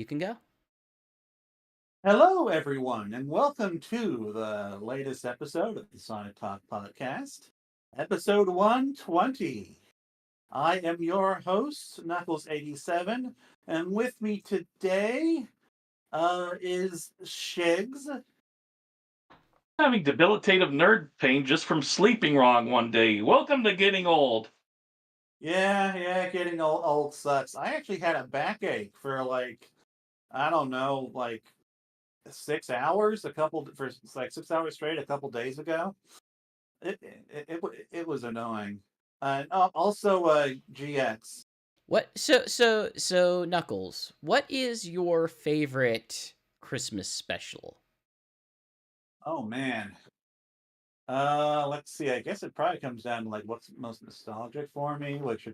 you can go. Hello, everyone, and welcome to the latest episode of the Sonic Talk podcast, episode 120. I am your host, Nuckles87, and with me today is Shigs. Having debilitative nerd pain just from sleeping wrong one day. Welcome to getting old. Yeah, getting old sucks. I actually had a backache for I don't know, 6 hours, for like 6 hours straight a couple days ago. It was annoying. And also, GX. What? So Knuckles, what is your favorite Christmas special? Oh man. Let's see. I guess it probably comes down to what's most nostalgic for me, which is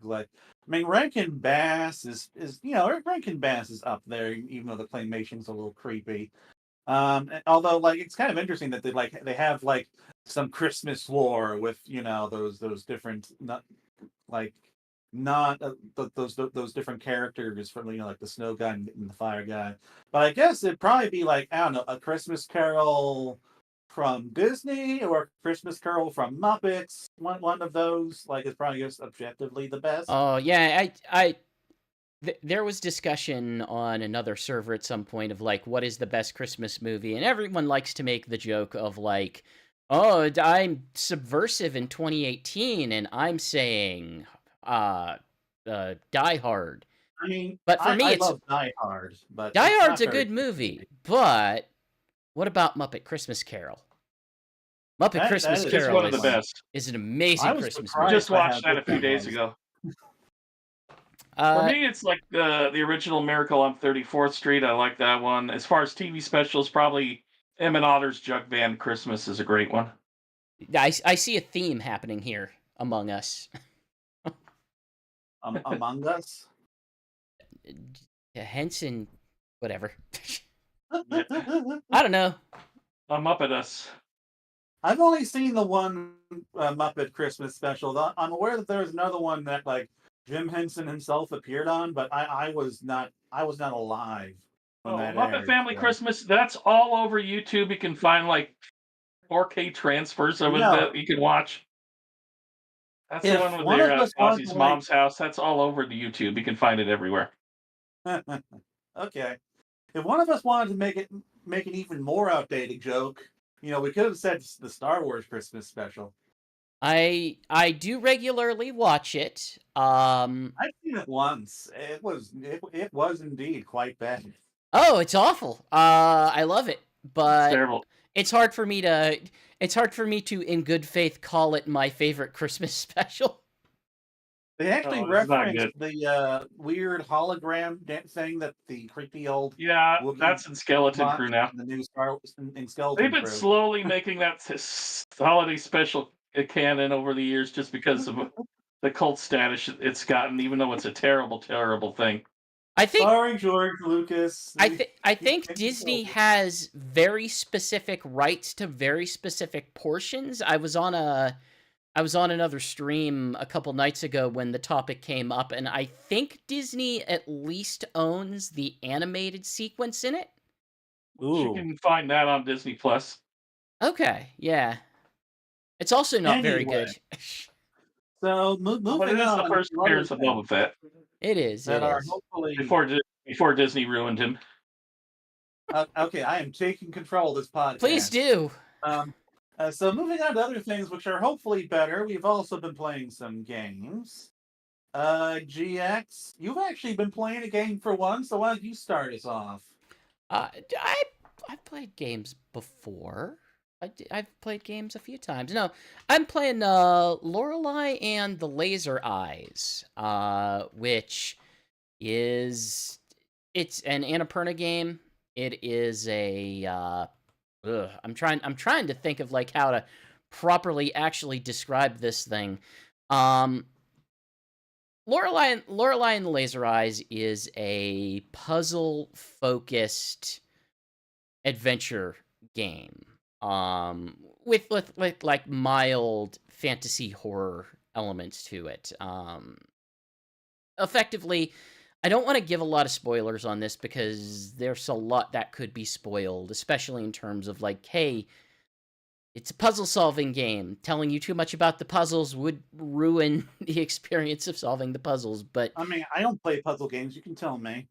Rankin Bass is Rankin Bass is up there, even though the claymation's a little creepy. Although it's kind of interesting that they have some Christmas lore with those different like not those different characters from like the snow guy and the fire guy. But I guess it'd probably be I don't know, a Christmas Carol from Disney or a Christmas Carol from Muppets. One of those is probably just objectively the best. Oh yeah, there was discussion on another server at some point of what is the best Christmas movie, and everyone likes to make the joke of oh, I'm subversive in 2018, and I'm saying Die Hard. I mean, But for me, I it's love Die Hard, but Die it's Hard's not a very good movie. But what about Muppet Christmas Carol? Muppet Christmas is Carol one of the best. is an amazing Christmas movie. Just watched that a few days ago. For me, it's the original Miracle on 34th Street. I like that one. As far as TV specials, probably M and Otter's Jug Band Christmas is a great one. I see a theme happening here among us. Among Us? Henson, whatever. Yeah. I don't know. Muppet Us. I've only seen the one Muppet Christmas special. I'm aware that there was another one that Jim Henson himself appeared on, but I was not alive when that Muppet aired, Family so. Christmas. That's all over YouTube. You can find 4K transfers of it that you can watch. That's the one with their Ozzy's mom's house. That's all over the YouTube. You can find it everywhere. Okay. If one of us wanted to make an even more outdated joke, we could have said the Star Wars Christmas special. I do regularly watch it. I've seen it once. It was indeed quite bad. Oh, it's awful. I love it, but it's terrible. It's hard for me to, in good faith, call it my favorite Christmas special. They actually referenced the weird hologram thing that the creepy old that's in Skeleton Crew now. The new Star Wars in Skeleton They've been Crew. slowly making that holiday special canon over the years, just because of the cult status it's gotten. Even though it's a terrible, terrible thing. Sorry, George Lucas. I think Disney has very specific rights to very specific portions. I was on another stream a couple nights ago when the topic came up, and I think Disney at least owns the animated sequence in it. Ooh. You can find that on Disney Plus. Okay, yeah. It's also not very good. So moving on. But it is the first appearance of Boba Fett. It is. Hopefully before Disney ruined him. Okay, I am taking control of this podcast. Please do. So moving on to other things which are hopefully better, we've also been playing some games. GX, you've actually been playing a game for once, so why don't you start us off? I've played games before. I've played games a few times. No, I'm playing Lorelei and the Laser Eyes, which it's an Annapurna game. It is a I'm trying to think of how to properly actually describe this thing. Lorelei and the Laser Eyes is a puzzle-focused adventure game. With mild fantasy horror elements to it. Effectively, I don't want to give a lot of spoilers on this because there's a lot that could be spoiled, especially in terms of like, hey, it's a puzzle-solving game. Telling you too much about the puzzles would ruin the experience of solving the puzzles, but... I mean, I don't play puzzle games, you can tell me.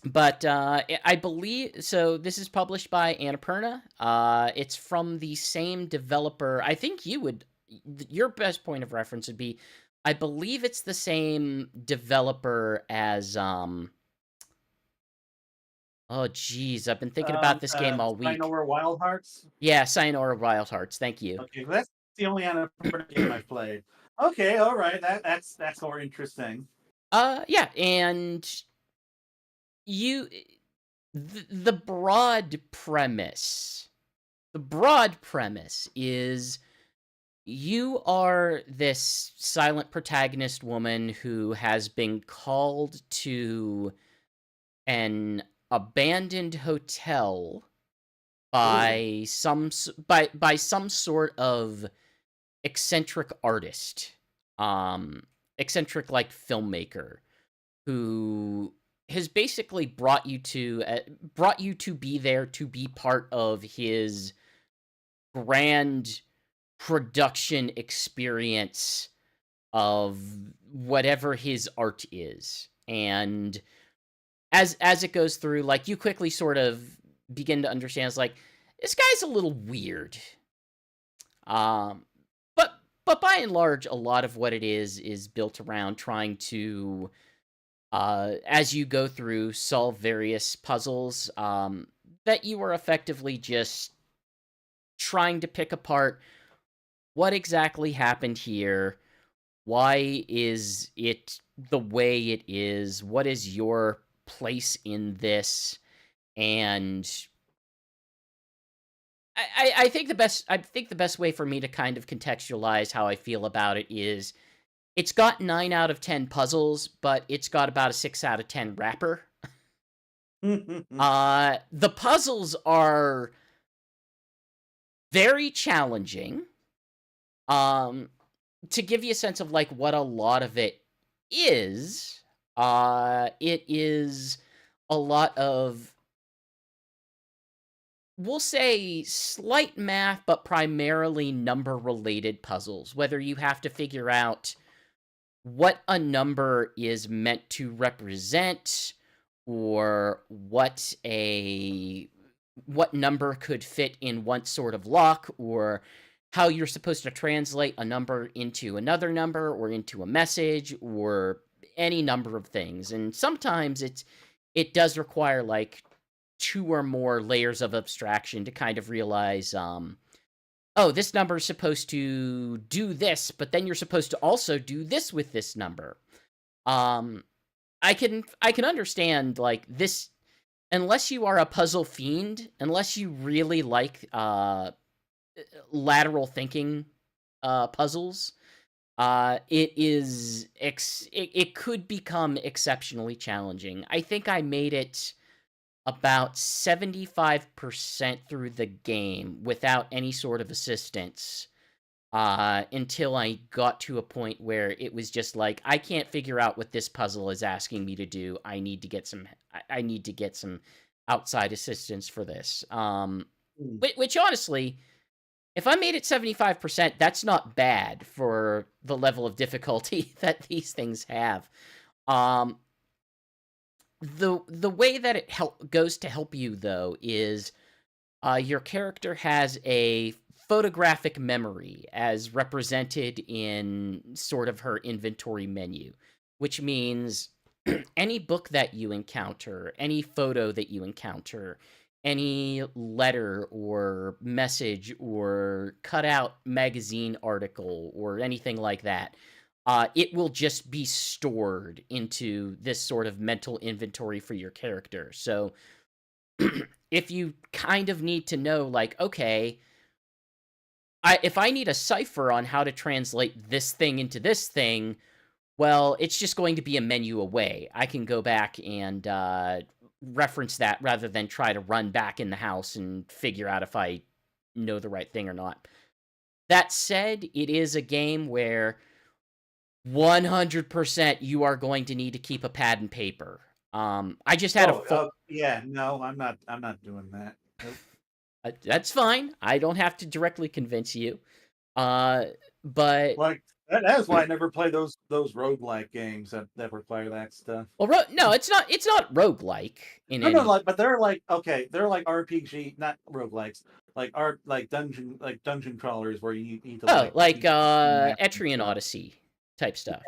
But I believe... So this is published by Annapurna. It's from the same developer. I think you would... Your best point of reference would be... I believe it's the same developer as... Oh, geez. I've been thinking about this game all week. Sayonara Wild Hearts? Yeah, Sayonara Wild Hearts. Thank you. Okay, that's the only Annapurna game I've played. Okay, all right. That's more interesting. Yeah, and the broad premise is you are this silent protagonist woman who has been called to an abandoned hotel by some sort of eccentric artist, eccentric like filmmaker, who has basically brought you to be there to be part of his grand production experience of whatever his art is. And as it goes through, like, you quickly sort of begin to understand, it's like, this guy's a little weird. But by and large, a lot of what it is built around trying to, as you go through, solve various puzzles that you are effectively just trying to pick apart what exactly happened here, why is it the way it is, what is your place in this, and I think the best way for me to kind of contextualize how I feel about it is it's got 9 out of 10 puzzles, but it's got about a 6 out of 10 wrapper. The puzzles are very challenging. To give you a sense of like what a lot of it is a lot of, we'll say, slight math, but primarily number-related puzzles. Whether you have to figure out what a number is meant to represent, or what number could fit in one sort of lock, or how you're supposed to translate a number into another number, or into a message, or any number of things. And sometimes it does require like 2 or more layers of abstraction to kind of realize, oh, this number is supposed to do this, but then you're supposed to also do this with this number. I can understand like this, unless you are a puzzle fiend, unless you really like lateral thinking puzzles, it could become exceptionally challenging. I think I made it about 75% through the game without any sort of assistance, until I got to a point where it was just like, I can't figure out what this puzzle is asking me to do. I need to get some outside assistance for this. Which honestly, if I made it 75%, that's not bad for the level of difficulty that these things have. The way that it goes to help you, though, is your character has a photographic memory as represented in sort of her inventory menu, which means any book that you encounter, any photo that you encounter, any letter or message or cutout magazine article or anything like that, it will just be stored into this sort of mental inventory for your character. So if you kind of need to know, like, okay, if I need a cipher on how to translate this thing into this thing, well, it's just going to be a menu away. I can go back and reference that rather than try to run back in the house and figure out if I know the right thing or not. That said, it is a game where 100% you are going to need to keep a pad and paper. I just had a full. Yeah, no, I'm not doing that. Nope. That's fine. I don't have to directly convince you. But like that's why I never play those roguelike games that require that stuff. Well, no, it's not roguelike in any. No, but they're like RPG, not roguelikes, like dungeon crawlers where you need to Etrian Odyssey type stuff.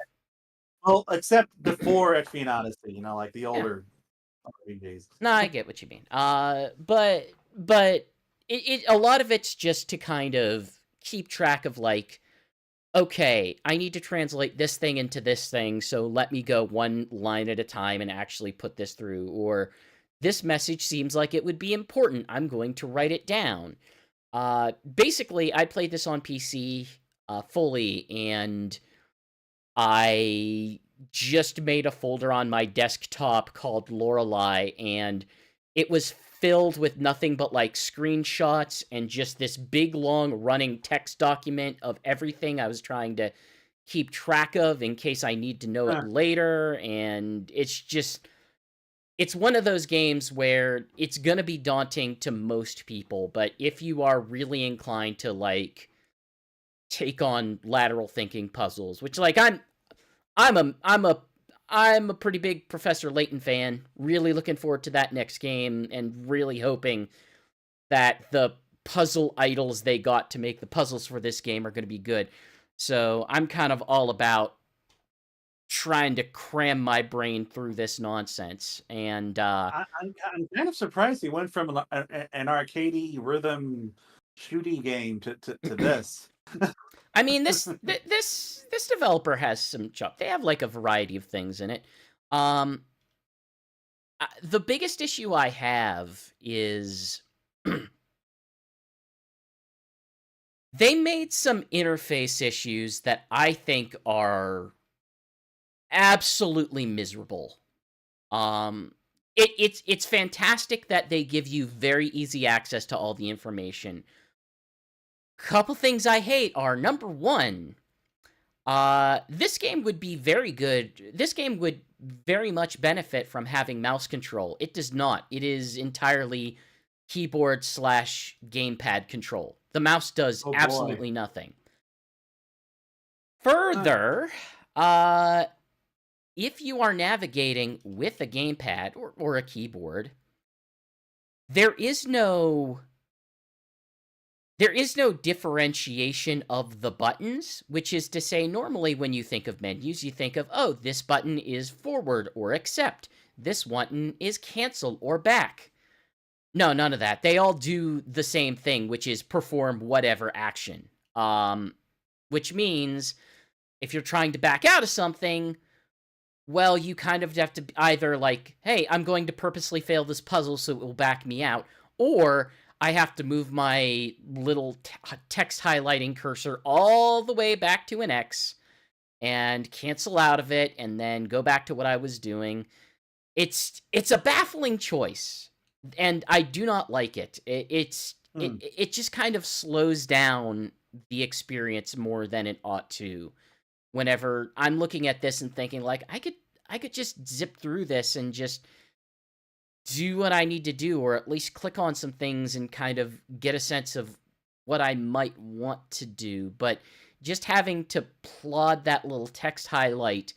Well, except before Etrian Odyssey, like the older RPGs. No, I get what you mean. But it a lot of it's just to kind of keep track of okay, I need to translate this thing into this thing, so let me go one line at a time and actually put this through. Or this message seems like it would be important. I'm going to write it down. Basically, I played this on PC fully, and I just made a folder on my desktop called Lorelei, and it was filled with nothing but screenshots and just this big long running text document of everything I was trying to keep track of in case I need to know it later. And it's one of those games where it's going to be daunting to most people, but if you are really inclined to take on lateral thinking puzzles, which I'm a pretty big Professor Layton fan. Really looking forward to that next game, and really hoping that the puzzle idols they got to make the puzzles for this game are going to be good. So I'm kind of all about trying to cram my brain through this nonsense. And I'm kind of surprised he went from an arcadey rhythm shooty game to this. I mean, this developer has some chuck. They have a variety of things in it. The biggest issue I have is they made some interface issues that I think are absolutely miserable. It's fantastic that they give you very easy access to all the information. Couple things I hate are, number one, this game would be very good. This game would very much benefit from having mouse control. It does not. It is entirely keyboard/gamepad control. The mouse does absolutely nothing. Further, if you are navigating with a gamepad or a keyboard, there is no differentiation of the buttons, which is to say, normally when you think of menus, you think of, oh, this button is forward or accept. This button is cancel or back. No, none of that. They all do the same thing, which is perform whatever action. Which means if you're trying to back out of something, well, you kind of have to either hey, I'm going to purposely fail this puzzle so it will back me out, or I have to move my little text highlighting cursor all the way back to an X and cancel out of it and then go back to what I was doing. It's a baffling choice, and I do not like it. It just kind of slows down the experience more than it ought to. Whenever I'm looking at this and thinking I could just zip through this and just do what I need to do, or at least click on some things and kind of get a sense of what I might want to do. But just having to plod that little text highlight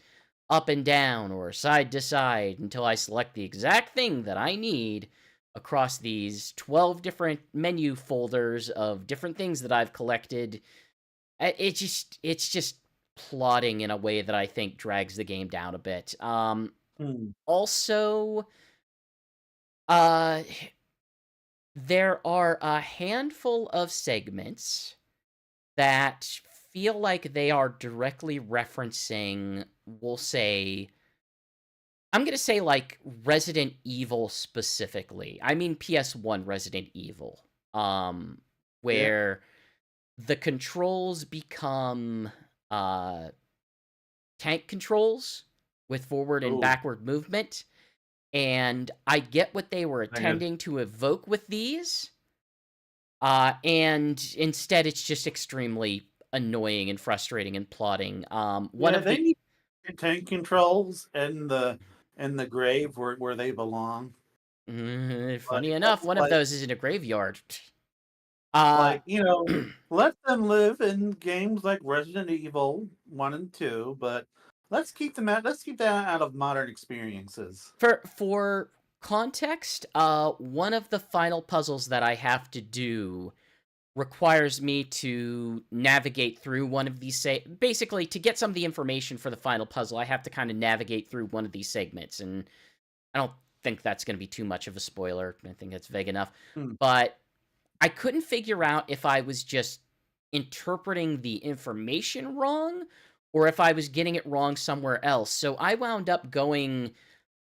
up and down or side to side until I select the exact thing that I need across these 12 different menu folders of different things that I've collected, it's just plodding in a way that I think drags the game down a bit. Also, there are a handful of segments that feel like they are directly referencing, we'll say, I'm going to say Resident Evil specifically. I mean PS1 Resident Evil, where the controls become tank controls with forward and backward movement. And I get what they were intending to evoke with these. And instead it's just extremely annoying and frustrating and plodding. They need tank controls and the in the grave where they belong. Funny Like, enough, one of like, those is in a graveyard. like let them live in games like Resident Evil 1 and 2, but let's keep that out of modern experiences. For context, one of the final puzzles that I have to do requires me to navigate through one of these basically to get some of the information for the final puzzle. I have to kind of navigate through one of these segments, and I don't think that's going to be too much of a spoiler. I think that's vague enough. But I couldn't figure out if I was just interpreting the information wrong or if I was getting it wrong somewhere else. So I wound up going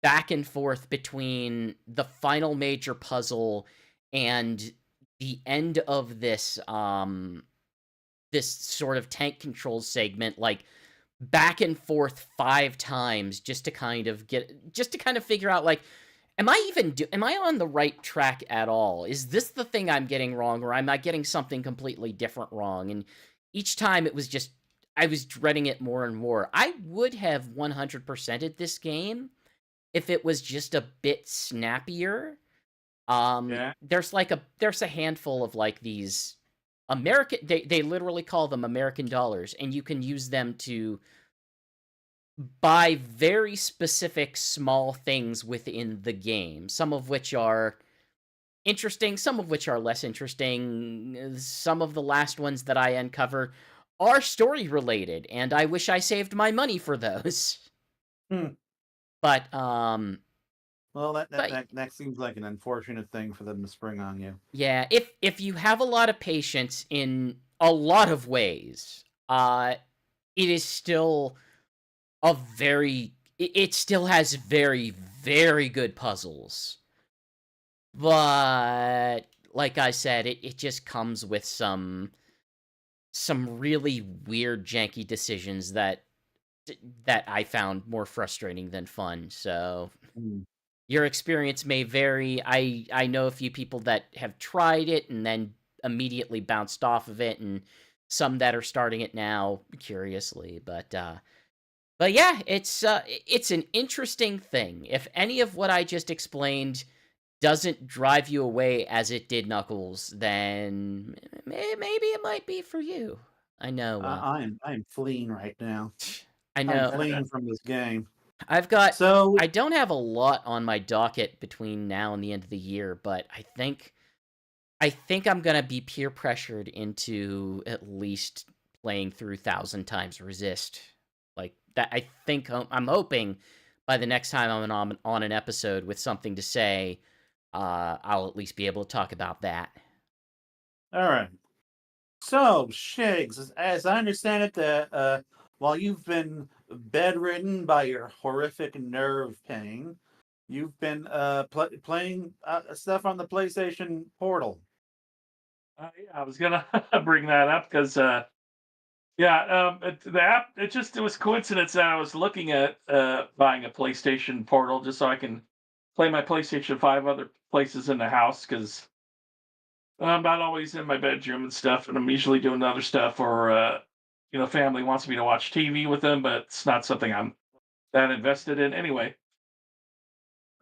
back and forth between the final major puzzle and the end of this this sort of tank control segment, like back and forth 5 times just to kind of figure out, like, am I on the right track at all? Is this the thing I'm getting wrong, or am I getting something completely different wrong? And each time it was just, I was dreading it more and more. I would have 100%ed this game if it was just a bit snappier. Yeah. There's a handful of like these they literally call them American dollars, and you can use them to buy very specific small things within the game, some of which are interesting, some of which are less interesting. Some of the last ones that I uncover are story related, and I wish I saved my money for those. But well, that seems like an unfortunate thing for them to spring on you. Yeah, if you have a lot of patience in a lot of ways, it is still it still has very, very good puzzles. But like I said, it just comes with some really weird, janky decisions that I found more frustrating than fun. So your experience may vary. I know a few people that have tried it and then immediately bounced off of it, and some that are starting it now curiously. But yeah, it's an interesting thing. If any of what I just explained doesn't drive you away as it did Knuckles, then maybe it might be for you. I know. I'm fleeing right now. I I'm know. fleeing from this game. I don't have a lot on my docket between now and the end of the year, but I think I'm gonna be peer pressured into at least playing through 1,000 Times Resist. Like that, I'm hoping by the next time I'm on an episode with something to say, I'll at least be able to talk about that. All right. So, Shigs, as I understand it, that while you've been bedridden by your horrific nerve pain, you've been playing stuff on the PlayStation Portal. Yeah, I was gonna bring that up because the app, it was coincidence that I was looking at buying a PlayStation Portal just so I can play my PlayStation 5 other places in the house because I'm not always in my bedroom and stuff, and I'm usually doing other stuff, or family wants me to watch TV with them, but it's not something I'm that invested in anyway.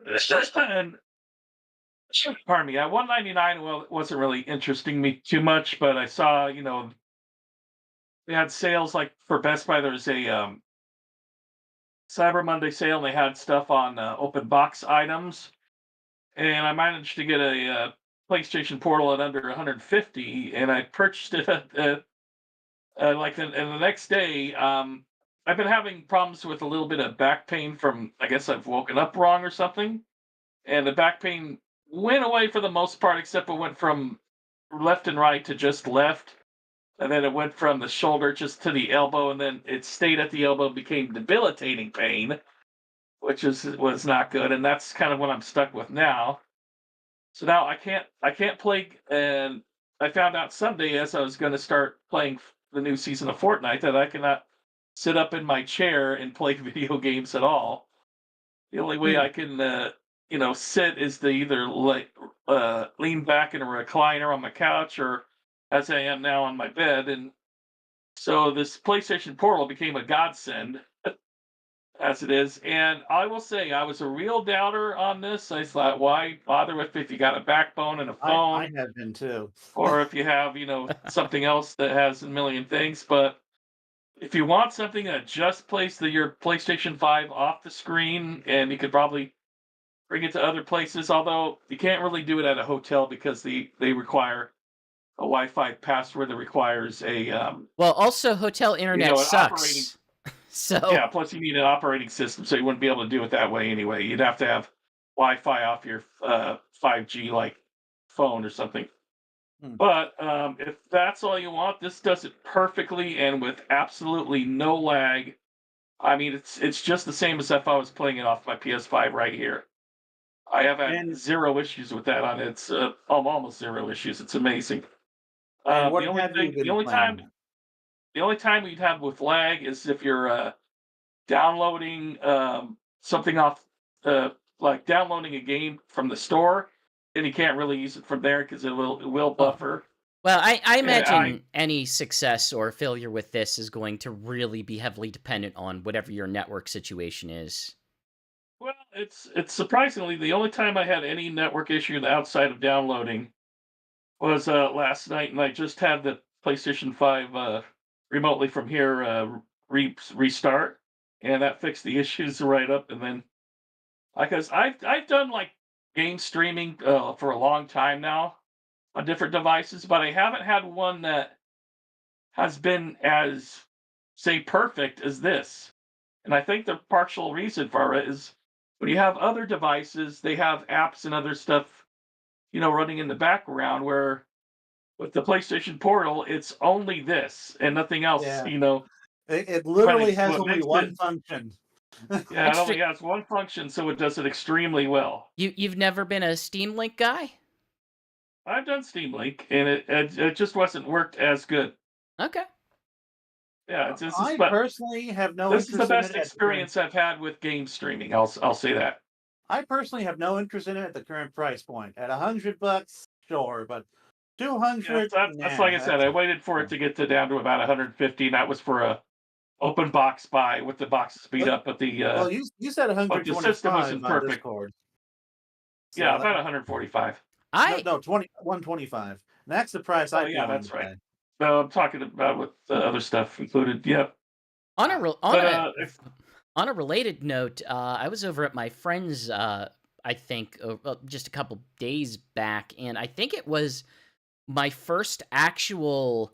And pardon me, at 199, well, it wasn't really interesting me too much, but I saw, they had sales like for Best Buy. There was a Cyber Monday sale, and they had stuff on open box items, and I managed to get a PlayStation Portal at under 150, and I purchased it and the next day. I've been having problems with a little bit of back pain from, I guess I've woken up wrong or something, and the back pain went away for the most part, except it went from left and right to just left, and then it went from the shoulder just to the elbow, and then it stayed at the elbow, became debilitating pain, which was not good, and that's kind of what I'm stuck with now. So now I can't play, and I found out Sunday as I was going to start playing the new season of Fortnite that I cannot sit up in my chair and play video games at all. The only way I can sit is to either lean back in a recliner on my couch, or as I am now on my bed. And so this PlayStation Portal became a godsend. as it is. And I will say, I was a real doubter on this. I thought, why bother with if you got a backbone and a I phone, have been too. or if you have, something else that has a million things. But if you want something that just plays your PlayStation 5 off the screen, and you could probably bring it to other places, although you can't really do it at a hotel because they require a Wi-Fi password that requires Well, also hotel internet an operating. sucks. So Yeah, plus you need an operating system, so you wouldn't be able to do it that way anyway. You'd have to have Wi-Fi off your 5G like phone or something. Hmm. But if that's all you want, this does it perfectly and with absolutely no lag. I mean, it's just the same as if I was playing it off my PS5 right here. I have had And zero issues with that on it. It's almost zero issues. It's amazing. what The only have you thing, been playing? the only time we'd have with lag is if you're downloading something off, like downloading a game from the store, and you can't really use it from there because it will oh. buffer. Well, I And imagine any success or failure with this is going to really be heavily dependent on whatever your network situation is. Well, it's surprisingly the only time I had any network issue outside of downloading was last night, and I just had the PlayStation 5 remotely from here restart, and that fixed the issues right up. And then because I've done like game streaming for a long time now on different devices, but I haven't had one that has been as, say, perfect as this. And I think the partial reason for it is when you have other devices, they have apps and other stuff, running in the background. Where with the PlayStation Portal, it's only this and nothing else. Yeah, it Kind of literally has what only makes it. one function. Yeah, it only has one function, so it does it extremely well. You've never been a Steam Link guy? I've done Steam Link, and it just wasn't worked as good. Okay. Yeah, this is I but personally have no this is the interest in it best at the current. experience I've had with game streaming. I'll say that. I personally have no interest in it at the current price point. At $100, sure, but Yeah, 200, that's like nah. I said. I waited for it to get down to about 150. And that was for a open box buy with the boxes beat up, but Well, you said but the system 125 wasn't on perfect. Discord. Yeah, So about 145. no, 125. That's the price Oh I'd be yeah, willing that's to right. pay. So I'm talking about with the other stuff included. Yep. On a But on a related note, I was over at my friend's, I think, just a couple days back, and I think it was my first actual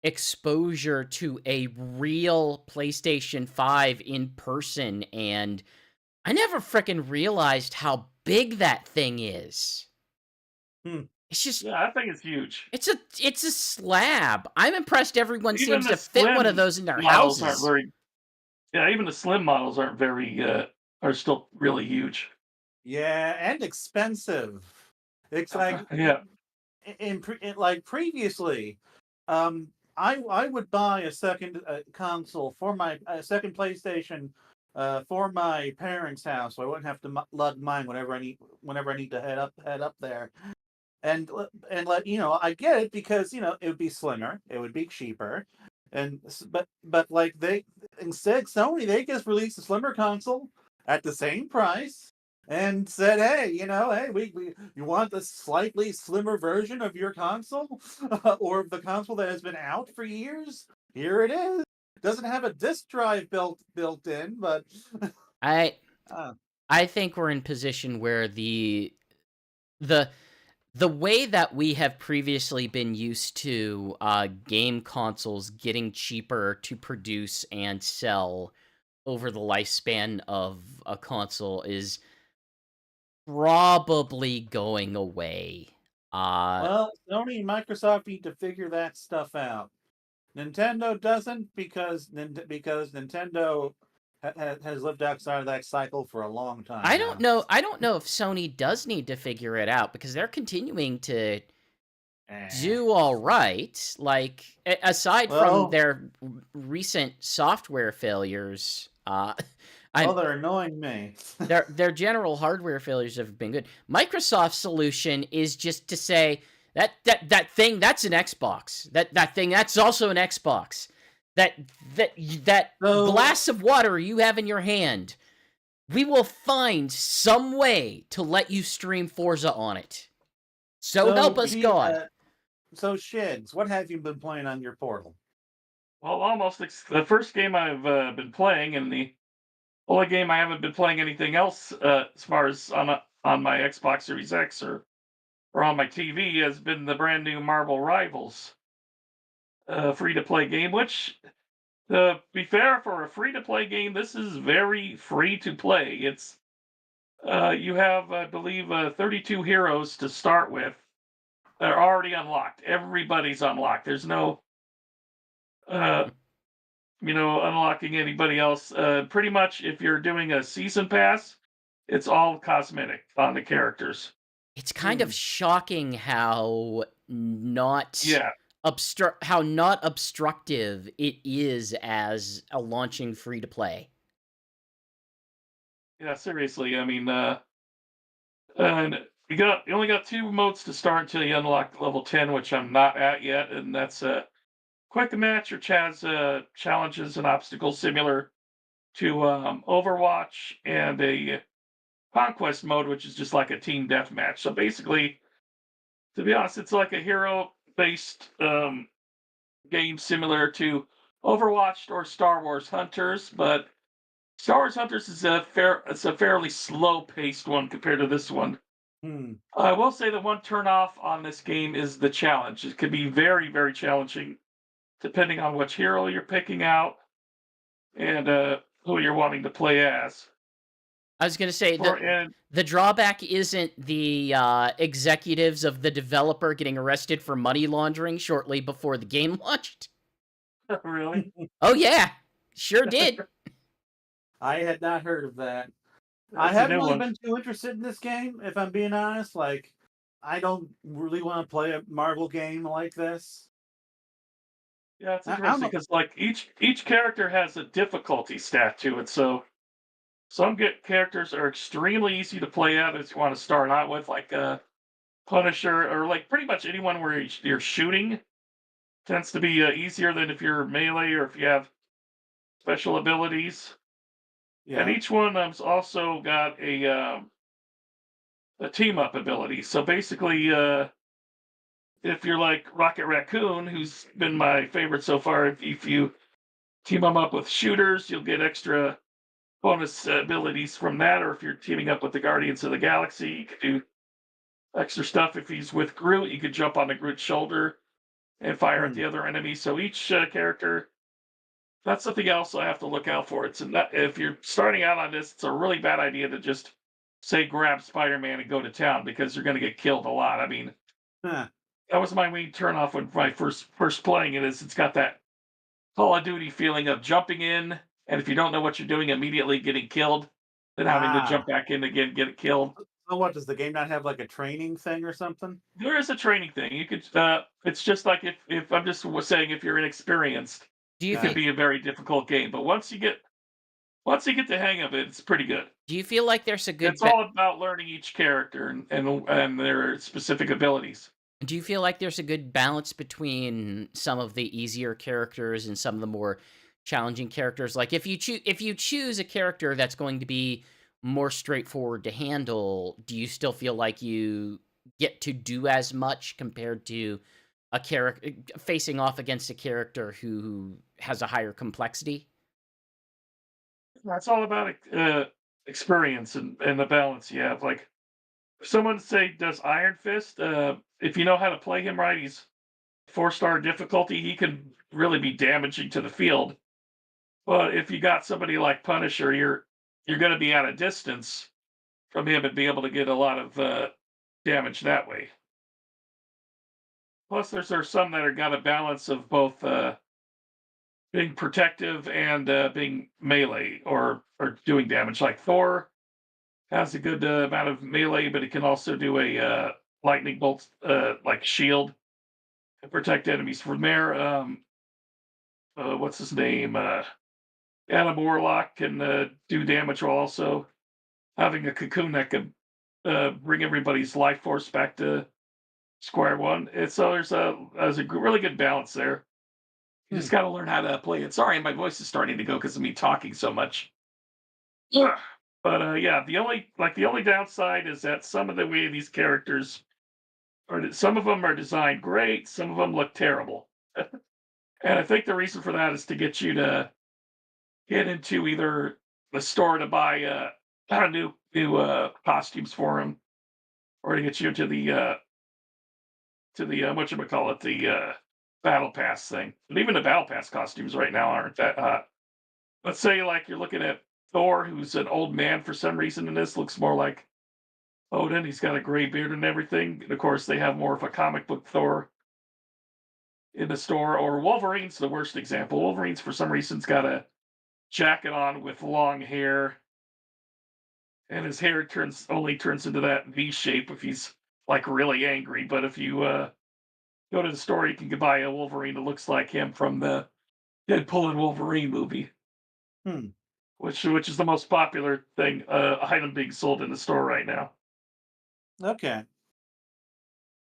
exposure to a real PlayStation 5 in person, and I never frickin' realized how big that thing is. Hmm. It's just, yeah, I think it's huge. it's a slab. I'm impressed everyone Even seems the to fit one of slim those in their models aren't houses. very. Yeah, even the slim models aren't very. Are still really huge. Yeah, and expensive. It's like Yeah. like previously, I would buy a second console for my second PlayStation for my parents' house, so I wouldn't have to lug mine whenever I need to head up there. And let I get it because it would be slimmer, it would be cheaper, but like instead Sony they just released a slimmer console at the same price and said, hey, hey, we you want the slightly slimmer version of your console or the console that has been out for years? Here it is. Doesn't have a disk drive built in, but I uh, I think we're in position where the way that we have previously been used to game consoles getting cheaper to produce and sell over the lifespan of a console is probably going away. well, Sony and Microsoft need to figure that stuff out. Nintendo doesn't because Nintendo has lived outside of that cycle for a long time I don't now. know. I don't know if Sony does need to figure it out because they're continuing to do all right. Like aside from Well, their recent software failures, they're annoying me. their general hardware failures have been good. Microsoft's solution is just to say that thing that's an Xbox. That thing that's also an Xbox. that that So glass of water you have in your hand, we will find some way to let you stream Forza on it. So help us God. So Shigs, what have you been playing on your portal? Well, almost the first game I've been playing, and the only game I haven't been playing anything else as far as on my Xbox Series X or on my TV has been the brand new Marvel Rivals free to play game. Which, to be fair, for a free to play game, this is very free to play. It's you have, I believe, 32 heroes to start with. They're already unlocked. Everybody's unlocked. There's no uh, unlocking anybody else. Pretty much, if you're doing a season pass, it's all cosmetic on the characters. It's kind of shocking how not Yeah, how not obstructive it is as a launching free to play. yeah. Seriously, I mean, and you only got 2 modes to start until you unlock level 10, which I'm not at yet, and that's quick match or Chaz challenges and obstacles similar to Overwatch, and a conquest mode, which is just like a team deathmatch. So basically, to be honest, it's like a hero-based game similar to Overwatch or Star Wars Hunters, but Star Wars Hunters is it's a fairly slow-paced one compared to this one. Hmm. I will say the one turn off on this game is the challenge. It can be very, very challenging depending on which hero you're picking out and who you're wanting to play as. I was gonna say And the drawback isn't the executives of the developer getting arrested for money laundering shortly before the game launched. really, Oh yeah, sure did. I had not heard of that. I that's a haven't new really one. been too interested in this game, if I'm being honest. Like, I don't really want to play a Marvel game like this. Yeah, it's I don't interesting know. because like each character has a difficulty stat to it. So some get characters are extremely easy to play out as you want to start out with, like Punisher, or like pretty much anyone where you're shooting tends to be easier than if you're melee or if you have special abilities. And Yeah. each one also got a team up ability. So basically, if you're like Rocket Raccoon, who's been my favorite so far, if you team them up with shooters, you'll get extra bonus abilities from that. Or if you're teaming up with the Guardians of the Galaxy, you could do extra stuff. If he's with Groot, you could jump on the Groot's shoulder and fire at Hmm. the other enemy. So each character, that's something else I have to look out for. If you're starting out on this, it's a really bad idea to just say grab Spider-Man and go to town because you're going to get killed a lot. I mean, Huh. that was my main turnoff when my first playing it. Is it's got that Call of Duty feeling of jumping in, and if you don't know what you're doing, immediately getting killed, then having to jump Ah. back in again, get killed. So what, does the game not have like a training thing or something? There is a training thing. You could. It's just like if I'm just saying if you're inexperienced, Do you it could feel Yeah. be a very difficult game. But once you get the hang of it, it's pretty good. do you feel like there's a good It's all about learning each character and their specific abilities. do you feel like there's a good balance between some of the easier characters and some of the more challenging characters? Like if you choose a character that's going to be more straightforward to handle, do you still feel like you get to do as much compared to a character facing off against a character who has a higher complexity? It's all about experience and the balance you have. Like if someone say does Iron Fist, if you know how to play him right, he's 4-star difficulty. He can really be damaging to the field. But if you got somebody like Punisher, you're going to be at a distance from him and be able to get a lot of damage that way. Plus, there's some that are got a balance of both being protective and being melee or doing damage. Like Thor has a good amount of melee, but he can also do a lightning bolt like shield to protect enemies from there. What's his name? Adam Warlock can do damage while also having a cocoon that can bring everybody's life force back to square one. And so there's a really good balance there. You just got to learn how to play it. Sorry, my voice is starting to go because of me talking so much. Ugh. But yeah, the only downside is that some of the way these characters some of them are designed great, some of them look terrible. And I think the reason for that is to get you to get into either the store to buy new costumes for him, or to get you to the whatchamacallit, the battle pass thing. But even the battle pass costumes right now aren't that hot. Let's say like you're looking at Thor, who's an old man for some reason, and this looks more like Odin. He's got a gray beard and everything. And of course, they have more of a comic book Thor in the store. Or Wolverine's the worst example. Wolverine's for some reason's got a jacket on with long hair, and his hair only turns into that V shape if he's like really angry. But if you go to the store, you can buy a Wolverine that looks like him from the Deadpool and Wolverine movie, Hmm. which is the most popular thing item being sold in the store right now. Okay.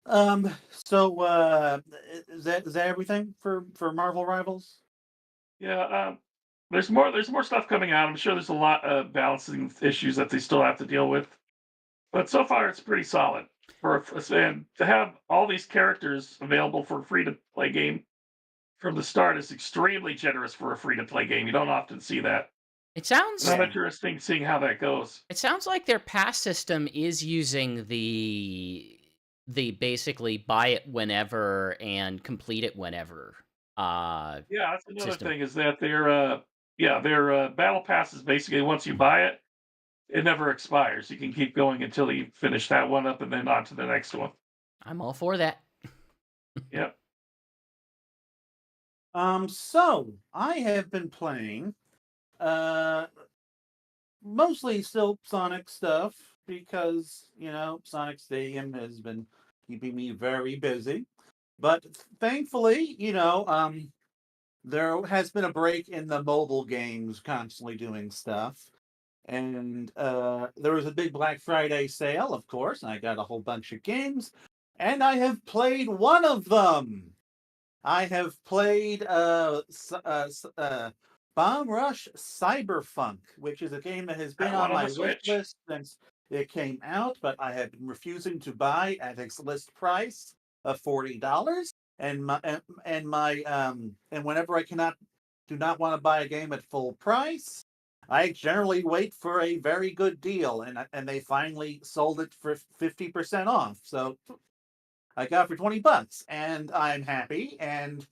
So is that everything for Marvel Rivals? Yeah, there's more stuff coming out. I'm sure there's a lot of balancing issues that they still have to deal with, but so far it's pretty solid. And to have all these characters available for a free to play game from the start is extremely generous for a free to play game. You don't often see that. It sounds And I'm Yeah. interested seeing how that goes. it sounds like their pass system is using the basically buy it whenever and complete it whenever Yeah, that's another system. thing is that their battle pass is basically once you buy it, it never expires. You can keep going until you finish that one up and then on to the next one. I'm all for that. Yep. So I have been playing uh mostly still Sonic stuff because, Sonic Stadium has been keeping me very busy. But thankfully, there has been a break in the mobile games constantly doing stuff. And there was a big Black Friday sale, of course, and I got a whole bunch of games, and I have played one of them. I have played Bomb Rush Cyberfunk, which is a game that has been That on one on my the wish Switch. list since it came out, but I have been refusing to buy at its list price of $40. And whenever I do not want to buy a game at full price, I generally wait for a very good deal, and they finally sold it for 50% off. So I got it for $20, and I'm happy. And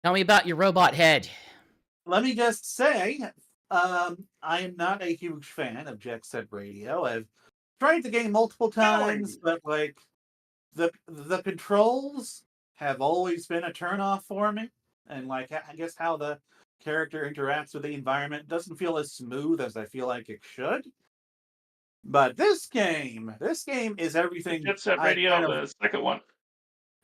Tell me about your robot head. let me just say, I am not a huge fan of Jet Set Radio. I've tried the game multiple times, but like the controls have always been a turnoff for me, and like I guess how the character interacts with the environment doesn't feel as smooth as I feel like it should. But this game is everything Jet Set I kind Radio, of. the second one.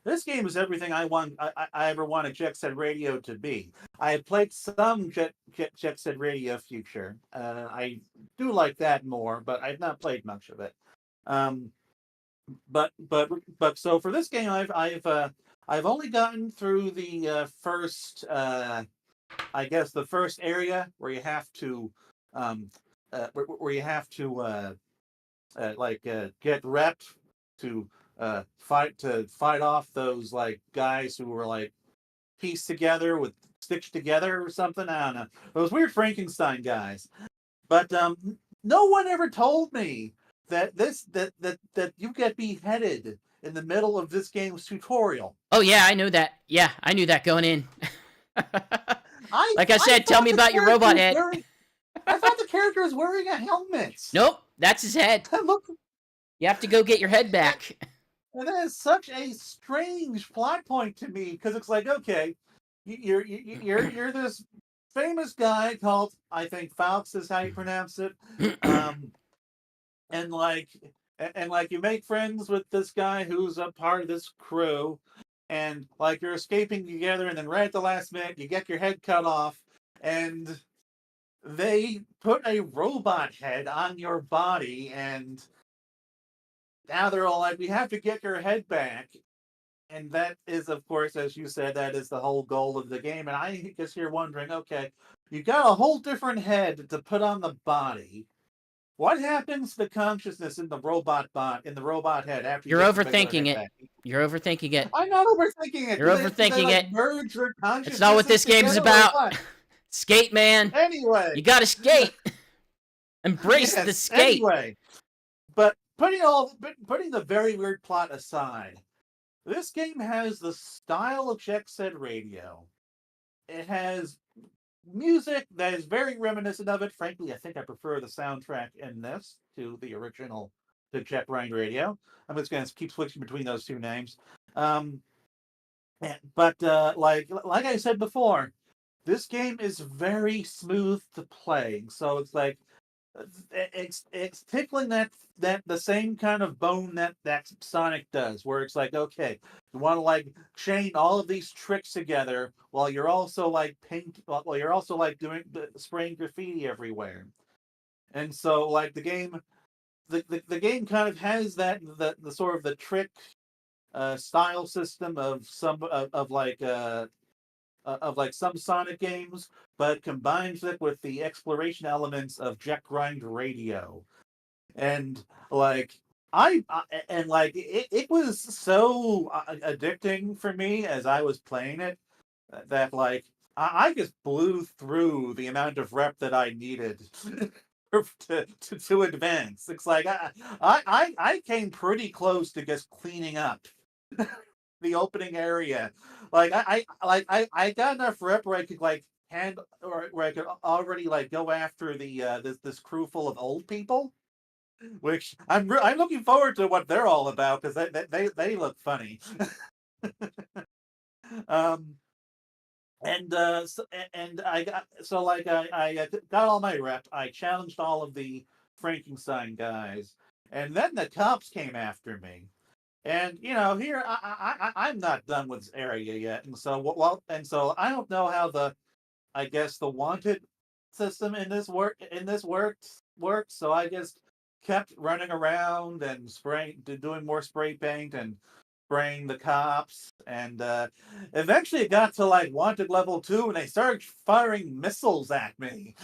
This game is everything I want. I ever wanted Jet Set Radio to be. I have played some Jet Set Radio Future. I do like that more, but I've not played much of it. Um, but so for this game, I've only gotten through the first. I guess the first area where you have to, where you have to get repped to fight off those like guys who were like pieced together with stitched together or something. I don't know, those weird Frankenstein guys. But no one ever told me that that you get beheaded in the middle of this game's tutorial. Oh yeah, I knew that. Yeah, I knew that going in. Like I I said, tell thought me the about your character robot was head. I thought the character was wearing a helmet. Nope, that's his head. Look, You have to go get your head back. and that is such a strange plot point to me because it's like, okay, you're this famous guy called, I think Faux is how you pronounce it, and like you make friends with this guy who's a part of this crew, and like you're escaping together, and then right at the last minute you get your head cut off, and they put a robot head on your body, and now they're all like, we have to get your head back. and that is, of course, as you said, that is the whole goal of the game. And I guess you're wondering, okay, you got a whole different head to put on the body. What happens to consciousness in the robot head after you You're get the regular overthinking head it. back? You're overthinking it. I'm not overthinking it. You're Do they overthinking like it. merge their That's not what this game's consciousnesses together or about. what? Skate, man. Anyway, You gotta skate. Embrace the yes. skate. Anyway, but putting the very weird plot aside, this game has the style of Jet Set Radio. It has music that is very reminiscent of it. Frankly, I think I prefer the soundtrack in this to the original, to Jet Grind Radio. I'm just going to keep switching between those two names. But like I said before, this game is very smooth to play. So it's like it's tickling that the same kind of bone that Sonic does, where it's like, okay, you want to like chain all of these tricks together while you're also like doing spraying graffiti everywhere. And so like the game kind of has that the sort of the trick style system of some of like some Sonic games, but combines it with the exploration elements of Jet Grind Radio. And like it was so addicting for me as I was playing it that like I just blew through the amount of rep that I needed to advance. It's like I came pretty close to just cleaning up the opening area. Like I got enough rep where I could like where I could already like go after the this crew full of old people, which I'm looking forward to what they're all about because they look funny. um and I got all my rep. I challenged all of the Frankenstein guys, and then the cops came after me. And here I'm not done with this area yet, and so I don't know how I guess the wanted system in this works. So I just kept running around and doing more spray paint and spraying the cops, and eventually it got to like wanted level 2, and they started firing missiles at me.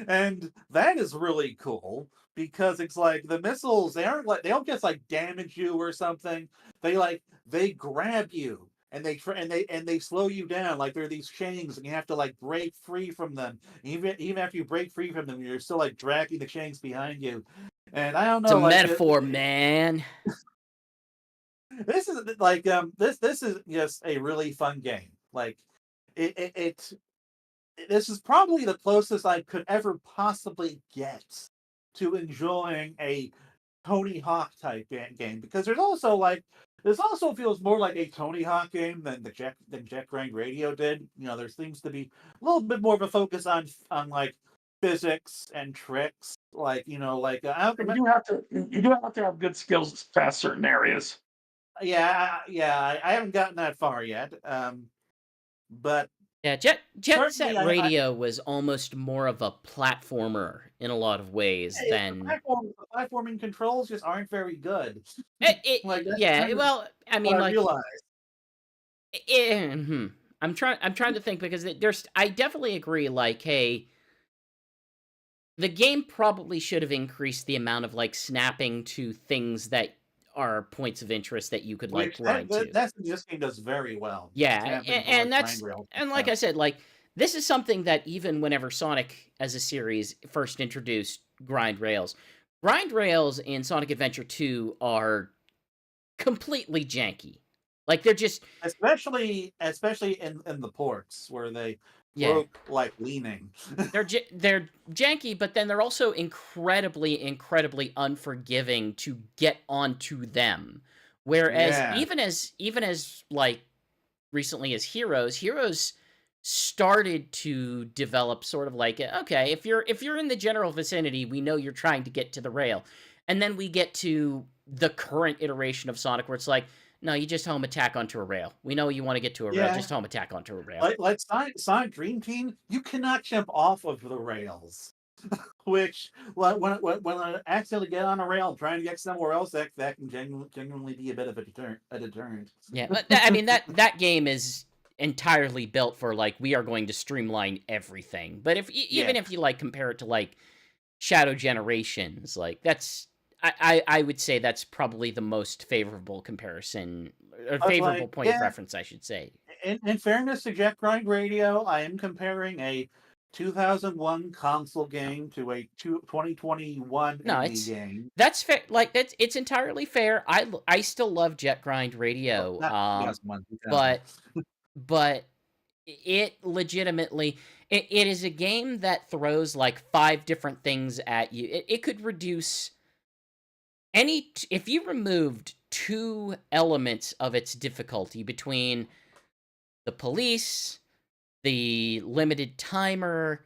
And that is really cool because it's like the missiles, they don't just like damage you or something. They grab you and they slow you down. Like there are these chains and you have to like break free from them. Even after you break free from them, you're still like dragging the chains behind you. And I don't know, It's a like metaphor, man. this is like this is just a really fun game. Like it this is probably the closest I could ever possibly get to enjoying a Tony Hawk type game, because this also feels more like a Tony Hawk game than Jet Grind Radio did. There seems to be a little bit more of a focus on like physics and tricks. Like I don't You do have to have good skills past certain areas. yeah, I haven't gotten that far yet. But Yeah, Jet Set certainly Radio was almost more of a platformer in a lot of ways than the platforming controls just aren't very good. Like that's yeah. kind of Well, I mean, what I like, realized. I'm trying to think because I definitely agree. Like, hey, the game probably should have increased the amount of like snapping to things that are points of interest that you could like grind to. That's this game does very well. Yeah, and like I said, like this is something that even whenever Sonic as a series first introduced grind rails in Sonic Adventure 2 are completely janky. Like they're just especially in the ports where they broke like leaning. they're janky, but then they're also incredibly unforgiving to get onto them. Whereas even as like recently as Heroes started to develop sort of like, okay, if you're in the general vicinity, we know you're trying to get to the rail. And then we get to the current iteration of Sonic where it's like, no, you just home attack onto a rail. We know you want to get to a rail, just home attack onto a rail. Like Sonic Dream Team, you cannot jump off of the rails. which when I accidentally get on a rail trying to get somewhere else, that can genuinely be a bit of a deterrent. Yeah, but I mean that game is entirely built for like we are going to streamline everything. But even if you like compare it to like Shadow Generations, like that's I would say that's probably the most favorable comparison or favorable point of reference, I should say. In fairness to Jet Grind Radio, I am comparing a 2001 console game to a 2021 indie game. That's fair. Like it's entirely fair. I still love Jet Grind Radio. But it legitimately it is a game that throws like 5 different things at you. It could reduce if you removed 2 elements of its difficulty between the police, the limited timer,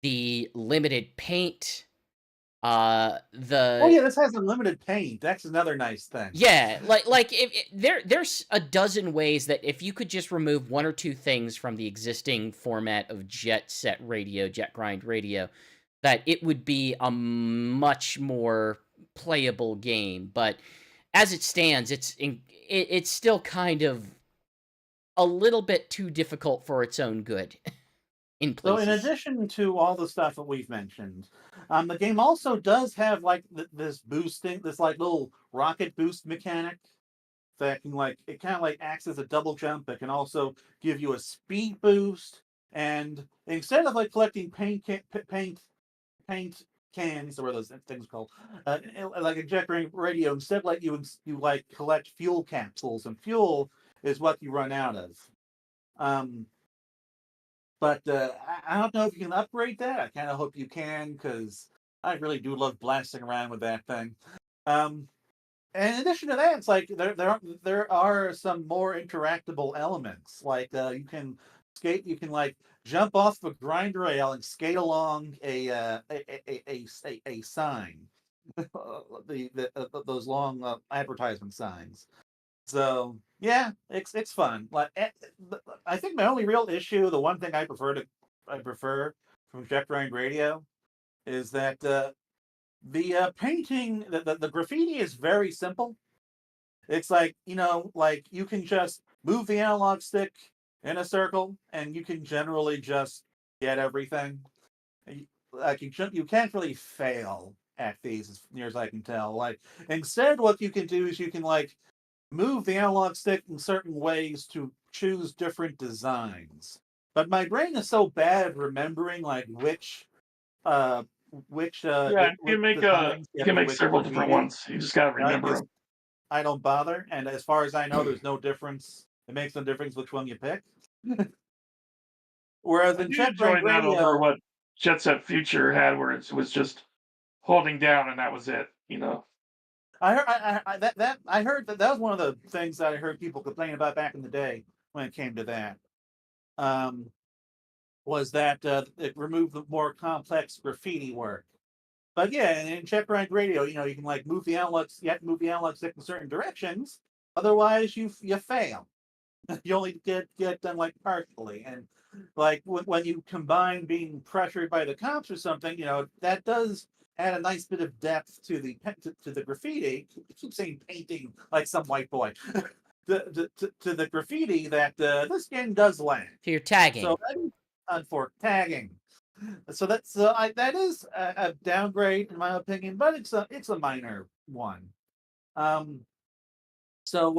the limited paint, this has unlimited paint. That's another nice thing. Yeah, like there's a dozen ways that if you could just remove 1 or 2 things from the existing format of Jet Grind Radio, that it would be a much more playable game. But as it stands, it's still kind of a little bit too difficult for its own good. So in addition to all the stuff that we've mentioned, the game also does have like this like little rocket boost mechanic that can it kind of like acts as a double jump. It can also give you a speed boost, and instead of like collecting paint cans, or what are those things called, like a Jet Radio, instead like you like collect fuel capsules, and fuel is what you run out of. But I don't know if you can upgrade that. I kind of hope you can, because I really do love blasting around with that thing. And in addition to that, it's like there are some more interactable elements. Like you can skate, you can like jump off a grind rail and skate along a sign, those long advertisement signs. So yeah, it's fun. Like I think my only real issue, the one thing I prefer from Jet Grind Radio, is that the painting, the graffiti is very simple. It's like like you can just move the analog stick in a circle, and you can generally just get everything. Like you can't really fail at these, as near as I can tell. Like instead, what you can do is you can like move the analog stick in certain ways to choose different designs. But my brain is so bad at remembering like which you can make several different ones. You just gotta remember them. I don't bother, and as far as I know, there's no difference. It makes no difference which one you pick. Whereas in Jet Grind Radio, over what Jet Set Future had, where it was just holding down and that was it. I heard that was one of the things that I heard people complain about back in the day when it came to that. Was that it removed the more complex graffiti work. But yeah, in Jet Grind Radio, you can like move the analog. You have to move the analog stick in certain directions, otherwise you fail. You only get done like partially, and like when you combine being pressured by the cops or something, that does add a nice bit of depth to the graffiti. I keep saying painting like some white boy. to the graffiti that this game does land. To your tagging. So for tagging. So that is a downgrade in my opinion, but it's a minor one. So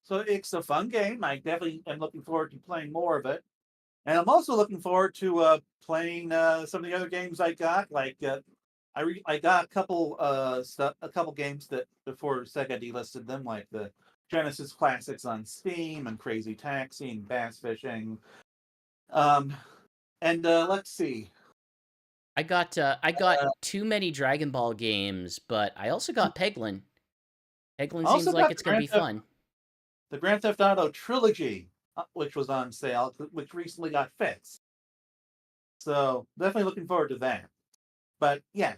it's a fun game. I definitely am looking forward to playing more of it, and I'm also looking forward to playing some of the other games I got. Like I got a couple games that before Sega delisted them, like the Genesis classics on Steam and Crazy Taxi and Bass Fishing. And let's see. I got too many Dragon Ball games, but I also got Peglin. Peglin seems like it's going to be fun. The Grand Theft Auto trilogy, which was on sale, which recently got fixed. So definitely looking forward to that. But yeah,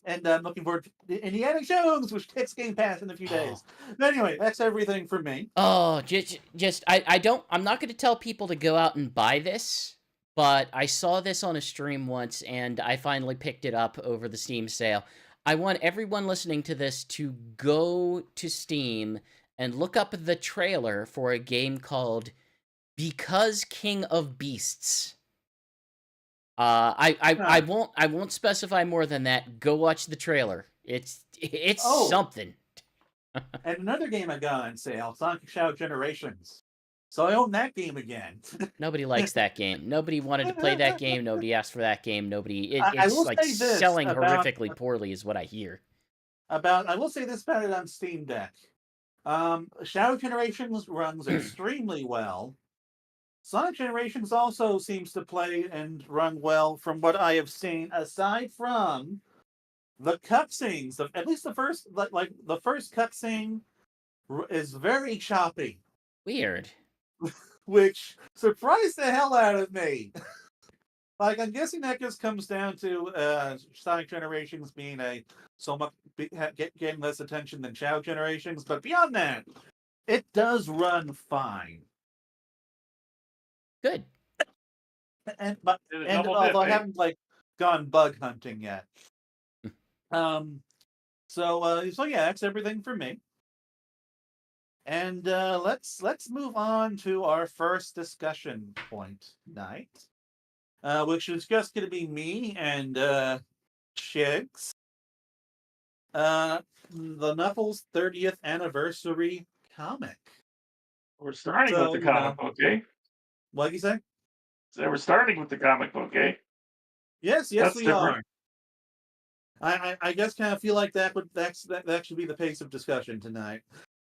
and I'm looking forward to Indiana Jones, which hits Game Pass in a few days. But anyway, that's everything for me. Oh, I'm not going to tell people to go out and buy this, but I saw this on a stream once, and I finally picked it up over the Steam sale. I want everyone listening to this to go to Steam and look up the trailer for a game called Because King of Beasts. I won't specify more than that. Go watch the trailer. It's something. And another game I got on sale, Sonic Shadow Generations. So I own that game again. Nobody likes that game. Nobody wanted to play that game. Nobody asked for that game. Nobody. I It's will like say this selling about horrifically poorly, is what I hear. I will say this about it on Steam Deck. Shadow Generations runs extremely well. Sonic Generations also seems to play and run well from what I have seen, aside from the cutscenes. At least the first cutscene is very choppy, Weird. which surprised the hell out of me. Like, I'm guessing that just comes down to Sonic Generations being getting less attention than Shadow Generations, but beyond that, it does run fine. Good. And although I haven't gone bug hunting yet. So yeah, that's everything for me. And let's move on to our first discussion point tonight, which is just going to be me and Shigs. The Knuckles 30th anniversary comic. We're starting with the comic book, eh? What did you say? So we're starting with the comic book, eh? Yes, That's we different. are. I just kind of feel like that should be the pace of discussion tonight.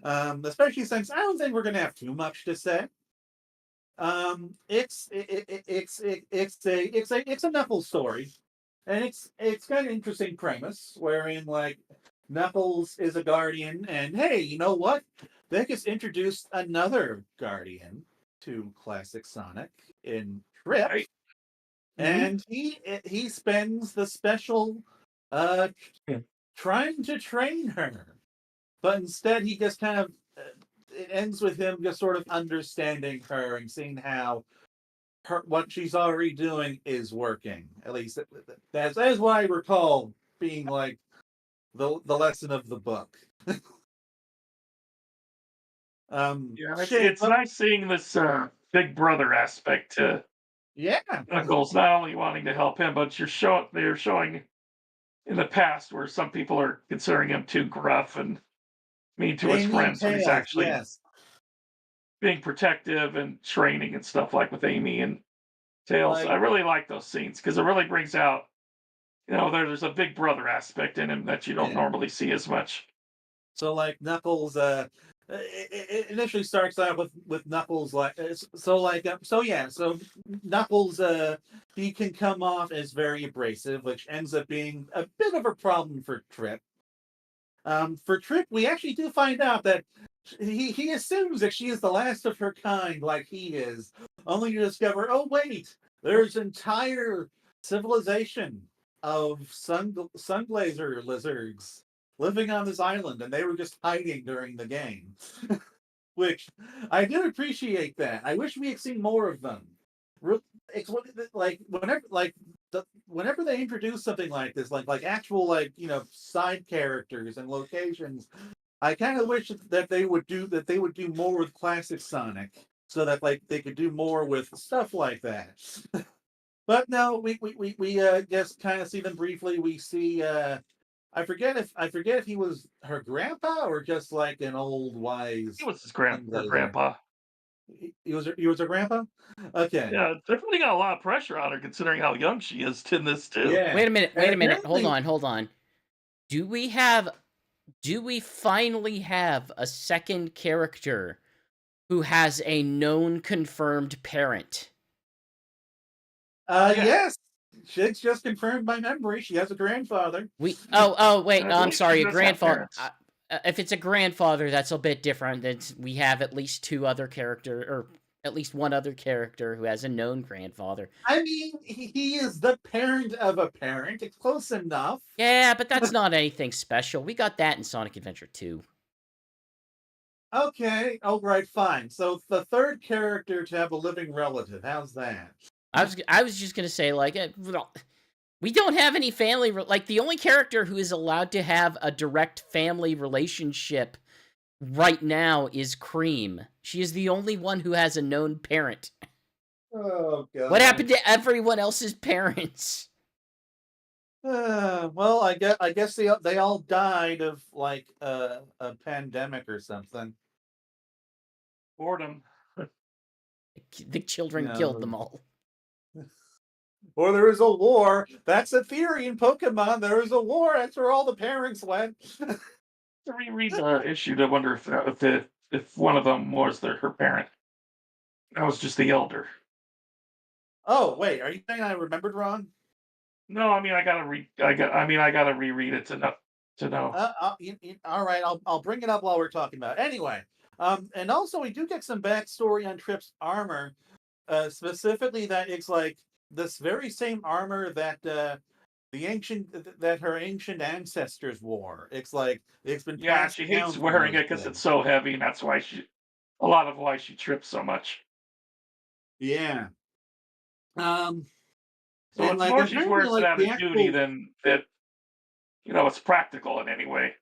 Especially since I don't think we're going to have too much to say. It's a Knuckles story, and it's got an interesting premise wherein like Knuckles is a guardian, and hey, you know what? They just introduced another guardian to classic Sonic in Trip, Right. and he spends the special trying to train her, but instead he just kind of it ends with him just sort of understanding her and seeing how what she's already doing is working. At least that's what I recall being like the lesson of the book. It's nice seeing this big brother aspect to Knuckles, not only wanting to help him, but they're showing in the past where some people are considering him too gruff and mean to his friends, when he's actually being protective and training and stuff, like with Amy and Tails. I really like those scenes because it really brings out, there's a big brother aspect in him that you don't normally see as much. So like Knuckles, it initially starts out with Knuckles so Knuckles he can come off as very abrasive, which ends up being a bit of a problem for Trip. For Trip, we actually do find out that he assumes that she is the last of her kind, like he is, only to discover, oh wait, there's an entire civilization of sunblazer lizards living on this island, and they were just hiding during the game. Which I do appreciate that. I wish we had seen more of them. It's whenever they introduce something like this, like actual side characters and locations, I kind of wish that they would do more with classic Sonic, so that they could do more with stuff like that. But no, we just kind of see them briefly. We see I forget if he was her grandpa or just like an old wise. He was her grandpa. He was her grandpa. Okay. Yeah, they're putting a lot of pressure on her considering how young she is in this too. Yeah. Wait a minute. Hold on. Do we finally have a second character who has a known confirmed parent? Yes. Shigs just confirmed my memory. She has a grandfather. Wait. I'm sorry, a grandfather. If it's a grandfather, that's a bit different. We have at least two other characters, or at least one other character who has a known grandfather. I mean, he is the parent of a parent. It's close enough. Yeah, but that's not anything special. We got that in Sonic Adventure 2. Okay. Oh, right. Fine. So the third character to have a living relative. How's that? I was just gonna say, like, we don't have any family. Like, the only character who is allowed to have a direct family relationship right now is Cream. She is the only one who has a known parent. Oh god. What happened to everyone else's parents? Well, I guess they all died of like a pandemic or something. Boredom. The children You killed know, them all. or there was a war. That's a theory in Pokemon. There was a war. That's where all the parents went. To reread the issue to wonder if one of them was her parent. That was just the elder. Oh wait, are you saying I remembered wrong? No, I mean I gotta reread it to know. All right, I'll bring it up while we're talking about it. Anyway, and also we do get some backstory on Trip's armor, specifically that it's like this very same armor that her ancient ancestors wore. It's like it's been Yeah, passed she down hates from wearing those it because it's things. so heavy, and that's why a lot of why she trips so much. Yeah. Um, So and it's like more she's apparently wears it like out the of duty actual than that. It's practical in any way.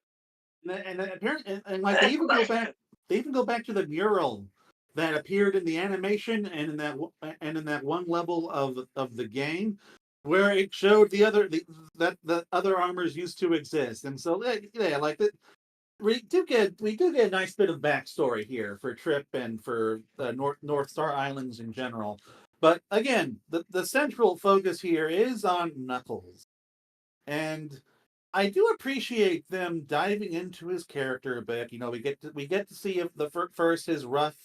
and apparently and like they even go back to the mural that appeared in the animation and in that one level of the game where it showed that the other armors used to exist. And so yeah, like that we do get a nice bit of backstory here for Trip and for North Star Islands in general. But again, the central focus here is on Knuckles. And I do appreciate them diving into his character a bit. We get to see first his rough,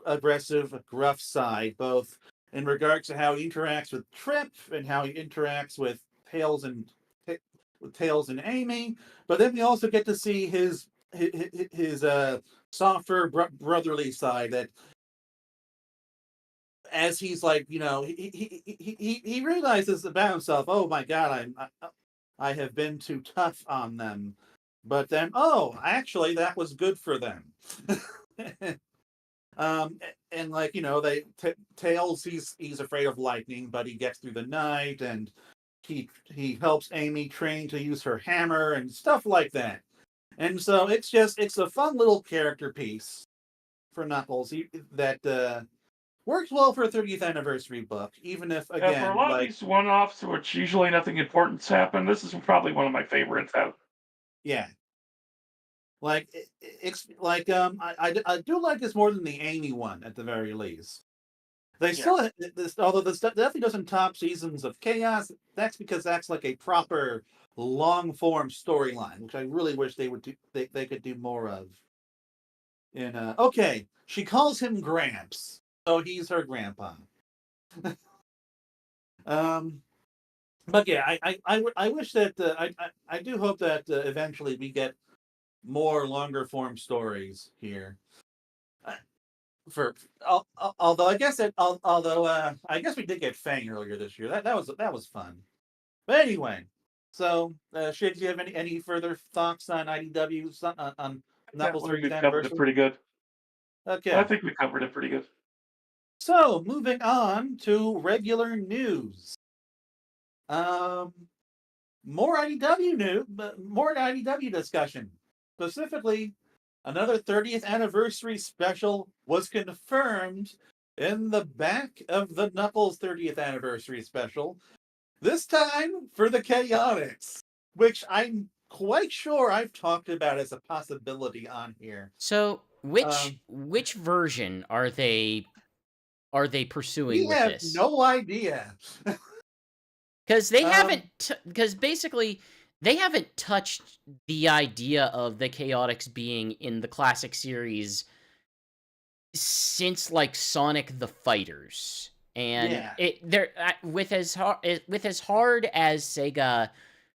aggressive, gruff side, both in regards to how he interacts with Trip and how he interacts with Tails and Amy. But then we also get to see his softer brotherly side that as he's like, he realizes about himself. Oh my god, I have been too tough on them. But then, oh, actually, that was good for them. um, and like Tails, he's afraid of lightning, but he gets through the night, and he helps Amy train to use her hammer and stuff like that. And so it's a fun little character piece for Knuckles that works well for a 30th anniversary book, even if Yeah, for a again, lot of like these one-offs, which usually nothing important's happen, this is probably one of my favorites out. yeah, like it's like I do like this more than the Amy one at the very least. They Yeah. still although this definitely doesn't top Seasons of Chaos. That's because that's like a proper long form storyline, which I really wish they could do more of. In okay, she calls him Gramps, so he's her grandpa. um, but yeah, I wish that I do hope that eventually we get more longer form stories here. For although I guess I guess we did get Fang earlier this year. That was fun. But anyway, so Shig, do you have any further thoughts on IDW on I Knuckles believe we 30th covered it anniversary? pretty good. I Okay, think we covered it pretty good. so moving on to regular news. Um, more IDW news, but more IDW discussion. Specifically, another 30th anniversary special was confirmed in the back of the Knuckles 30th anniversary special. This time for the Chaotix, which I'm quite sure I've talked about as a possibility on here. So, Um, which version are they we pursuing with have this? no idea. Because they um, haven't, because basically they haven't touched the idea of the Chaotix being in the classic series since like Sonic the Fighters, and yeah, with as hard as Sega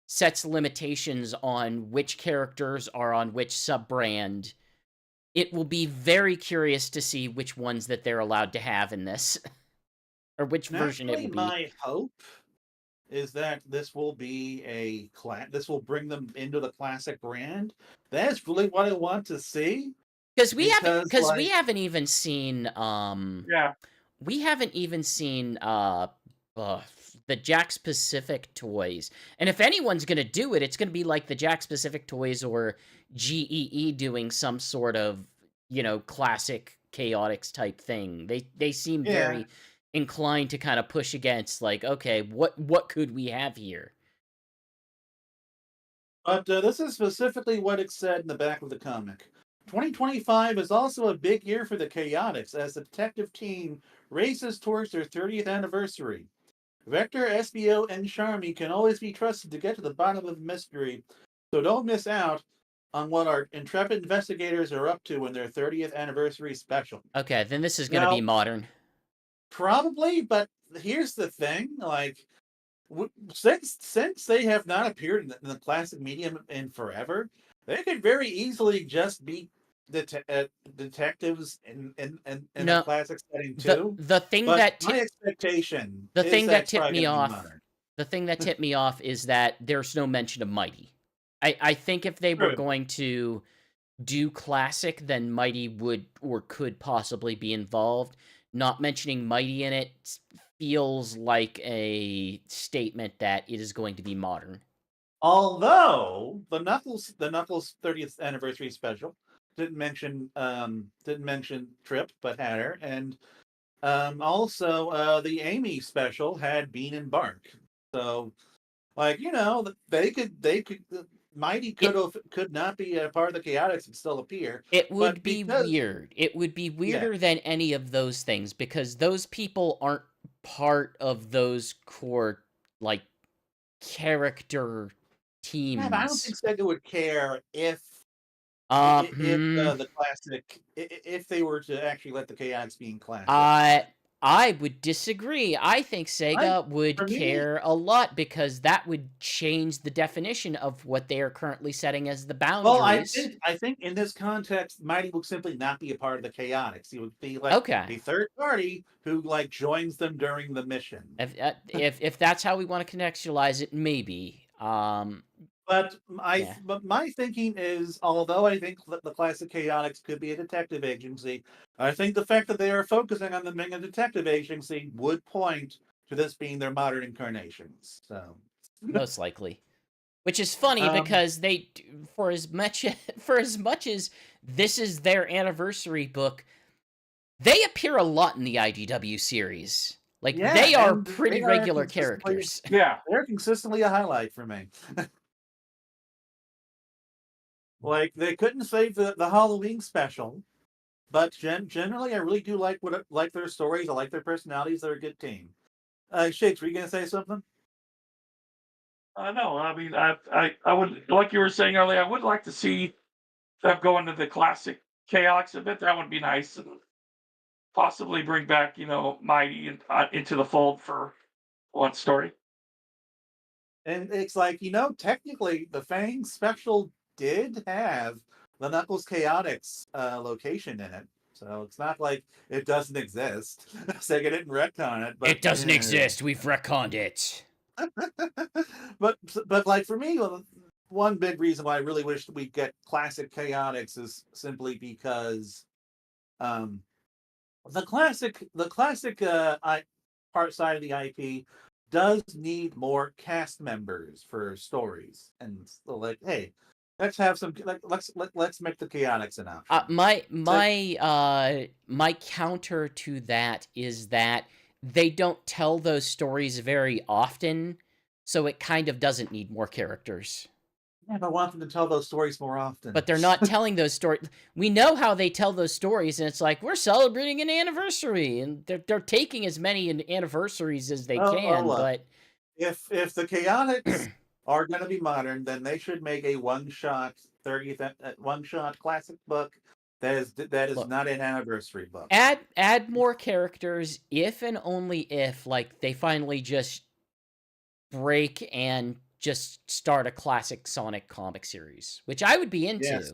sets limitations on which characters are on which sub brand. It will be very curious to see which ones that they're allowed to have in this, or which version it naturally, will be. my hope is that this will be this will bring them into the classic brand. That's really what I want to see Because because we like haven't even seen Yeah. we haven't even seen the Jax Pacific toys. And if anyone's going to do it, it's going to be like the Jax Pacific toys or GEE doing some sort of, classic chaotix type thing. They seem Yeah. very inclined to kind of push against, like, okay, what could we have here? But this is specifically what it said in the back of the comic. 2025 is also a big year for the Chaotix as the detective team races towards their 30th anniversary. Vector, SBO, and Charmy can always be trusted to get to the bottom of the mystery, so don't miss out on what our intrepid investigators are up to in their 30th anniversary special. Okay, then this is going to be modern. Probably, but here's the thing, like, since they have not appeared in the classic medium in forever, they could very easily just be detectives in No, the classic setting too. the thing But that my expectation the is thing that that it's tipped probably me going to be off modern. the thing that tipped me off is that there's no mention of Mighty. I think if they were True. going to do classic, then Mighty would or could possibly be involved. Not mentioning Mighty in it feels like a statement that it is going to be modern. Although the Knuckles 30th anniversary special didn't mention Trip but had her, and also the Amy special had Bean and Bark. So, like, they could Mighty could not be a part of the Chaotix and still appear. It But would be because weird. It would be yeah, weirder than any of those things because those people aren't part of those core, like, character yeah, but I don't teams. think Sega would care if Hmm. the classic if they were to actually let the Chaotix be in classic. I would disagree. I think I Sega would For me, care a lot because that would change the definition of what they are currently setting as the well, boundaries. I think in this context, Mighty would simply not be a part of the Chaotix. He would be like Okay. a third party who like joins them during the mission. If that's how we want to contextualize it, maybe. But Yeah. my thinking is, although I think that the classic Chaotix could be a detective agency, I think the fact that they are focusing on them being a detective agency would point to this being their modern incarnations. So, Most likely. Which is funny because they, for as much as this is their anniversary book, they appear a lot in the IDW series. Like, yeah, they are and they pretty are regular consistently characters. Yeah. they're consistently a highlight for me. Like they couldn't save the Halloween special, but generally I really do like their stories. I like their personalities. They're a good team. Shakes, were you gonna say something? No, I mean, I would, like you were saying earlier, I would like to see them go into the classic Chaos a bit. That would be nice, and possibly bring back, Mighty into the fold for one story. And it's like, technically the Fang special did have the Knuckles Chaotix location in it. So it's not like it doesn't exist. Sega didn't retcon it, but It doesn't exist. We've retconned it. but like for me, one big reason why I really wish we get classic Chaotix is simply because um, the classic part side of the IP does need more cast members for stories, and so like, hey, let's have some let's make the Chaotix an option. My counter to that is that they don't tell those stories very often, so it kind of doesn't need more characters. Yeah, I want them to tell those stories more often. But they're not telling those stories. We know how they tell those stories, and it's like, we're celebrating an anniversary, and they're taking as many anniversaries as they can. Look, But if the Chaotix are going to be modern, then they should make a one shot classic book that is look, not an anniversary book. add more characters if and only if, like, they finally just break and just start a classic Sonic comic series, which I would be into. Yes.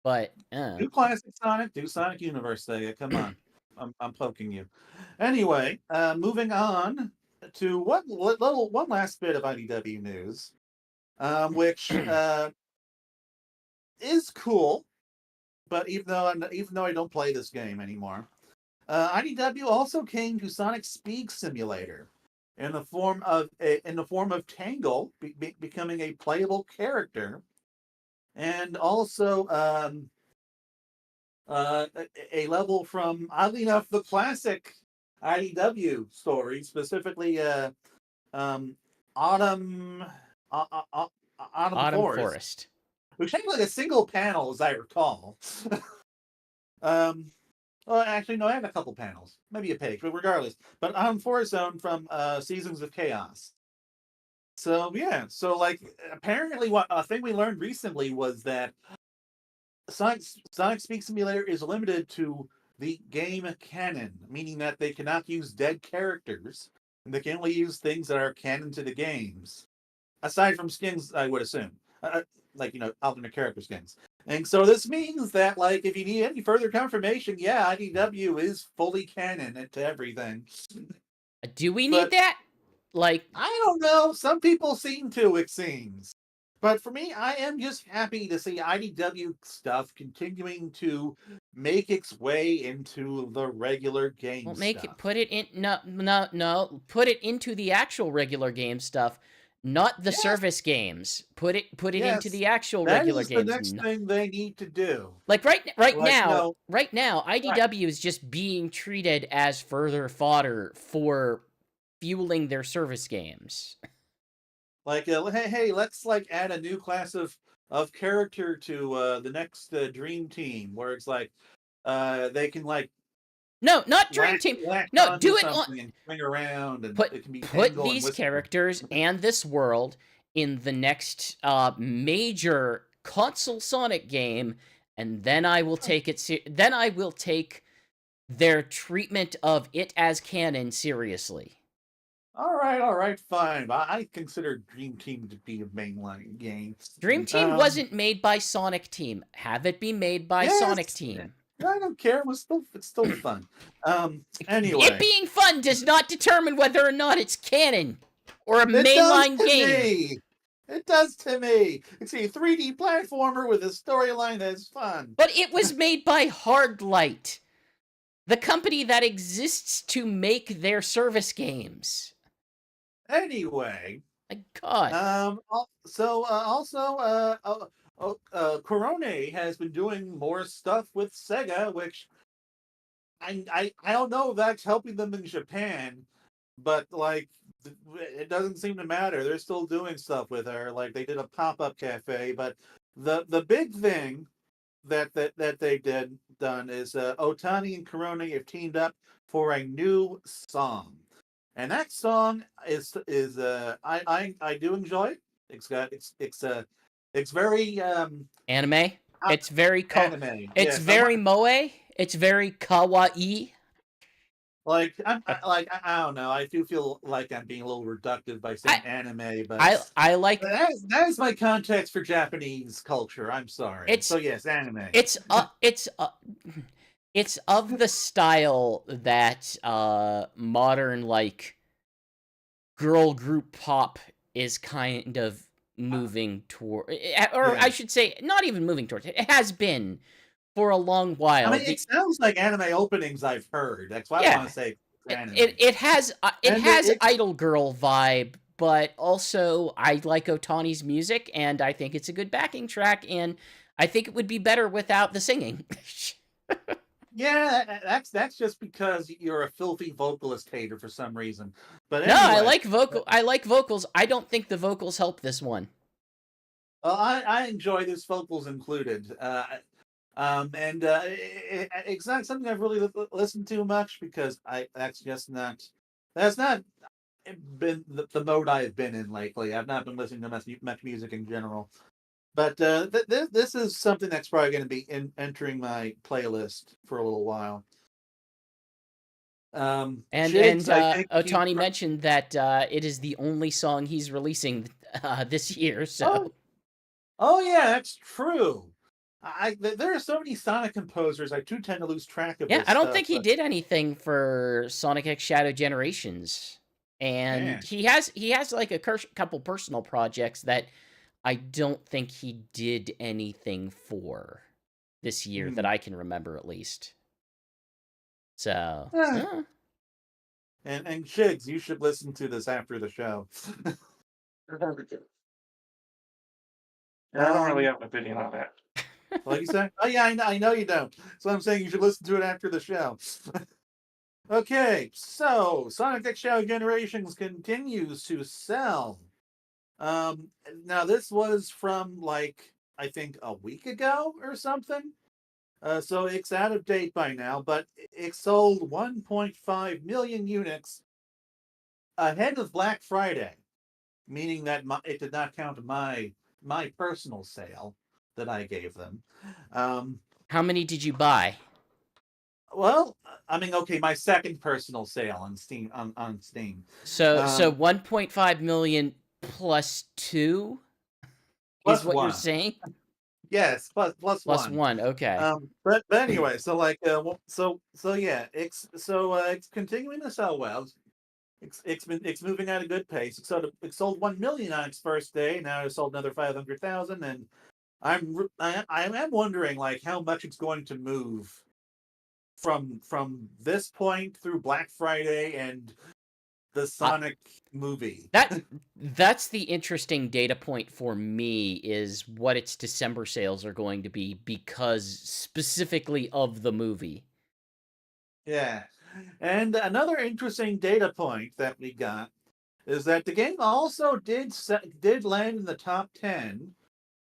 But Do classic Sonic, do Sonic Universe, Sega. Come on. I'm poking you. Anyway, moving on to one last bit of IDW news, which is cool, but even though I don't play this game anymore, IDW also came to Sonic Speed Simulator in the form of Tangle becoming a playable character, and also a level from, oddly enough, the classic IDW story, specifically um, Autumn Autumn Autumn Forest, Forest. which had like a single panel, as I recall. um, well, actually, no, I had a couple panels, maybe a page, but regardless. But Autumn Forest Zone from Seasons of Chaos. So yeah, so like apparently, what a thing we learned recently was that Sonic Speak Simulator is limited to the game canon, meaning that they cannot use dead characters, and they can only use things that are canon to the games, aside from skins, I would assume, like alternate character skins. And so this means that, like, if you need any further confirmation, yeah, IDW is fully canon to everything. Do we need But that? Like, I don't know. Some people seem to, it seems. But for me, I am just happy to see IDW stuff continuing to make its way into the regular game well, stuff. put it in. No. Put it into the actual regular game stuff, not the service games. Put it Yes, into the actual that regular is the games. next thing they need to do. Like right Like, now, IDW is just being treated as further fodder for fueling their service games. Like, hey, let's like add a new class of character to the next Dream Team, where it's like they can like No, not Dream Team. No, do it on. and swing around, and Put it can be put Tangle and these Whisper. characters and this world in the next major console Sonic game, and then I will take it. Then I will take their treatment of it as canon seriously. All right, fine. But I consider Dream Team to be a mainline game. Dream Team wasn't made by Sonic Team. Have it be made by Sonic Team. I don't care. It's still fun. Anyway, it being fun does not determine whether or not it's canon or a mainline game. It does to me. It's a 3D platformer with a storyline that's fun. But it was made by Hardlight, the company that exists to make their service games. Anyway, my God. Corone has been doing more stuff with Sega, which I don't know if that's helping them in Japan, but like it doesn't seem to matter. They're still doing stuff with her. Like they did a pop-up cafe, but the big thing that they done is Otani and Corone have teamed up for a new song. And that song is I do enjoy it. It's very anime. It's very anime. It's very moe. It's very kawaii. Like I don't know. I do feel like I'm being a little reductive by saying anime, but I like that is my context for Japanese culture. I'm sorry. So yes, anime. It's of the style that modern like girl group pop is kind of moving toward, or I should say not even moving towards. It has been for a long while. I mean, it sounds like anime openings I've heard. That's why I want to say anime. It has idol girl vibe, but also I like Otani's music, and I think it's a good backing track, and I think it would be better without the singing. Yeah, that's just because you're a filthy vocalist hater for some reason. But no, anyway, I like vocals. I don't think the vocals help this one. Well, I enjoy this vocals included. It's not something I've really listened to much because that's not been the mode I've been in lately. I've not been listening to much music in general. But this is something that's probably going to be entering my playlist for a little while. Otani mentioned that it is the only song he's releasing this year. So, oh yeah, that's true. There are so many Sonic composers. I do tend to lose track of. Yeah, I don't think he did anything for Sonic X Shadow Generations, and he has like a couple personal projects that I don't think he did anything for this year that I can remember, at least. So, And Shigs, you should listen to this after the show. I don't really have an opinion on that. What you say? Oh yeah, I know you don't. So I'm saying you should listen to it after the show. Okay, so Sonic X-Shadow Generations continues to sell. Now this was from like I think a week ago or something. So it's out of date by now, but it sold 1.5 million units ahead of Black Friday, meaning that it did not count my personal sale that I gave them. how many did you buy? Well, I mean, okay, my second personal sale on Steam on Steam. So 1.5 million plus 2 plus is what one. you're saying? Yes, plus Plus one. 1, okay. But anyway, so like, so yeah, it's continuing to sell well. It's moving at a good pace. It sold 1 million on its first day. Now it sold another 500,000, and I am wondering like how much it's going to move from this point through Black Friday and the Sonic movie. That's the interesting data point for me, is what its December sales are going to be, because specifically of the movie. Yeah. And another interesting data point that we got is that the game also did land in the top 10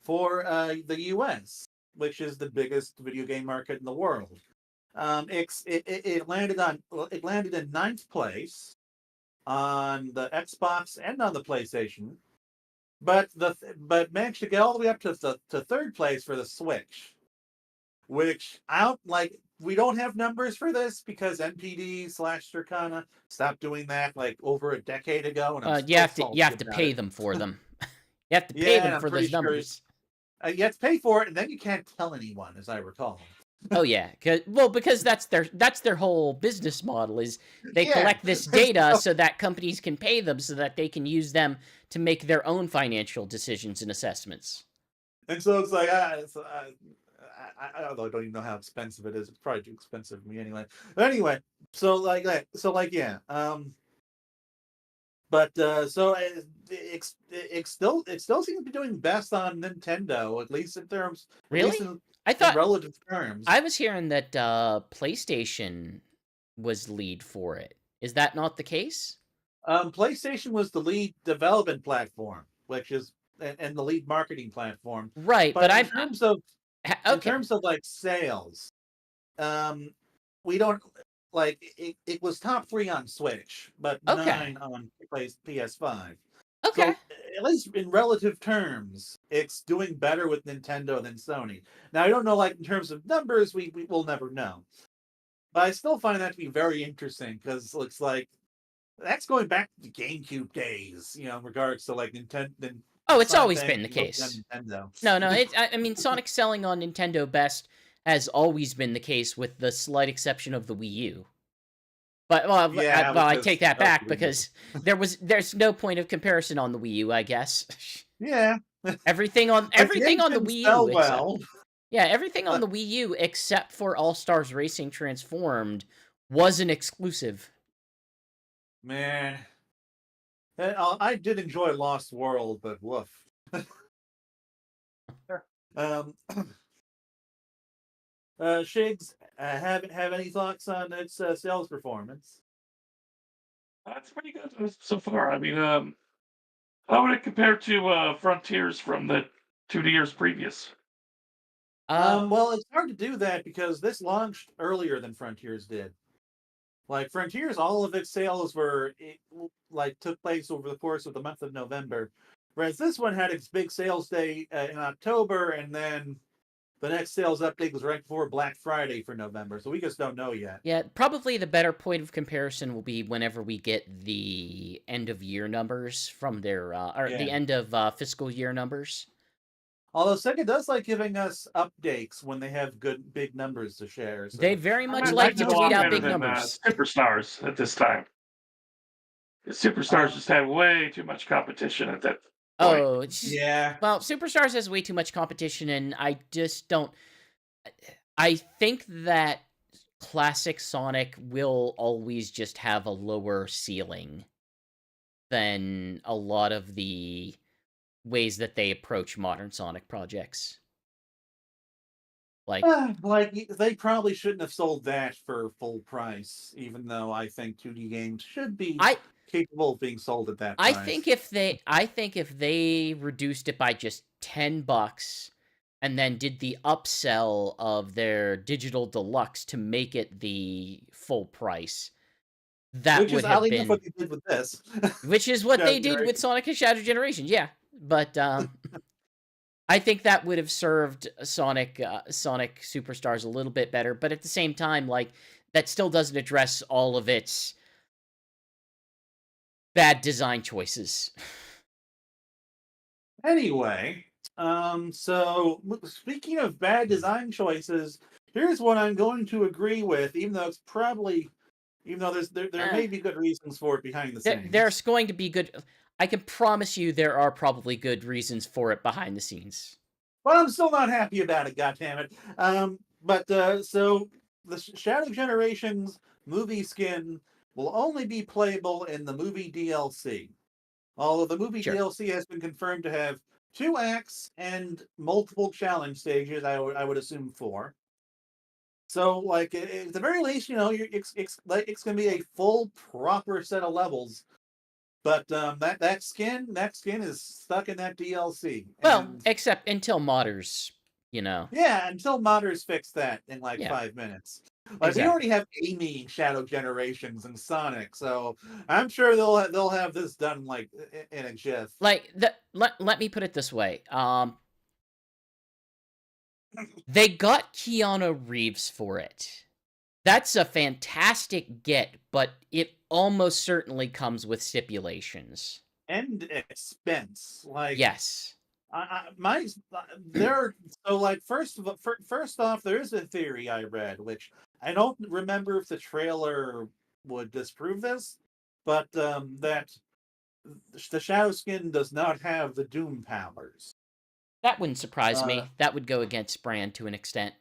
for the US, which is the biggest video game market in the world. It landed in 9th place on the Xbox and on the PlayStation, but managed to get all the way up to third place for the Switch, which we don't have numbers for this because NPD/Circana stopped doing that like over a decade ago, and you have to pay them for them. You have to pay them for those numbers. You have to pay for it, and then you can't tell anyone, as I recall. Oh yeah, because that's their whole business model, is they collect this data so that companies can pay them, so that they can use them to make their own financial decisions and assessments. And so it's like, I don't even know how expensive it is. It's probably too expensive for me anyway. But anyway, so yeah. But so it still seems to be doing best on Nintendo, at least in terms. Really? I thought in relative terms. I was hearing that PlayStation was lead for it. Is that not the case? PlayStation was the lead development platform, which is and the lead marketing platform. Right, but in terms of like sales, we don't like it was top 3 on Switch, but 9 on PS5. Okay. So, at least in relative terms, it's doing better with Nintendo than Sony. Now, I don't know, like, in terms of numbers, we will never know. But I still find that to be very interesting, because it looks like that's going back to the GameCube days, in regards to, like, Nintendo. Oh, it's always been the case. No, I mean, Sonic selling on Nintendo Best has always been the case, with the slight exception of the Wii U. But I take that back, because there's no point of comparison on the Wii U, I guess. Yeah. everything on the Wii U. Everything on the Wii U except for All Stars Racing Transformed was an exclusive. Man, I did enjoy Lost World, but woof. Shigs, have any thoughts on its sales performance? It's pretty good so far. I mean, how would it compare to Frontiers from the 2 years previous? Well, it's hard to do that because this launched earlier than Frontiers did. Like Frontiers, all of its sales took place over the course of the month of November, whereas this one had its big sales day in October, and then the next sales update was right before Black Friday for November, so we just don't know yet. Yeah, probably the better point of comparison will be whenever we get the end of year numbers from their the end of fiscal year numbers. Although Sega does like giving us updates when they have good big numbers to share. So. They very much like to tweet out big numbers. Superstars at this time. Superstars just had way too much competition at that point. Oh, yeah. Well, Superstars has way too much competition, and I just don't. I think that classic Sonic will always just have a lower ceiling than a lot of the ways that they approach modern Sonic projects. Like, they probably shouldn't have sold that for full price, even though I think 2D games should be capable of being sold at that price. I think if they reduced it by just $10 and then did the upsell of their digital deluxe to make it the full price, that which would is have oddly been enough what they did with this. which is what Shadow they did with Generation. Sonic and Shadow Generation, yeah. But I think that would have served Sonic Superstars a little bit better, but at the same time, like, that still doesn't address all of its bad design choices. Anyway, so speaking of bad design choices, here's what I'm going to agree with, even though there may be good reasons for it behind the scenes. There's going to be good. I can promise you there are probably good reasons for it behind the scenes. But I'm still not happy about it, goddammit. So the Shadow Generations movie skin will only be playable in the movie DLC. Although the movie DLC has been confirmed to have 2 acts and multiple challenge stages, I would assume 4. So, like, at the very least, it's going to be a full, proper set of levels. But that skin is stuck in that DLC. Well, except until modders, Yeah, until modders fix that in 5 minutes. Like, we already have Amy Shadow Generations and Sonic, so I'm sure they'll have this done in a jiff. Like, let me put it this way. They got Keanu Reeves for it. That's a fantastic get, but it almost certainly comes with stipulations. And expense. Yes. First off, there is a theory I read, which I don't remember if the trailer would disprove this, but that the Shadow Skin does not have the Doom powers. That wouldn't surprise me. That would go against brand to an extent.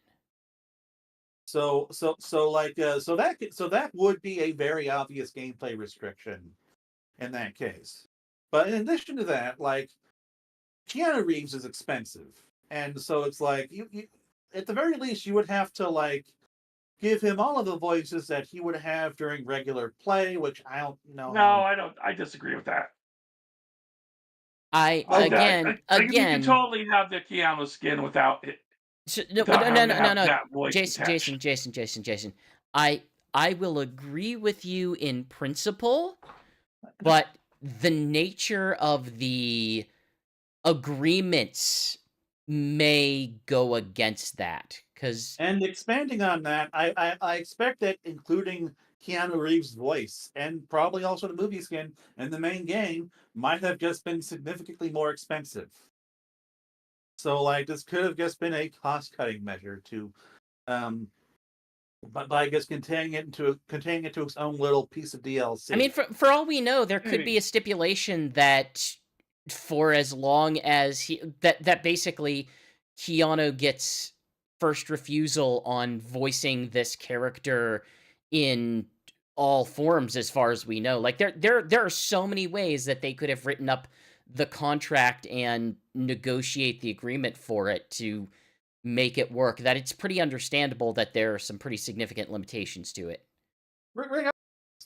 So that would be a very obvious gameplay restriction in that case. But in addition to that, Keanu Reeves is expensive, and so it's you at the very least you would have to give him all of the voices that he would have during regular play, which I don't know. No, I don't. I disagree with that. You can totally have the Keanu skin without it. No. Jason. I will agree with you in principle, but the nature of the agreements may go against that. And expanding on that, I expect that including Keanu Reeves' voice and probably also the movie skin and the main game might have just been significantly more expensive. So this could have just been a cost-cutting measure to, but I guess containing it to its own little piece of DLC. I mean, for all we know, there could be a stipulation that for as long as that basically Keanu gets first refusal on voicing this character in all forms, as far as we know. There are so many ways that they could have written up the contract and negotiate the agreement for it to make it work, that it's pretty understandable that there are some pretty significant limitations to it.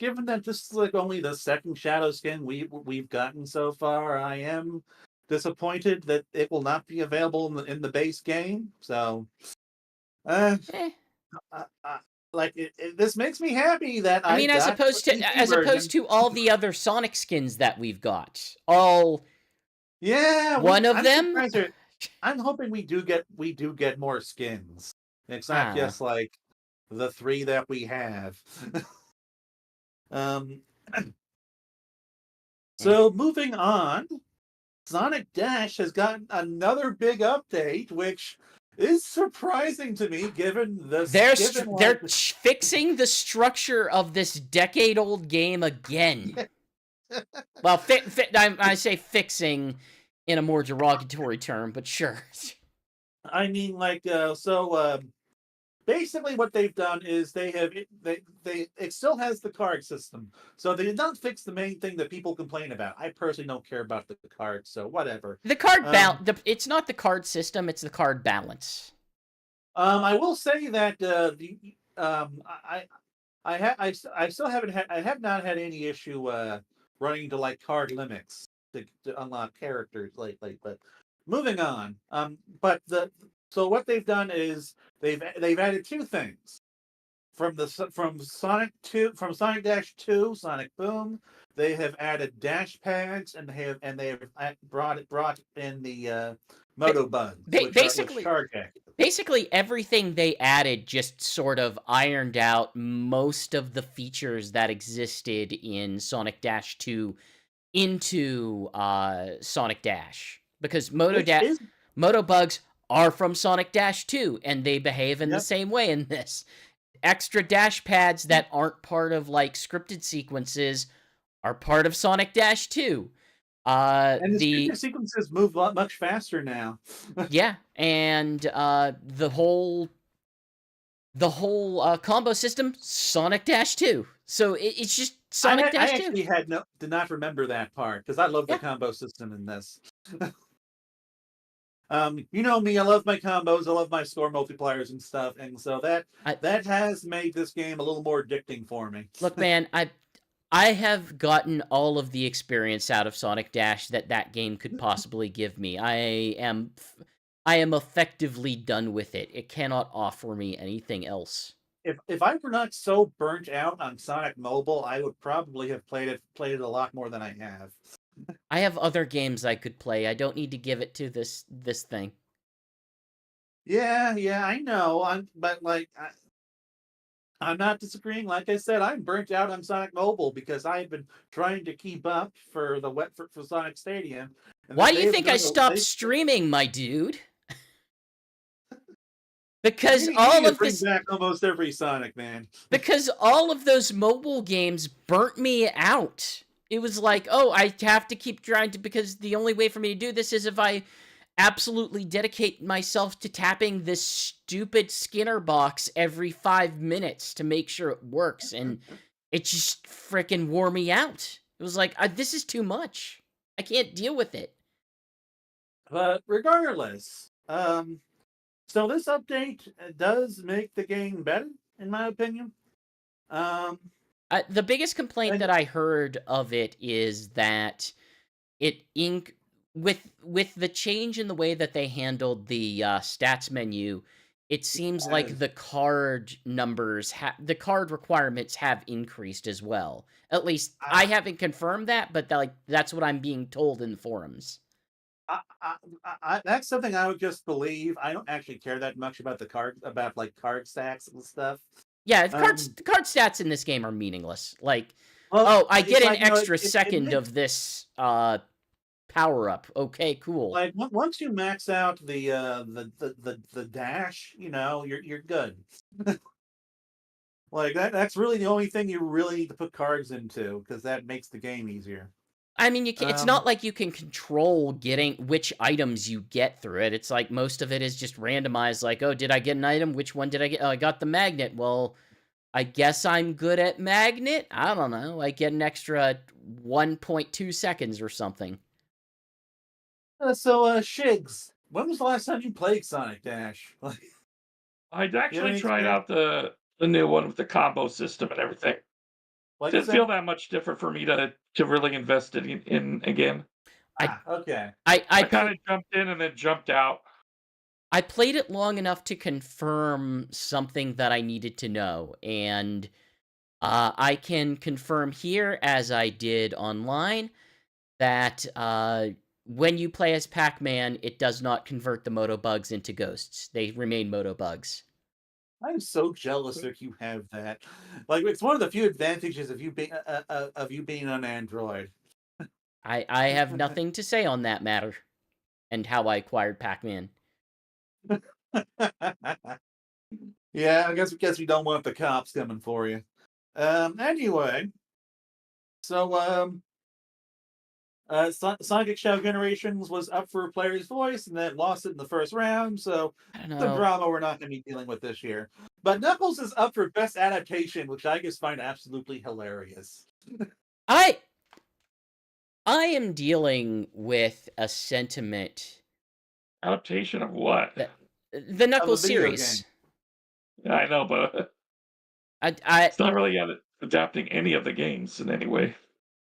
Given that this is only the second Shadow Skin we've gotten so far, I am disappointed that it will not be available in the base game. So, this makes me happy that I mean, as opposed to all the other Sonic skins that we've got, one of them. I'm hoping we do get more skins. It's not just the 3 that we have. So moving on, Sonic Dash has gotten another big update, which is surprising to me, given the they're fixing the structure of this decade-old game again. Well, I say fixing in a more derogatory term, but sure. I mean, basically what they've done is it still has the card system, so they did not fix the main thing that people complain about. I personally don't care about the cards, so whatever. The card it's not the card system, it's the card balance. I will say that I still haven't had I have not had any issue running to like card limits to unlock characters lately. But moving on, so what they've done is they've added two things from Sonic Dash 2, Sonic Boom. They have added dash pads, and they have brought in the Moto Buds, basically everything they added just sort of ironed out most of the features that existed in Sonic Dash 2 into Sonic Dash, because Moto Bugs are from Sonic Dash 2, and they behave in the same way in this. Extra dash pads that aren't part of like scripted sequences are part of Sonic Dash 2. And the sequences move much faster now. Yeah, and the whole combo system, Sonic Dash 2. So it's just Sonic Dash 2. I actually did not remember that part because I love the combo system in this. You know me, I love my combos, I love my score multipliers and stuff, and so that has made this game a little more addicting for me. Look, man, I have gotten all of the experience out of Sonic Dash that game could possibly give me. I am effectively done with it. It cannot offer me anything else. If I were not so burnt out on Sonic Mobile, I would probably have played it a lot more than I have. I have other games I could play. I don't need to give it to this thing. Yeah, I know. I'm not disagreeing. Like I said, I'm burnt out on Sonic Mobile because I've been trying to keep up for Sonic Stadium. Why do you think I stopped streaming, my dude? Because all of this back almost every Sonic, man. Because all of those mobile games burnt me out. It was like, oh, I have to keep trying to, because the only way for me to do this is if I absolutely dedicate myself to tapping this stupid Skinner box every 5 minutes to make sure it works, and it just freaking wore me out. It was like, this is too much. I can't deal with it. But regardless, so this update does make the game better, in my opinion. The biggest complaint that I heard of it is that with the change in the way that they handled the stats menu, it seems like the card numbers, the card requirements have increased as well. At least I haven't confirmed that, but that's what I'm being told in the forums. That's something I would just believe. I don't actually care that much about card stacks and stuff. Yeah, card stats in this game are meaningless. Like, I get an extra second of this power up. Okay, cool. Like once you max out the dash, you're good. Like that's really the only thing you really need to put cards into, because that makes the game easier. I mean, it's not like you can control getting which items you get through it. It's like most of it is just randomized. Like, oh, did I get an item? Which one did I get? Oh, I got the magnet. Well, I guess I'm good at magnet. I don't know. I get an extra 1.2 seconds or something. So, Shigs, when was the last time you played Sonic Dash? I'd actually tried out the new one with the combo system and everything. Didn't feel that much different for me to really invest it in again. Okay. I kind of jumped in and then jumped out. I played it long enough to confirm something that I needed to know, and I can confirm here, as I did online, that when you play as Pac-Man, it does not convert the Moto Bugs into ghosts. They remain Moto Bugs. I'm so jealous that you have that. Like, it's one of the few advantages of you being on Android. I have nothing to say on that matter, and how I acquired Pac-Man. Yeah, I guess we don't want the cops coming for you. Anyway, so Sonic Shadow Generations was up for Player's Voice and then lost it in the first round, so the drama we're not going to be dealing with this year. But Knuckles is up for best adaptation, which I just find absolutely hilarious. I am dealing with a sentiment. Adaptation of what? The Knuckles video series. game. Yeah, I know, but it's not really adapting any of the games in any way.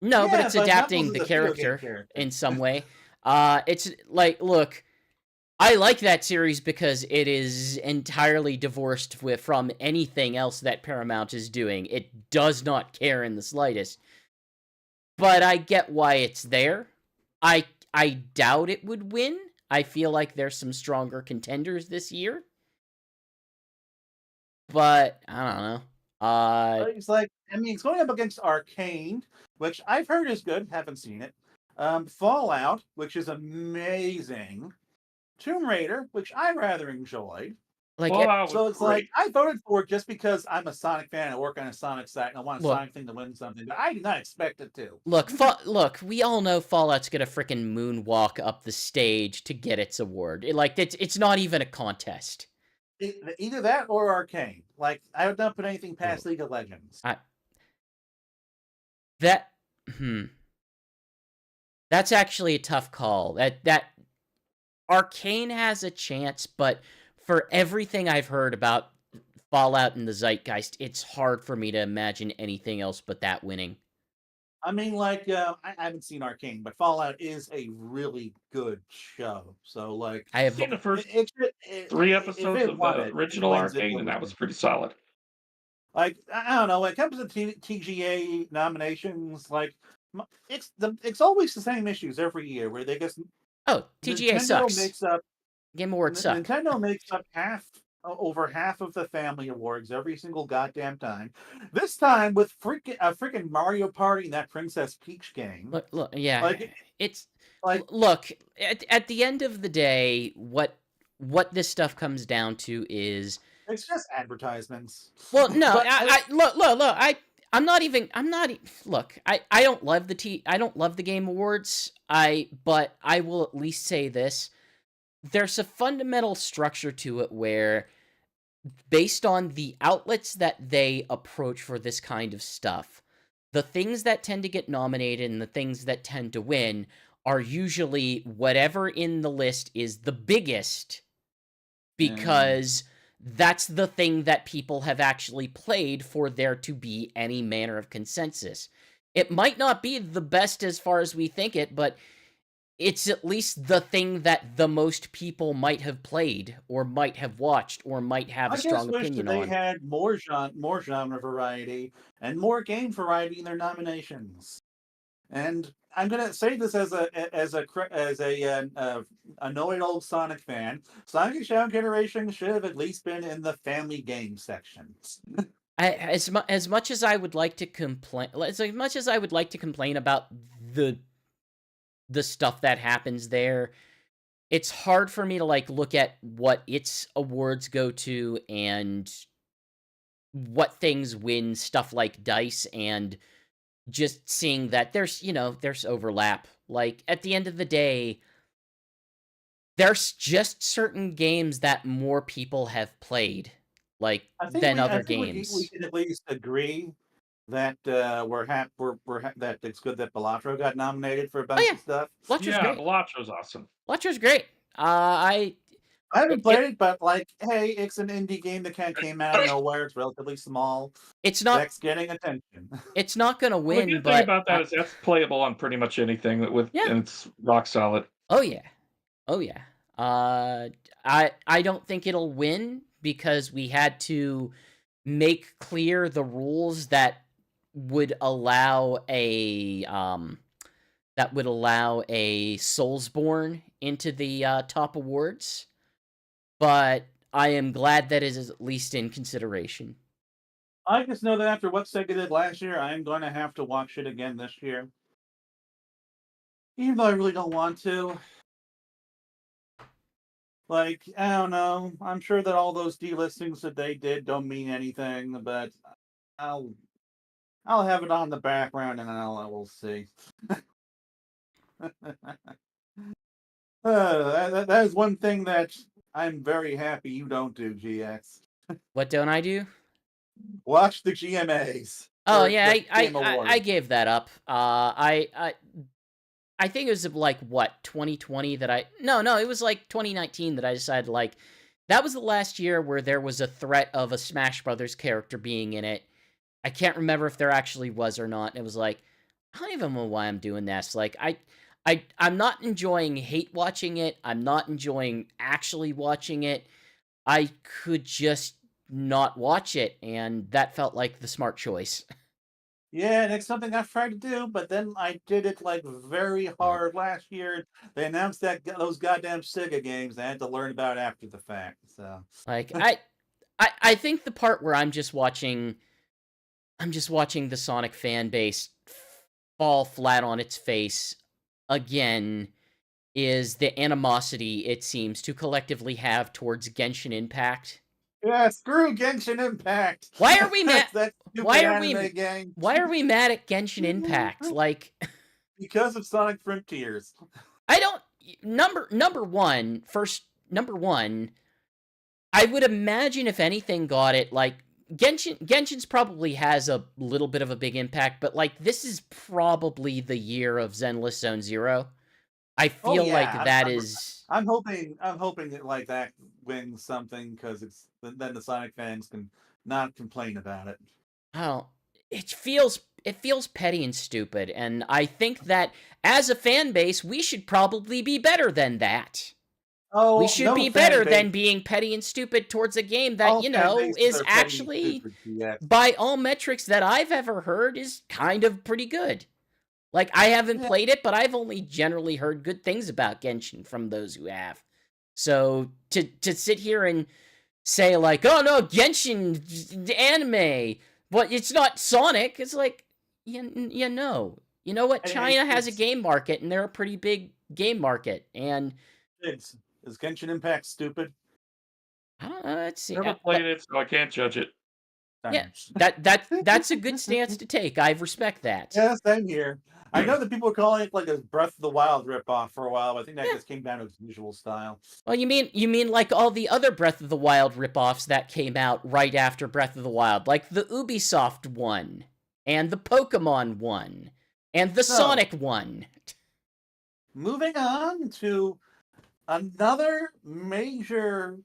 No, but Yeah, it's but adapting Knuckles the is a video game character character. in some way. It's like, look, I like that series because it is entirely divorced from anything else that Paramount is doing. It does not care in the slightest. But I get why it's there. I doubt it would win. I feel like there's some stronger contenders this year. But I don't know. It's like, I mean, it's going up against Arcane, which I've heard is good, haven't seen it. Fallout, which is amazing. Tomb Raider, which I rather enjoyed. Like, So it's like I voted for it just because I'm a Sonic fan. I work on a Sonic site, and I want a Sonic thing to win something. But I did not expect it to. Look, we all know Fallout's gonna frickin' moonwalk up the stage to get its award. It's not even a contest. Either that or Arcane. Like, I would not put anything past League of Legends. That's actually a tough call. That Arcane has a chance, but for everything I've heard about Fallout and the Zeitgeist, it's hard for me to imagine anything else but that winning. I mean, like, I haven't seen Arcane, but Fallout is a really good show. So, like, I have seen the first 3 episodes of the original Arcane, and that was pretty solid. Like, I don't know, when it comes to TGA nominations, like, it's always the same issues every year where they just TGA sucks. Game Awards suck. Nintendo makes up over half of the family awards every single goddamn time. This time with freaking Mario Party and that Princess Peach game. Look, yeah, like, it's like, look, at the end of the day, what this stuff comes down to is it's just advertisements. Well, no, look, I'm not look, I don't love the Game Awards. But I will at least say this. There's a fundamental structure to it where, based on the outlets that they approach for this kind of stuff, the things that tend to get nominated and the things that tend to win are usually whatever in the list is the biggest, because that's the thing that people have actually played for there to be any manner of consensus. It might not be the best as far as we think it, but it's at least the thing that the most people might have played, or might have watched, or might have a strong opinion on. They had more genre variety and more game variety in their nominations. And I'm gonna say this as a annoyed old Sonic fan. Sonic Shadow Generation should have at least been in the family game section. As much as I would like to complain, about the stuff that happens there, it's hard for me to look at what its awards go to and what things win stuff like DICE, and just seeing that there's overlap. Like, at the end of the day, there's just certain games that more people have played than other games. We can at least agree that that it's good that Balatro got nominated for a bunch of stuff. Balatro's great. Balatro's awesome. Balatro's great. I haven't played it, but hey, it's an indie game that kind of came out of nowhere. It's relatively small. It's not that's getting attention. It's not going to win. The good thing about that is that's playable on pretty much anything and it's rock solid. Oh yeah. I don't think it'll win because we had to make clear the rules that would allow a Soulsborne into the top awards. But I am glad that it is at least in consideration. I just know that after what Sega did last year, I'm going to have to watch it again this year. Even though I really don't want to. I don't know. I'm sure that all those delistings that they did don't mean anything, but I'll have it on the background and we'll see. That is one thing that I'm very happy you don't do, GX. What don't I do? Watch the GMAs. Oh Or yeah, the Game I Awards. gave that up. I think it was like what 2020 that no it was like 2019 that I decided like that was the last year where there was a threat of a Smash Brothers character being in it. I can't remember if there actually was or not. It was like I don't even know why I'm doing this. Like I'm not enjoying hate watching it. I'm not enjoying actually watching it. I could just not watch it, and that felt like the smart choice. Yeah, and it's something I've tried to do, but then I did it like very hard last year. They announced that those goddamn Sega games. I had to learn about it after the fact. So Like I think the part where I'm just watching the Sonic fan base fall flat on its face again is the animosity it seems to collectively have towards Genshin Impact. yeah, screw Genshin Impact. Why are we mad? That stupid Why are anime we? game. Why are we mad at Genshin Impact? Like, Because of Sonic Frontiers. I don't. Number one, first number one. I would imagine if anything got it, like Genshin's probably has a little bit of a big impact, but like this is probably the year of Zenless Zone Zero. I Oh feel like yeah, that is. I'm hoping that like that wins something because it's then the Sonic fans can not complain about it. Oh, it feels petty and stupid, and I think that as a fan base, we should probably be better than that. We Oh, should no be fan better base. than being petty and stupid towards a game that, All fan bases is are petty and actually, stupid. GX. by all metrics that I've ever heard, is kind of pretty good. Like, I haven't Yeah. played it, but I've only generally heard good things about Genshin from those who have. So, to sit here and say, like, oh no, Genshin anime, but it's not Sonic, it's like, you know. You know what? China has a game market, and they're a pretty big game market, and... Is Genshin Impact stupid? I don't know, let's see. Never played it, so I can't judge it. Yeah, that's a good stance to take. I respect that. Yeah, same here. I know that people are calling it like a Breath of the Wild ripoff for a while, but I think that just came down to its visual style. Well, you mean like all the other Breath of the Wild ripoffs that came out right after Breath of the Wild, like the Ubisoft one, and the Pokemon one, and the Sonic one. Moving on to another major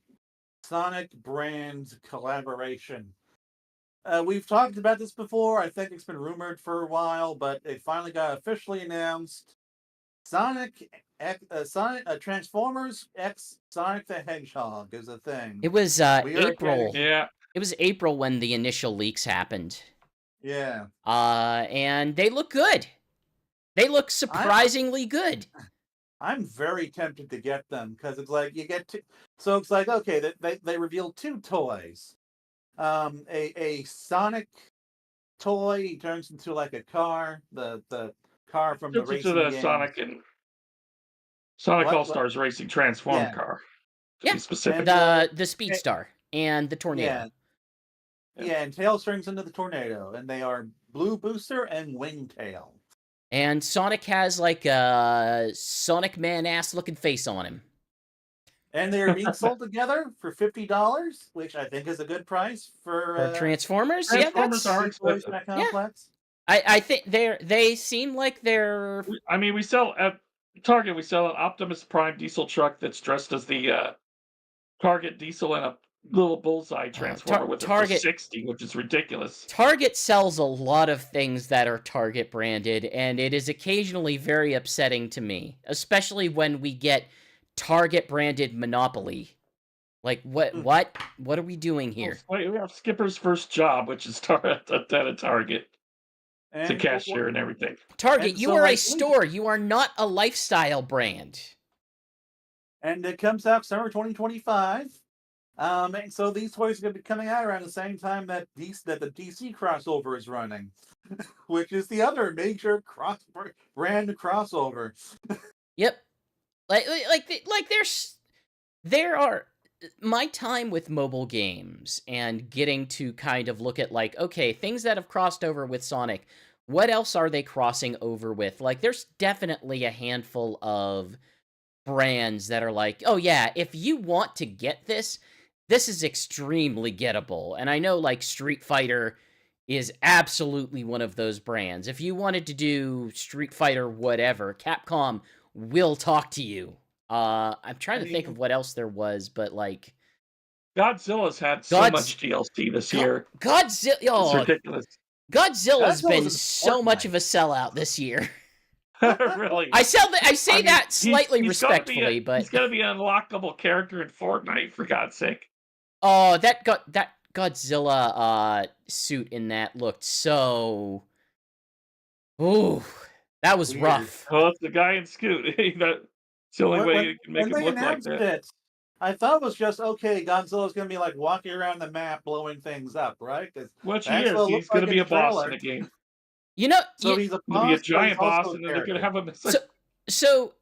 Sonic brand collaboration. We've talked about this before. I think it's been rumored for a while, but it finally got officially announced. Transformers X Sonic the Hedgehog is a thing. It was April. Yeah. It was April when the initial leaks happened. Yeah. And they look good. They look surprisingly good. I'm very tempted to get them because it's like you get to. So it's like okay, they revealed two toys. A Sonic toy. He turns into like a car. The car from the racing to the game. Sonic All Stars Racing Transform car. Yeah, be specific. The Speedstar and the Tornado. Yeah, and Tails turns into the Tornado, and they are Blue Booster and Wingtail. And Sonic has like a Sonic Man ass looking face on him. And they're being sold together for $50, which I think is a good price for Transformers. Transformers are expensive. Complex. I think they seem like they're. I mean, we sell at Target. We sell an Optimus Prime diesel truck that's dressed as the Target diesel and a little bullseye transformer with Target for $60, which is ridiculous. Target sells a lot of things that are Target branded, and it is occasionally very upsetting to me, especially when we get Target branded Monopoly. Like what are we doing here? Well, we have Skipper's first job, which is at a Target. It's a cashier and everything. Target, you are a store. You are not a lifestyle brand. And it comes out summer 2025. And so these toys are going to be coming out around the same time that the DC crossover is running, which is the other major brand crossover. Yep. There are my time with mobile games and getting to kind of look at like, okay, things that have crossed over with Sonic, what else are they crossing over with? Like, there's definitely a handful of brands that are like, oh yeah, if you want to get this, this is extremely gettable. And I know, like, Street Fighter is absolutely one of those brands. If you wanted to do Street Fighter whatever, Capcom will talk to you. I'm trying I to think mean, of what else there was, but, like, Godzilla's had so God's much DLC this year. Godzilla. It's Oh, ridiculous. Godzilla's Godzilla's been in so much of Fortnite. a sellout this year. Really. I say I mean, that slightly he's gonna be respectfully, but he's gonna be an unlockable character in Fortnite, for God's sake. oh, that Godzilla suit in that looked so. Ooh, that was Weird. rough. Well, it's the guy in Scoot. That's the only way you can make When him they look like announced that. it, I thought it was just okay. Godzilla's gonna be like walking around the map, blowing things up, right? Because Which he that's is. what it He's looked like gonna in be the a boss in trailer. a game. You know, So he's a He'll be a boss, but he's giant boss, also a and then they're gonna character. have him. so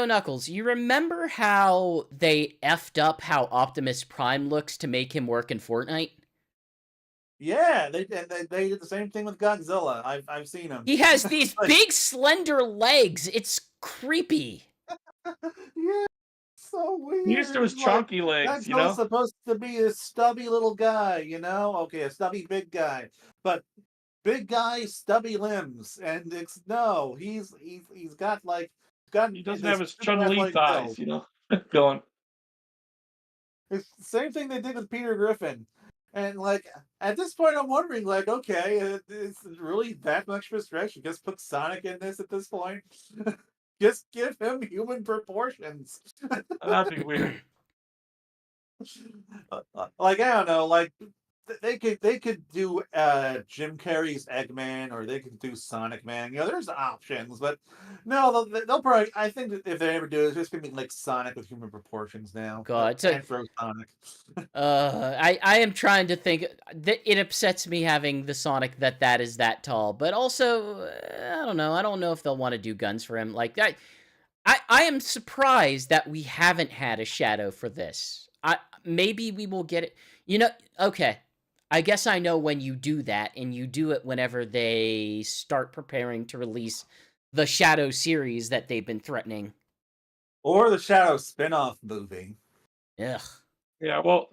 Knuckles, you remember how they effed up how Optimus Prime looks to make him work in Fortnite? Yeah, they did the same thing with Godzilla. I've seen him. He has these big, slender legs. It's creepy. Yeah, so weird. He's to his chunky legs, you know. Godzilla's supposed to be a stubby little guy, you know? Okay, a stubby big guy, but big guy, stubby limbs, and it's no. He's got He doesn't have this his super Chun-Li athletic thighs, build. you know. Going. It's the same thing they did with Peter Griffin. And like at this point, I'm wondering, like, okay, it's really that much of a stretch. Just put Sonic in this at this point. Just give him human proportions. That'd be weird. Like I don't know, like they could do Jim Carrey's Eggman, or they could do Sonic Man. You know, there's options, but no, they'll probably. I think that if they ever do it, it's just gonna be like Sonic with human proportions now. God, so Afro Sonic. I am trying to think. It upsets me having the Sonic that is that tall, but also I don't know. I don't know if they'll want to do guns for him. Like I am surprised that we haven't had a shadow for this. Maybe we will get it. You know, okay. I guess I know when you do that, and you do it whenever they start preparing to release the Shadow series that they've been threatening. Or the Shadow spin-off movie. Ugh. Yeah, well,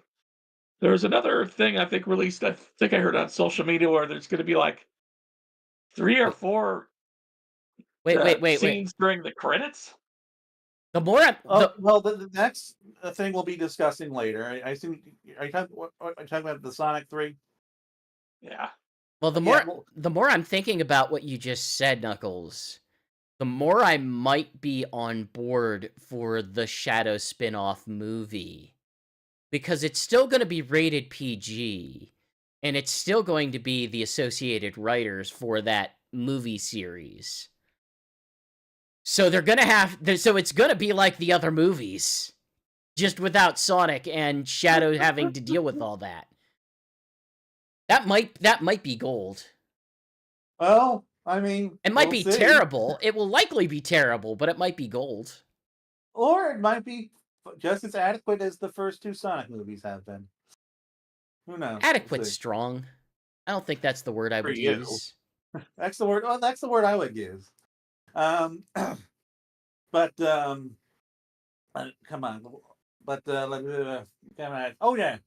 there's another thing I think released. I think I heard on social media where there's going to be like 3 or 4 Wait. scenes during the credits. The more I'm, Well, the next thing we'll be discussing later. I assume. Are you talking about the Sonic 3? Yeah. well, Yeah, the more I'm thinking about what you just said, Knuckles, the more I might be on board for the Shadow spin-off movie. Because it's still going to be rated PG, and it's still going to be the associated writers for that movie series. So they're going to so it's going to be like the other movies, just without Sonic and Shadow having to deal with all that. That might be gold. Well, I mean, It might we'll be see. terrible. It will likely be terrible, but it might be gold. Or it might be just as adequate as the first 2 Sonic movies have been. Who knows? Adequate's We'll see. strong. I don't think that's the word I For would you. use. That's the word. Oh, that's the word I would use. But come on. But come on. Oh yeah.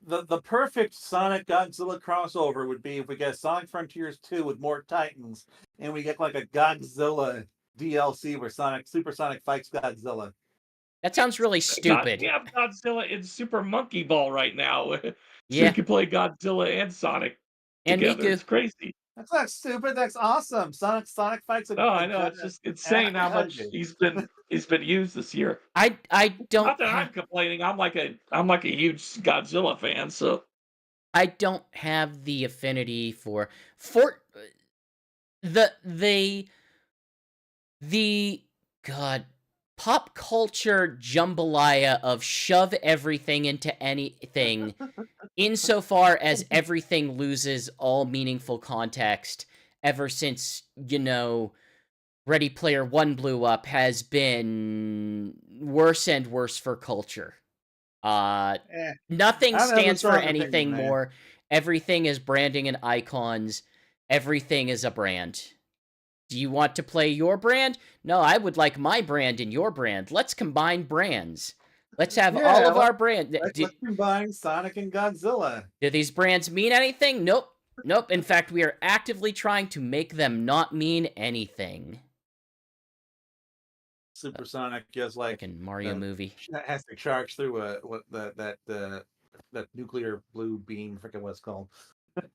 The perfect Sonic Godzilla crossover would be if we get Sonic Frontiers 2 with more Titans, and we get like a Godzilla DLC where Super Sonic fights Godzilla. That sounds really stupid. We have Godzilla in Super Monkey Ball right now. So Yeah. you can play Godzilla and Sonic And together. Miku. It's crazy. That's not stupid. That's awesome. Sonic fights. No, I know. It's just insane how much he's been used this year. I don't. Not that I'm complaining. I'm like a huge Godzilla fan. So I don't have the affinity for the God pop culture jambalaya of shove everything into anything, insofar as everything loses all meaningful context ever since, you know, Ready Player One blew up, has been worse and worse for culture. Nothing stands for anything more. Everything is branding and icons. Everything is a brand. Do you want to play your brand? No, I would like my brand and your brand. Let's combine brands. Let's have all of our brand. Let's combine Sonic and Godzilla. Do these brands mean anything? Nope. Nope. In fact, we are actively trying to make them not mean anything. Supersonic is like Mario movie. Has to charge through that nuclear blue beam. Freaking what's called.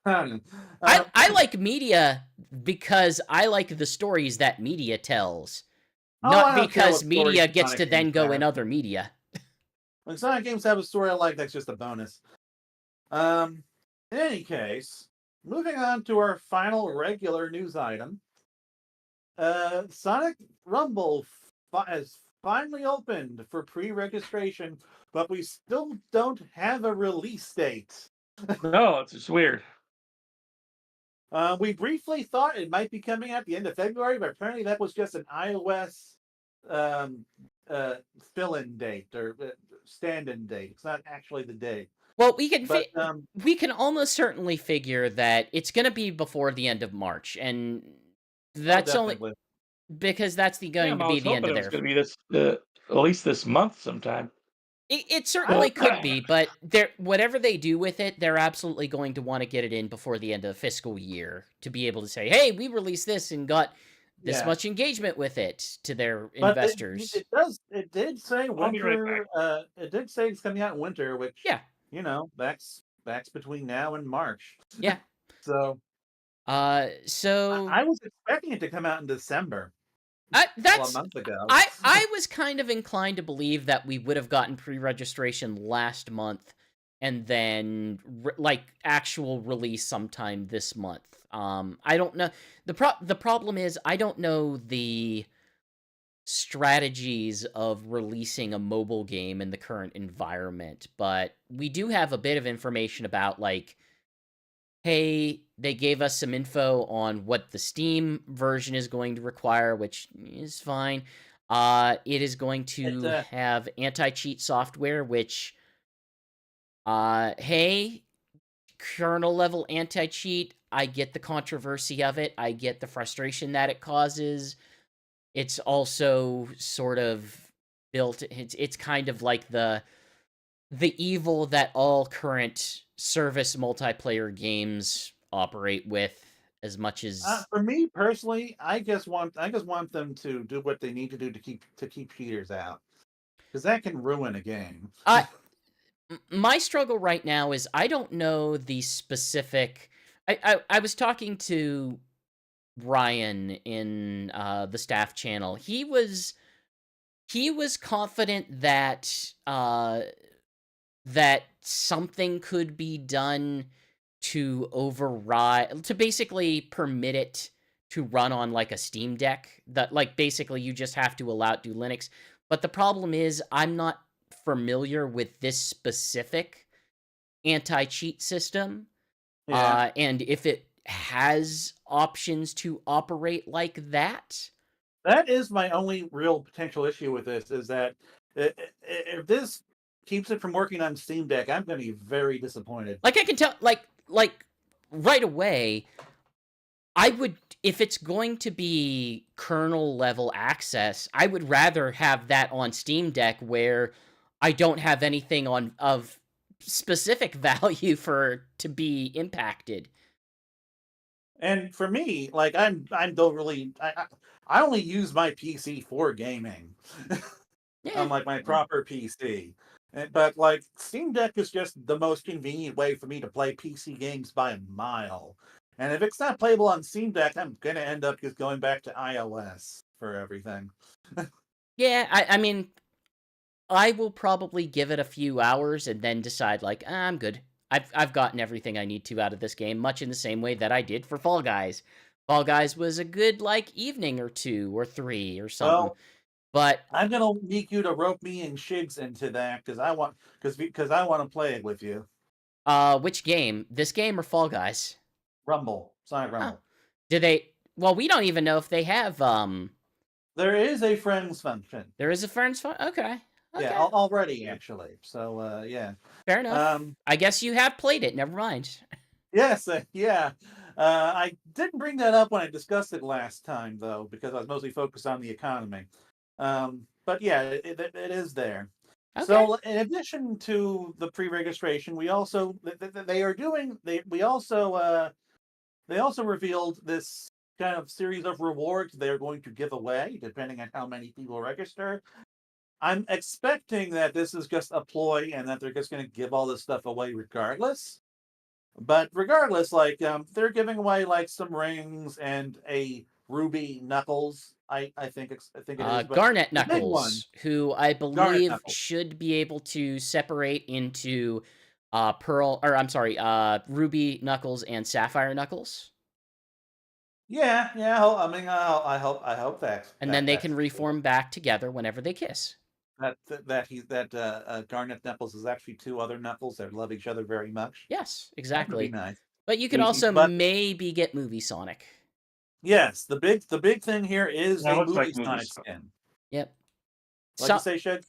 I like media because I like the stories that media tells, not because media gets to then go in other media. When Sonic games have a story I like, that's just a bonus. In any case, moving on to our final regular news item. Sonic Rumble has finally opened for pre-registration, but we still don't have a release date. No, it's just weird. We briefly thought it might be coming out at the end of February, but apparently that was just an iOS fill-in date or stand-in date. It's not actually the date. Well, we can almost certainly figure that it's going to be before the end of March, and that's only because that's going to be the end of their. It's going to be this at least this month sometime. It certainly could be, but whatever they do with it, they're absolutely going to want to get it in before the end of the fiscal year to be able to say, "Hey, we released this and got this much engagement with it" to their investors. It did say winter. It did say it's coming out in winter, which that's between now and March. Yeah. So I was expecting it to come out in December. That's a month ago. I was kind of inclined to believe that we would have gotten pre-registration last month and then actual release sometime this month. I don't know. The problem is I don't know the strategies of releasing a mobile game in the current environment, but we do have a bit of information about hey, they gave us some info on what the Steam version is going to require, which is fine. It is going to have anti-cheat software, which, hey, kernel-level anti-cheat, I get the controversy of it. I get the frustration that it causes. It's also sort of built... It's kind of like the evil that all current service multiplayer games operate with, as much as for me personally, I just want them to do what they need to do to keep cheaters out, because that can ruin a game. My struggle right now is I don't know the specific. I was talking to Ryan in the staff channel. He was confident that that something could be done to basically permit it to run on a Steam Deck. That basically you just have to allow it to do Linux. But the problem is I'm not familiar with this specific anti-cheat system. Yeah. And if it has options to operate like that. That is my only real potential issue with this, is that if this keeps it from working on Steam Deck, I'm going to be very disappointed. I can tell, right away, I would, if it's going to be kernel level access, I would rather have that on Steam Deck where I don't have anything of specific value to be impacted. And for me, I only use my PC for gaming. Yeah. On my proper PC. But Steam Deck is just the most convenient way for me to play PC games by a mile. And if it's not playable on Steam Deck, I'm gonna end up just going back to iOS for everything. Yeah, I mean, I will probably give it a few hours and then decide I'm good. I've gotten everything I need to out of this game, much in the same way that I did for Fall Guys. Fall Guys was a good evening or 2 or 3 or something. Well, but I'm gonna need you to rope me and Shigs into that because I want to play it with you. Which game? This game or Fall Guys? Rumble. Sonic Rumble. Do they? Well, we don't even know if they have. There is a friends function. There is a friends function. Okay. Yeah, already actually. So yeah. Fair enough. I guess you have played it. Never mind. Yes. Yeah. I didn't bring that up when I discussed it last time, though, because I was mostly focused on the economy. But yeah, it is there. Okay. So in addition to the pre-registration, we also they also revealed this kind of series of rewards they're going to give away depending on how many people register. I'm expecting that this is just a ploy and that they're just going to give all this stuff away regardless. But regardless, like they're giving away like some rings and a ruby Knuckles. I think it is, but Garnet the big one, Knuckles, who I Garnet believe Knuckles. should be able to separate into Ruby Knuckles and Sapphire Knuckles. Yeah. I mean, I hope And then they that's can true. reform back together whenever they kiss. That Garnet Knuckles is actually two other Knuckles that love each other very much. Yes, That would be exactly. nice. But you could also But maybe get Movie Sonic. yes, the big thing here is Yeah, it a looks movie like movie Sonic stuff. skin. Yep. What'd you So say, Shug?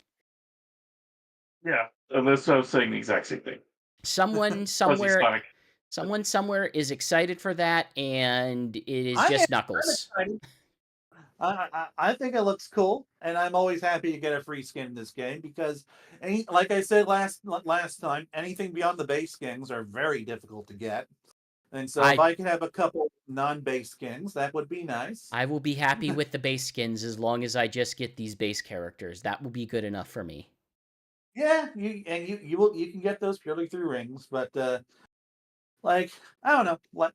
Yeah, that's what I was saying. The exact same thing. someone Fuzzy somewhere Sonic. someone somewhere is excited for that, and it is I am just I'm Knuckles. excited. I think it looks cool, and I'm always happy to get a free skin in this game because, like I said last time, anything beyond the base skins are very difficult to get. And so if I I can have a couple non-base skins, that would be nice. I will be happy with the base skins as long as I just get these base characters. That will be good enough for me. Yeah, you can get those purely through rings, but like I don't know, like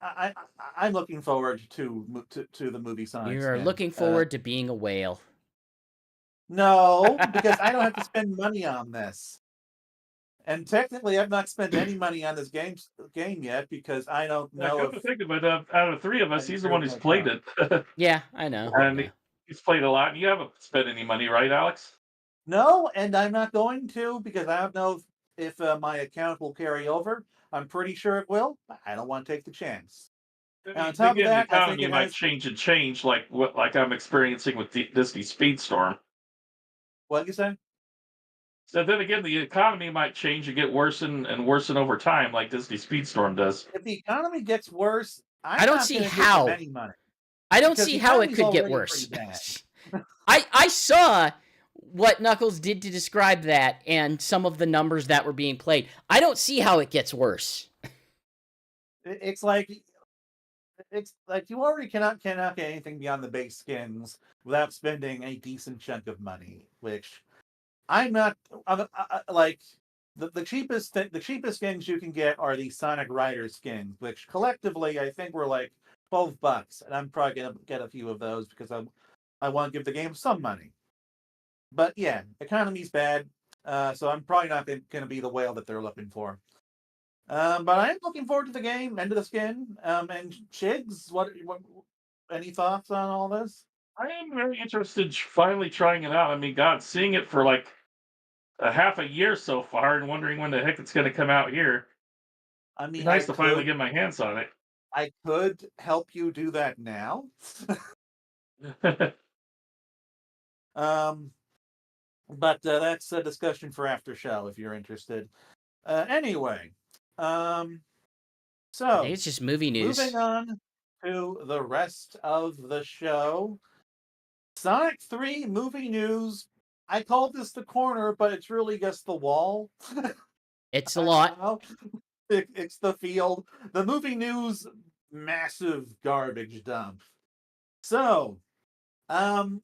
I'm looking forward to the movie Sonic You're skin. looking forward to being a whale. No, because I don't have to spend money on this. And technically, I've not spent any money on this game yet because I don't Yeah, know come if to think of it, out of the three of us, any he's the one heroes who's my played account. it, Yeah, I know. and he's played a lot. And you haven't spent any money, right, Alex? No, and I'm not going to because I don't know if my account will carry over. I'm pretty sure it will. But I don't want to take the chance. Then, And on top of again, the that, I think economy it might has. change like I'm experiencing with Disney Speedstorm. What you say? So then again, the economy might change and get worse and worsen over time, like Disney Speedstorm does. If the economy gets worse, I I'm don't not see going to give them how. any money I don't because see the how it economy's could get already pretty worse. bad. I saw what Knuckles did to describe that and some of the numbers that were being played. I don't see how it gets worse. It's like you already cannot get anything beyond the base skins without spending a decent chunk of money, which I'm not like the cheapest the cheapest skins you can get are the Sonic Rider skins, which collectively I think were like $12, and I'm probably gonna get a few of those because I want to give the game some money. But yeah, economy's bad, so I'm probably not going to be the whale that they're looking for. But I'm looking forward to the game and to the skin. And Shigs, what any thoughts on all this? I am very interested finally trying it out. I mean, God, seeing it for like a half a year so far and wondering when the heck it's going to come out here. I Be mean, nice to finally get my hands on I could help you do that now. it. um, but that's a discussion for after show if you're interested. Anyway, I think so it's just movie news. moving on to the rest of the show. Sonic 3 movie news. I called this the corner, but it's really just the wall. It's a I lot. don't know. It's the field. The movie news, massive garbage dump. So, um,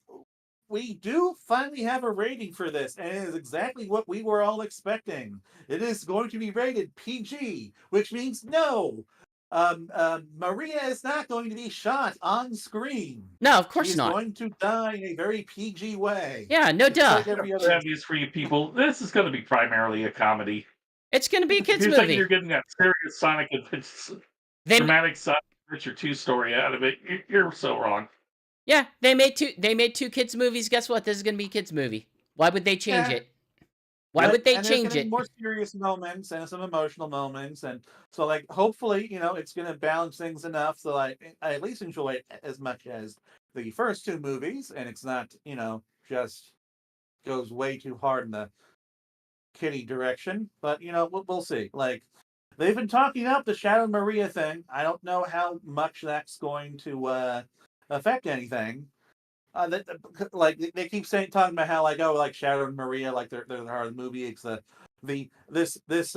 we do finally have a rating for this, and it is exactly what we were all expecting. It is going to be rated PG, which means no. Maria is not going to be shot on screen. No, of course She's not. going to die in a very PG way. Yeah, no Just duh. like every other. Obvious for you people. This is going to be primarily a comedy. It's going to be a If kids you're thinking you're movie. getting that serious Sonic Adventure, They dramatic Sonic Adventure 2 story out of it, you're so wrong. Yeah, they made two kids movies. Guess what? This is going to be a kids movie. Why would they change Yeah, it? Why would they and there's change going to be it? more serious moments and some emotional moments, and so like hopefully it's going to balance things enough so I at least enjoy it as much as the first two movies, and it's not just goes way too hard in the kiddie direction. But we'll see. Like they've been talking up the Shadow Maria thing. I don't know how much that's going to affect anything. Like they keep talking about how like Shadow and Maria, like they're the heart of the movie. It's this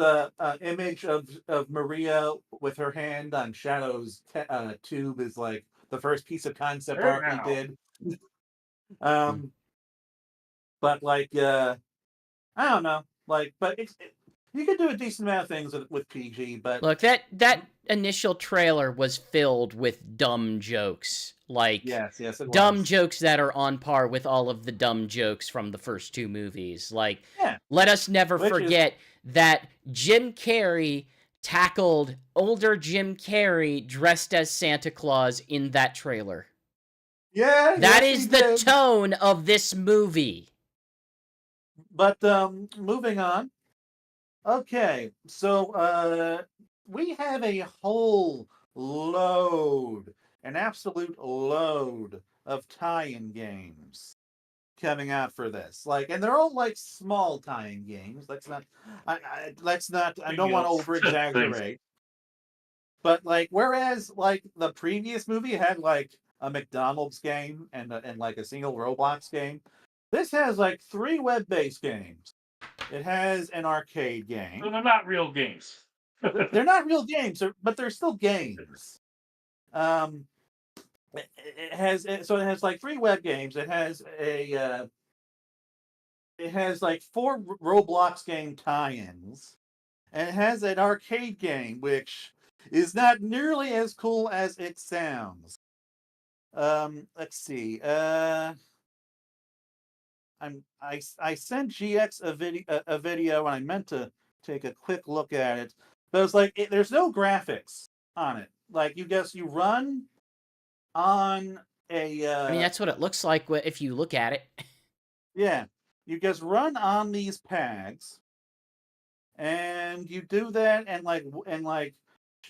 image of Maria with her hand on Shadow's tube is like the first piece of concept art we did. But like I don't know, like, but you could do a decent amount of things with PG. But look, that initial trailer was filled with dumb jokes, like yes, it dumb was. jokes that are on par with all of the dumb jokes from the first two movies. Like, Yeah. let us never forget that Jim Carrey tackled older Jim Carrey dressed as Santa Claus in that trailer. Yeah, that is the tone of this movie. But moving on. Okay, so we have a whole load, an absolute load of tie-in games coming out for this. Like, and they're all like small tie-in games. Let's not. I don't want to over-exaggerate. But like, whereas like the previous movie had like a McDonald's game and like a single Roblox game, this has like 3 web-based games. It has an arcade game. So they're not real games. They're not real games, but they're still games. It has like 3 web games. It has like 4 Roblox game tie-ins, and it has an arcade game which is not nearly as cool as it sounds. Let's see. I sent GX a video, and I meant to take a quick look at it, but it's like there's no graphics on it. Like you run on a. I mean, that's what it looks like if you look at it. Yeah, you just run on these pads, and you do that, and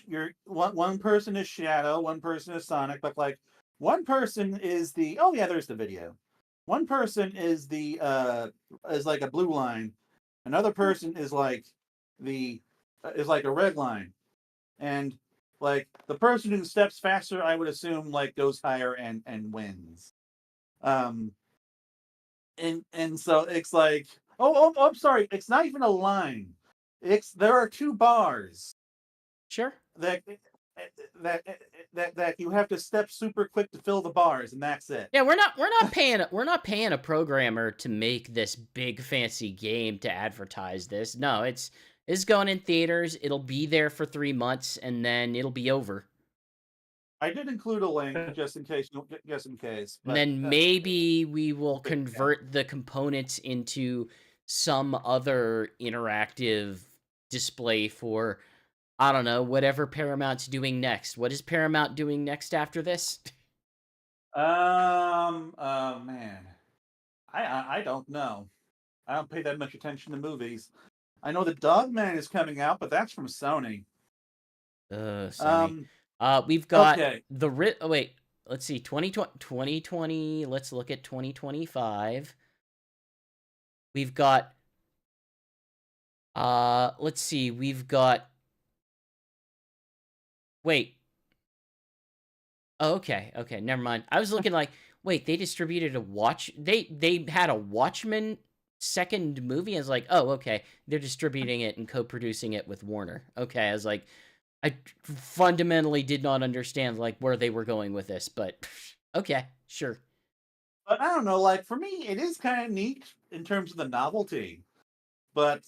you're one person is Shadow, one person is Sonic, but like one person is the there's the video. One person is is like a blue line. Another person is like a red line. And like the person who steps faster, I would assume like goes higher and wins. And so it's like I'm sorry, it's not even a line. There are 2 bars. Sure. That you have to step super quick to fill the bars, and that's it. Yeah, we're not paying a programmer to make this big fancy game to advertise this. No, it's going in theaters. It'll be there for 3 months, and then it'll be over. I did include a link just in case. And then maybe we will convert the components into some other interactive display for, I don't know, whatever Paramount's doing next. What is Paramount doing next after this? Man, I don't know. I don't pay that much attention to movies. I know the Dogman is coming out, but that's from Sony. Sony. We've got wait, let's see, 2020. Let's look at 2025. We've got. Let's see. We've got. Wait. Oh, okay. Never mind. I was looking like, wait, they distributed They had a Watchmen second movie. I was like, oh, okay. They're distributing it and co-producing it with Warner. Okay, I was like, I fundamentally did not understand like where they were going with this, but okay, sure. But I don't know. Like for me, it is kind of neat in terms of the novelty, but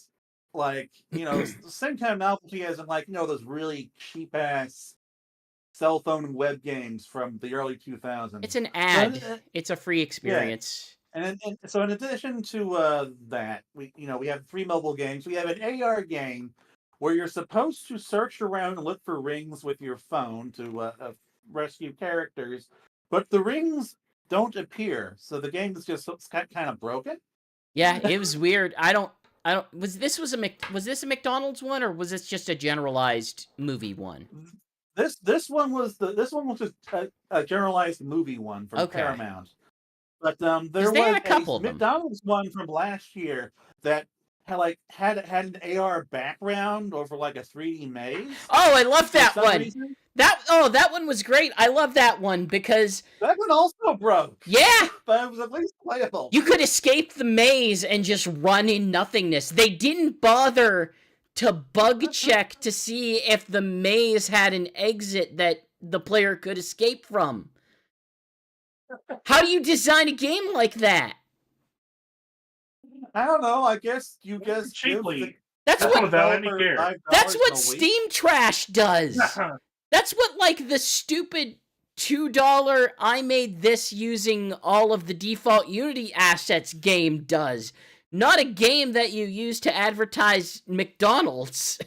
like the same kind of novelty as in like those really cheap ass cell phone and web games from the early 2000s. It's an ad. It's a free experience. Yeah. And so in addition to that, we have 3 mobile games. We have an AR game where you're supposed to search around and look for rings with your phone to rescue characters, but the rings don't appear, so the game is just kind of broken. Yeah, it was weird. I don't. Was this a McDonald's one, or was this just a generalized movie one? This one was just a generalized movie one from Paramount. But there was a couple McDonald's one from last year that had an AR background over like a 3D maze. Oh, I love that one. that one was great. I love that one because that one also broke. Yeah, but it was at least playable. You could escape the maze and just run in nothingness. They didn't bother to bug check to see if the maze had an exit that the player could escape from. How do you design a game like that? I don't know. I guess you just cheaply. That's what without any care. That's what Steam Trash does. That's what like the stupid $2 I made this using all of the default Unity assets game does. Not a game that you use to advertise McDonald's.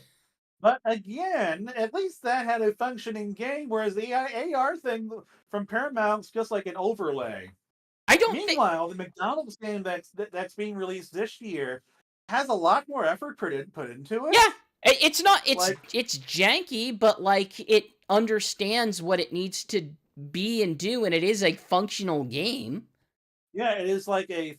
But again, at least that had a functioning game, whereas the AR thing from Paramount's just like an overlay. Meanwhile, the McDonald's game that's being released this year has a lot more effort put into it. Yeah, it's janky, but like it understands what it needs to be and do, and it is a functional game. Yeah, it's like a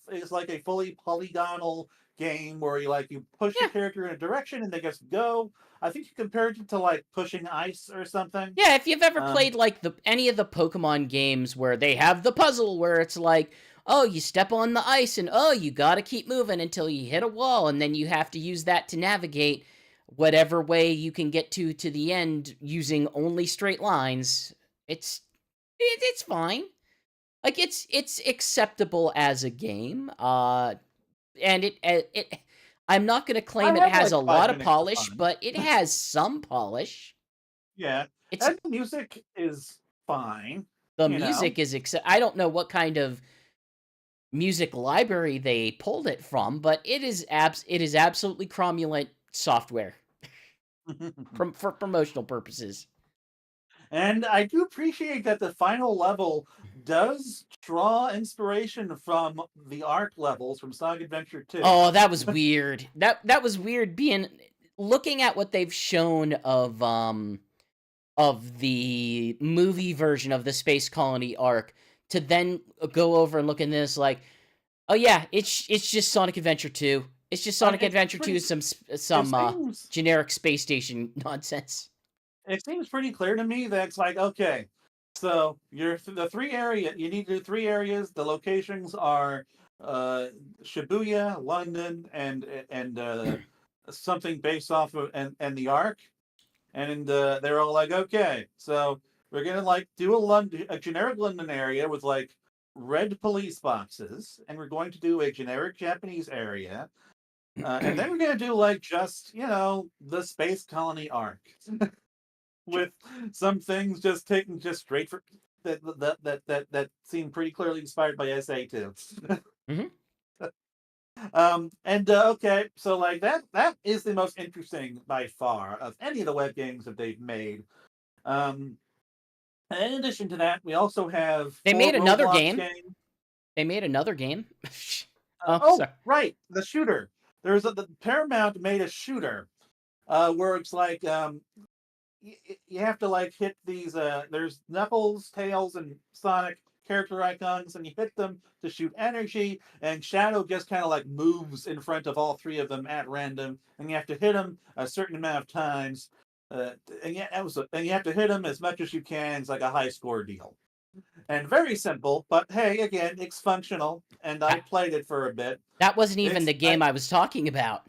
fully polygonal game where you push the character in a direction and they just go. I think you compared it to like pushing ice or something. Yeah, if you've ever played like any of the Pokemon games where they have the puzzle where it's like, oh, you step on the ice and oh, you gotta keep moving until you hit a wall, and then you have to use that to navigate whatever way you can get to the end using only straight lines. It's fine. Like it's acceptable as a game. And it I'm not going to claim it has a lot of polish, but it has some polish. Yeah. And the music is fine. The music is I don't know what kind of music library they pulled it from, but it is absolutely cromulent software for promotional purposes. And I do appreciate that the final level does draw inspiration from the Arc levels from Sonic Adventure 2. Oh, that was weird. That was weird looking at what they've shown of the movie version of the Space Colony Arc to then go over and look at this like, oh yeah, it's just Sonic Adventure 2. It's just Sonic Adventure 2 some generic space station nonsense. It seems pretty clear to me that it's like, okay, so you need to do 3 areas. The locations are Shibuya, London, and something based off of and the Arc. And they're all like, okay, so we're gonna like do a generic London area with like red police boxes, and we're going to do a generic Japanese area. And then we're gonna do like just the Space Colony Arc. With some things just taken just straight for that seem pretty clearly inspired by SA2. Okay, so like that is the most interesting by far of any of the web games that they've made. And in addition to that, we also have they made another game. They made another game. Right, the shooter. The Paramount made a shooter where it's like you have to like hit these there's Knuckles, Tails, and Sonic character icons, and you hit them to shoot energy, and Shadow just kind of like moves in front of all 3 of them at random, and you have to hit them a certain amount of times, and you have to hit them as much as you can. It's like a high score deal, and very simple, but hey, again, it's functional, and I played it for a bit. That wasn't even the game I was talking about.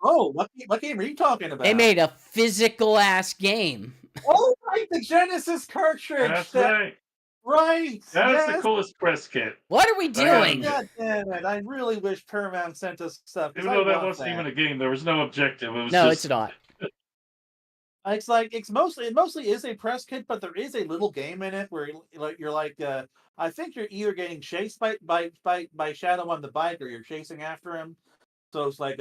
Oh, what game are you talking about? They made a physical-ass game. Oh, right, the Genesis cartridge. That's right. Right. That's the coolest press kit. What are we doing? God damn it. I really wish Paramount sent us stuff. Even though that wasn't even a game, there was no objective. It was it's not. It's like it mostly is a press kit, but there is a little game in it where you're like I think you're either getting chased by Shadow on the bike or you're chasing after him. So it's like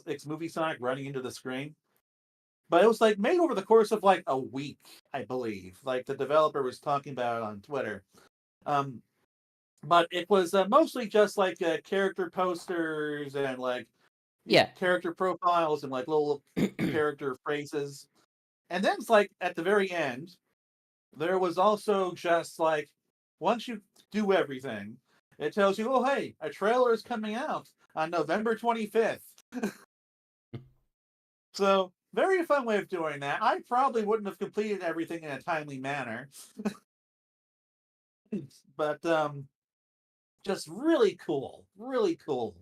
it's movie Sonic running into the screen. But it was like made over the course of like a week, I believe. Like the developer was talking about it on Twitter. But it was mostly just like character posters and like character profiles and like little character phrases. And then it's like at the very end, there was also just like once you do everything, it tells you, oh hey, a trailer is coming out on November 25th. So very fun way of doing that. I probably wouldn't have completed everything in a timely manner, but just really cool, really cool.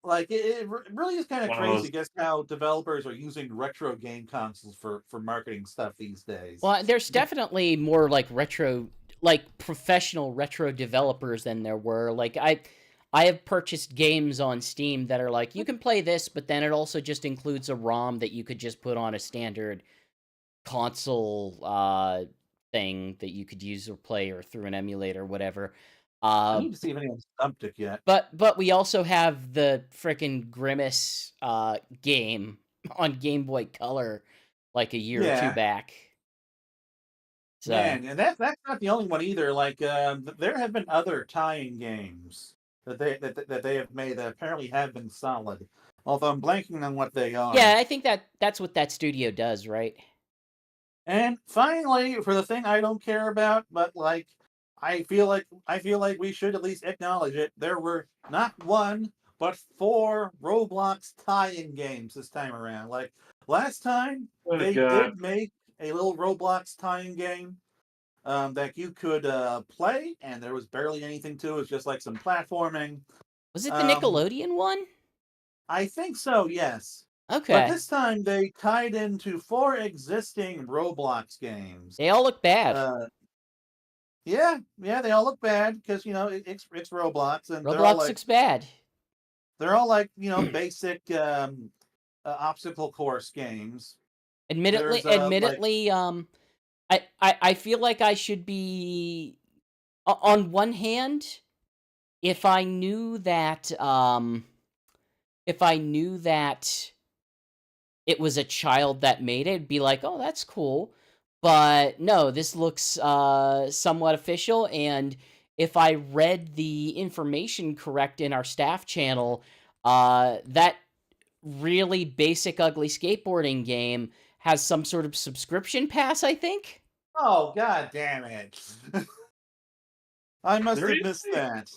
Like it really is kind of crazy, just how developers are using retro game consoles for marketing stuff these days. Well, there's definitely more like professional retro developers than there were. Like I have purchased games on Steam that are like, you can play this, but then it also just includes a ROM that you could just put on a standard console thing that you could use or play or through an emulator or whatever. I need to see if anyone's dumped it yet. But we also have the frickin' Grimace game on Game Boy Color like a year or two back. So. Man, and that's not the only one either. Like there have been other tie-in games that they have made that apparently have been solid. Although I'm blanking on what they are. Yeah, I think that's what that studio does, right? And finally, for the thing I don't care about, but like I feel like we should at least acknowledge it. There were not one, but 4 Roblox tie-in games this time around. Like last time, they did make a little Roblox tie-in game that you could play, and there was barely anything to it. It was just like some platforming. Was it the Nickelodeon one? I think so, yes. Okay. But this time they tied into 4 existing Roblox games. They all look bad. Yeah, they all look bad because it's Roblox, and Roblox looks bad. They're all like basic obstacle course games. Admittedly, I feel like I should be. On one hand, if I knew that it was a child that made it, it'd be like, oh, that's cool. But no, this looks somewhat official, and if I read the information correct in our staff channel, that really basic ugly skateboarding game has some sort of subscription pass, I think. Oh, god damn it. I must have missed that.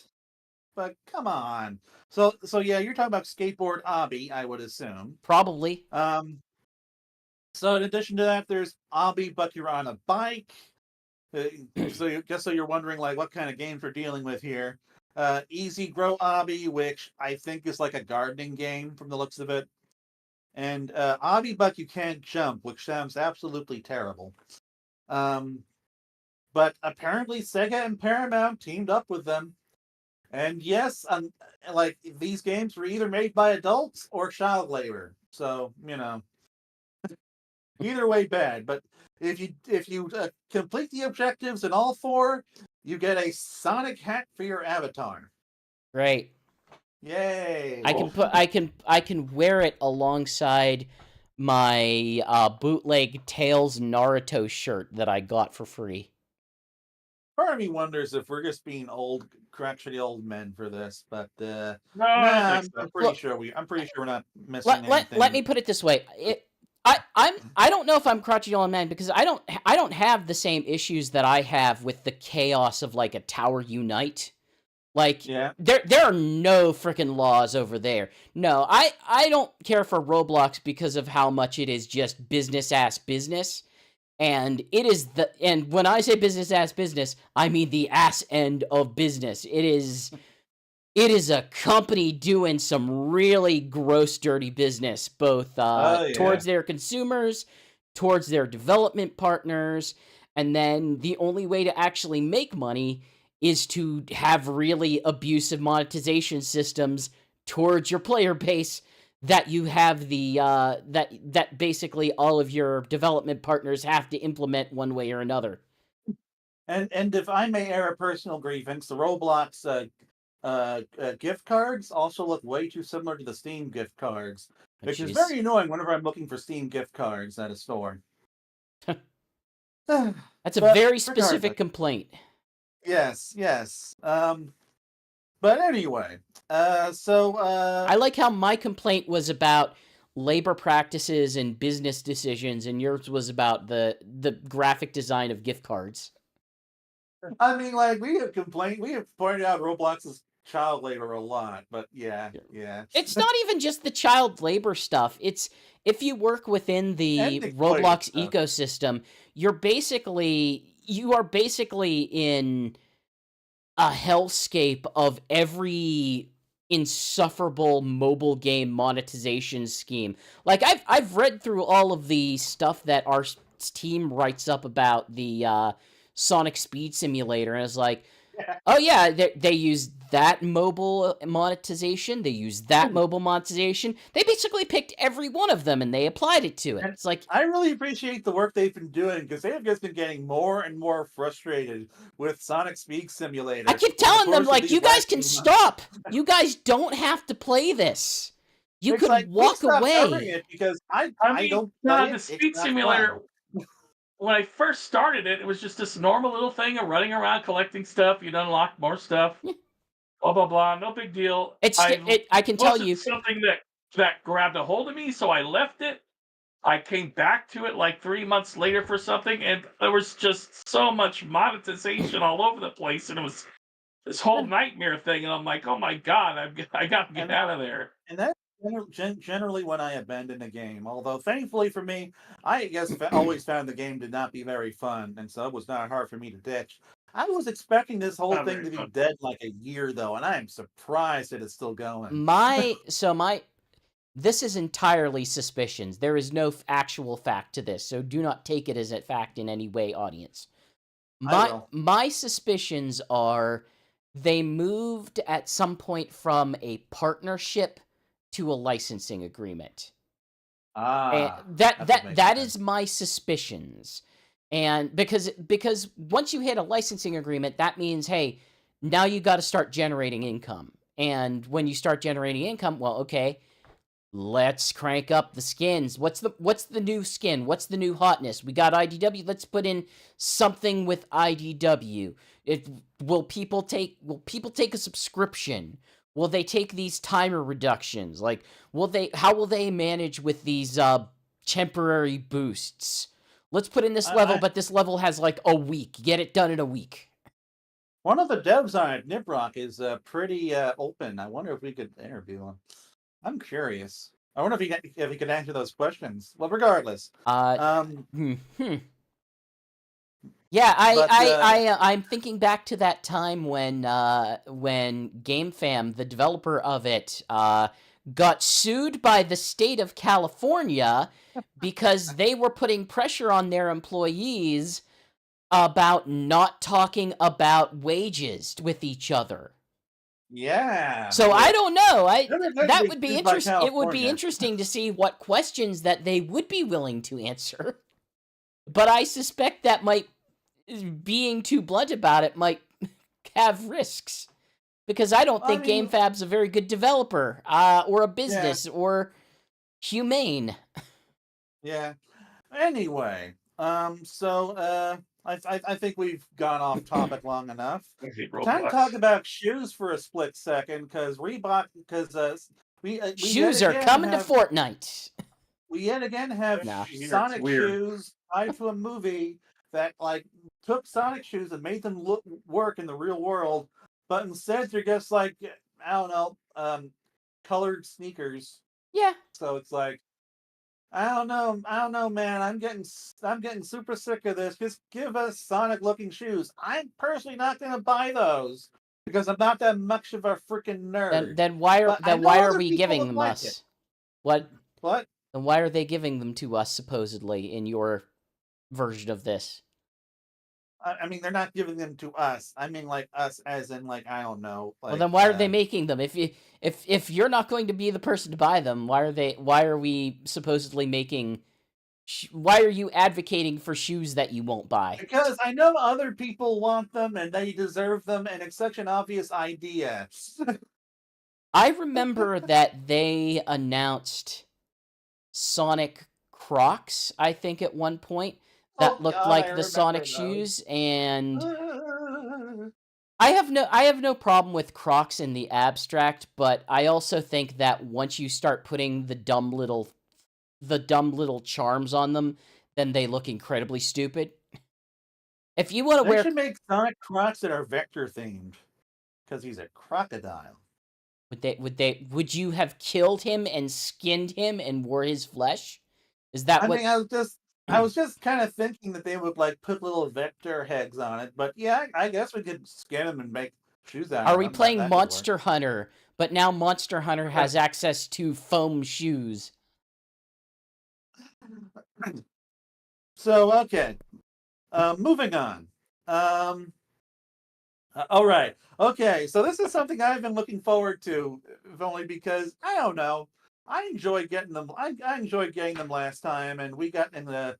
But come on. So yeah, you're talking about Skateboard Obby, I would assume. Probably. So in addition to that, there's Obby, but you're on a bike. So you're wondering like what kind of games we're dealing with here. Easy Grow Obby, which I think is like a gardening game from the looks of it. And Obby, but you can't jump, which sounds absolutely terrible. But apparently Sega and Paramount teamed up with them. And yes, like these games were either made by adults or child labor. So, either way bad. But if you complete the objectives in all 4, you get a Sonic hat for your avatar. Great. Yay. I can wear it alongside my bootleg Tails Naruto shirt that I got for free. Part of me wonders if we're just being crotchety old men for this, but no, I'm pretty sure we're not missing anything. Let me put it this way: I don't know if I'm crotchety old man because I don't have the same issues that I have with the chaos of like a Tower Unite. Like there are no freaking laws over there. No, I don't care for Roblox because of how much it is just business business. And it is and when I say business business, I mean the ass end of business. It is a company doing some really gross, dirty business, both towards their consumers, towards their development partners, and then the only way to actually make money is to have really abusive monetization systems towards your player base that you have that basically all of your development partners have to implement one way or another. And if I may air a personal grievance, the Roblox gift cards also look way too similar to the Steam gift cards, which is very annoying whenever I'm looking for Steam gift cards at a store. That's a very specific complaint. Yes. But anyway, I like how my complaint was about labor practices and business decisions, and yours was about the graphic design of gift cards. I mean, like we have pointed out Roblox's child labor a lot, but yeah. It's not even just the child labor stuff. It's if you work within the Roblox ecosystem, you are basically in a hellscape of every insufferable mobile game monetization scheme. Like I've read through all of the stuff that our team writes up about the Sonic Speed Simulator, and it's like, oh yeah, they use that mobile monetization. They use that mobile monetization. They basically picked every one of them and they applied it to it. And it's like, I really appreciate the work they've been doing, because they have just been getting more and more frustrated with Sonic Speed Simulator. I keep telling them, like, you guys can stop. You guys don't have to play this. You could like, walk away. It because I don't play the Speed Simulator. When I first started it, it was just this normal little thing of running around collecting stuff. You'd unlock more stuff. Blah blah blah. No big deal. I can tell you something that grabbed a hold of me, so I left it. I came back to it like 3 months later for something, and there was just so much monetization all over the place, and it was this whole nightmare thing. And I'm like, oh my god, I got to get out of there. And that's generally when I abandon a game. Although, thankfully for me, I guess always found the game to not be very fun, and so it was not hard for me to ditch. I was expecting this whole thing to be dead like a year, though, and I am surprised that it's still going. This is entirely suspicions. There is no actual fact to this, so do not take it as a fact in any way, audience. My suspicions are they moved at some point from a partnership to a licensing agreement. That is my suspicions. And because once you hit a licensing agreement, that means, hey, now you got to start generating income. And when you start generating income, well, okay, let's crank up the skins. What's the new skin? What's the new hotness? We got IDW. Let's put in something with IDW. Will people take a subscription? Will they take these timer reductions? Like, how will they manage with these temporary boosts? Let's put in this level, but this level has like a week. Get it done in a week. One of the devs on Niprock is pretty open. I wonder if we could interview him. I'm curious. I wonder if he could answer those questions. Well, regardless. Yeah, I'm thinking back to that time when GameFam, the developer of it, got sued by the state of California because they were putting pressure on their employees about not talking about wages with each other. Yeah. So I don't know. That would be interesting. It would be interesting to see what questions that they would be willing to answer. But I suspect that being too blunt about it might have risks. Because I don't think GameFab's a very good developer, or a business, or humane. Yeah. Anyway, so I think we've gone off topic long enough. Time to talk about shoes for a split second, because Reebok, we shoes are coming to Fortnite. We yet again have Sonic shoes tied to a movie that like took Sonic shoes and made them work in the real world. But instead, they're just like, I don't know, colored sneakers. Yeah. So it's like, I don't know, man. I'm getting super sick of this. Just give us Sonic-looking shoes. I'm personally not gonna buy those because I'm not that much of a freaking nerd. Then why are we giving them us? It. What? Then why are they giving them to us supposedly in your version of this? I mean, they're not giving them to us. I mean, like us, as in, like, I don't know. Like, well, then why are they making them? If you're not going to be the person to buy them, why are we supposedly making? Why are you advocating for shoes that you won't buy? Because I know other people want them and they deserve them, and it's such an obvious idea. I remember that they announced Sonic Crocs, I think, at one point. That looked like the Sonic shoes, and I have no problem with Crocs in the abstract, but I also think that once you start putting the dumb little charms on them, then they look incredibly stupid. If you want to wear, they should make Sonic Crocs that are vector themed, because he's a crocodile. Would you have killed him and skinned him and wore his flesh? Is that what? I mean, I was just kind of thinking that they would like put little vector heads on it, but yeah, I guess we could skin them and make shoes out of them. Are we playing Monster Hunter? But now Monster Hunter has access to foam shoes. So okay, moving on. All right. Okay. So this is something I've been looking forward to, if only because I don't know. I enjoyed getting them. I enjoyed getting them last time, and we got in the.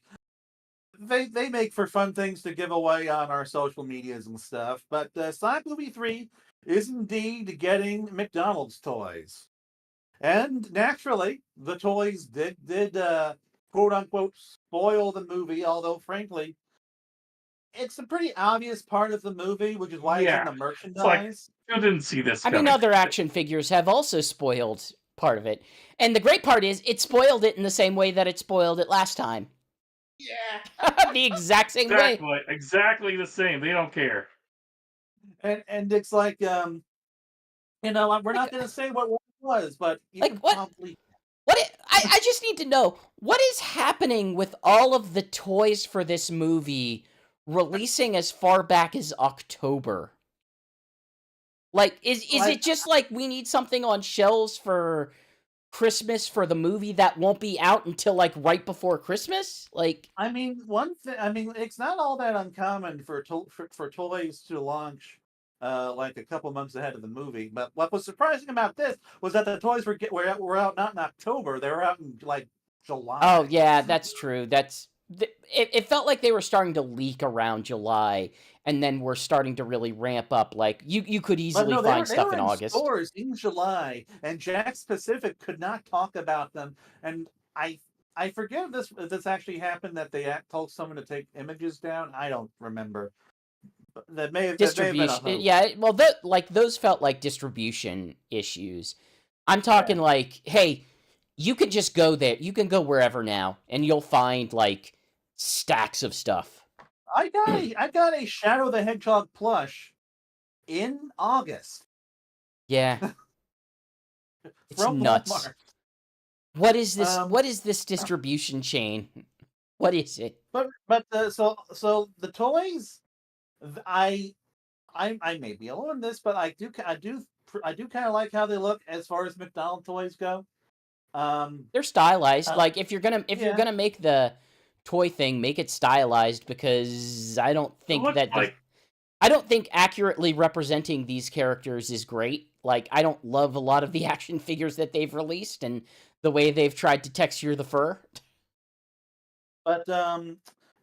They make for fun things to give away on our social medias and stuff. But Sonic Movie 3 is indeed getting McDonald's toys, and naturally, the toys did quote unquote spoil the movie. Although, frankly, it's a pretty obvious part of the movie, which is why it's in the merchandise. Like, you didn't see this coming. I mean, other action figures have also spoiled part of it. And the great part is, it spoiled it in the same way that it spoiled it last time. Yeah. The exact same way. Exactly the same. They don't care. And it's like, we're not going to say what it was, but you can probably... I just need to know, what is happening with all of the toys for this movie releasing as far back as October? Like, is it just like we need something on shelves for Christmas for the movie that won't be out until like right before Christmas? Like, I mean, it's not all that uncommon for toys to launch like a couple months ahead of the movie. But what was surprising about this was that the toys were out not in October; they were out in like July. Oh yeah, that's true. It felt like they were starting to leak around July, and then we're starting to really ramp up. Like you could easily find stuff in August. Stores in July, and Jakks Pacific could not talk about them. And I forget if this actually happened, that they told someone to take images down. I don't remember. That may have distribution. Yeah, well, those felt like distribution issues. I'm talking like, hey, you can just go there. You can go wherever now, and you'll find like stacks of stuff. I got a Shadow the Hedgehog plush in August. Yeah. It's nuts. Walmart. What is this? What is this distribution chain? What is it? But so the toys, I may be alone in this, but I do kind of like how they look as far as McDonald toys go. They're stylized. Like if you're gonna make the toy thing, make it stylized, because I don't think I don't think accurately representing these characters is great. Like, I don't love a lot of the action figures that they've released and the way they've tried to texture the fur. But I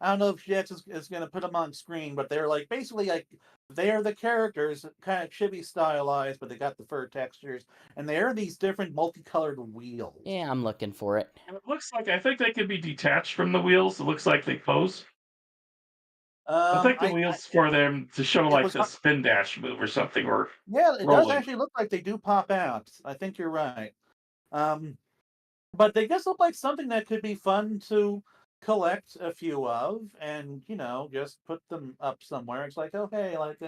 don't know if GX is going to put them on screen, but they're like basically like they're the characters, kind of chibi stylized, but they got the fur textures, and they are these different multicolored wheels. Yeah, I'm looking for it. And it looks like, I think they could be detached from the wheels. It looks like they pose. I think the wheels for them to show like the spin dash move or something, or yeah, it does actually look like they do pop out. I think you're right. But they just look like something that could be fun to collect a few of, and just put them up somewhere. It's like, oh hey, like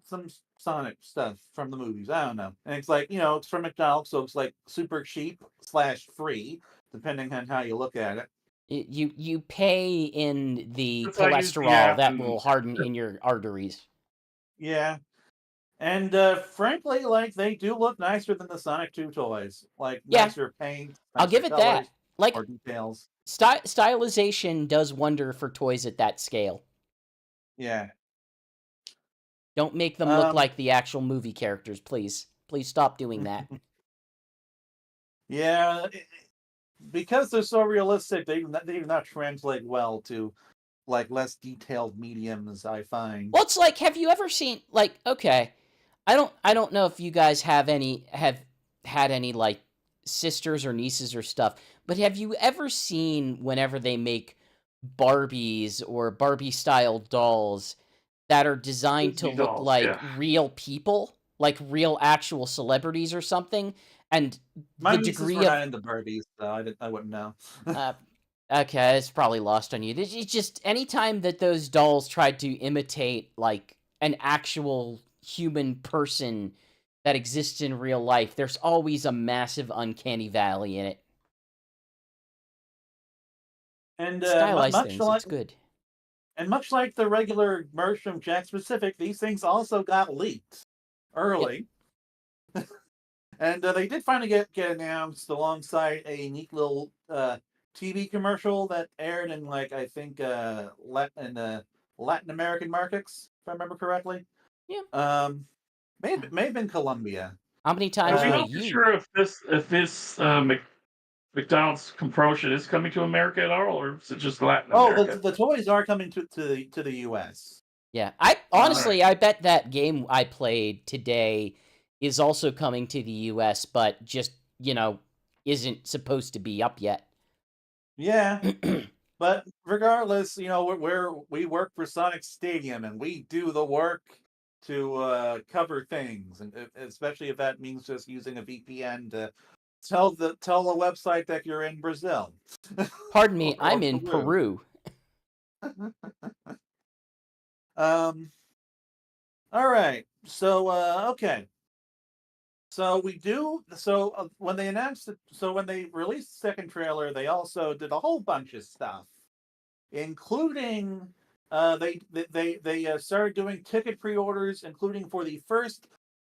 some Sonic stuff from the movies. I don't know, and it's like it's from McDonald's, so it's like super cheap / free, depending on how you look at it. You pay in the cholesterol that will harden in your arteries. Yeah. And frankly, like, they do look nicer than the Sonic 2 toys. Like, nicer paint. I'll give it that. Like, more details. Stylization does wonder for toys at that scale. Yeah. Don't make them look like the actual movie characters, please. Please stop doing that. Yeah. Because they're so realistic, they do not translate well to like less detailed mediums, I find. Well, it's like, have you ever seen, like, okay, I don't know if you guys have had any like sisters or nieces or stuff, but have you ever seen whenever they make Barbies or Barbie style dolls that are designed to look like real people, like real actual celebrities or something? And my degree of not into Barbies, so I wouldn't know. Okay, it's probably lost on you. It's just anytime that those dolls tried to imitate like an actual human person that exists in real life, there's always a massive uncanny valley in it. And Stylized much things, like it's good. And much like the regular merch from Jack Specific, these things also got leaked early. Yep. And they did finally get announced alongside a neat little TV commercial that aired in, like, I think, Latin American markets, if I remember correctly. Yeah. May have been Colombia. How many times Are we will not you? sure if this McDonald's promotion is coming to America at all, or is it just Latin America? Oh, the toys are coming to the U.S. Yeah, I honestly, I bet that game I played today is also coming to the U.S., but just, isn't supposed to be up yet. Yeah, but regardless, we work for Sonic Stadium, and we do the work to cover things, and especially if that means just using a VPN to tell the website that you're in Brazil. Pardon me, I'm in Peru. All right. So okay. So when they announced it, when they released the second trailer, they also did a whole bunch of stuff, including they started doing ticket pre-orders, including for the first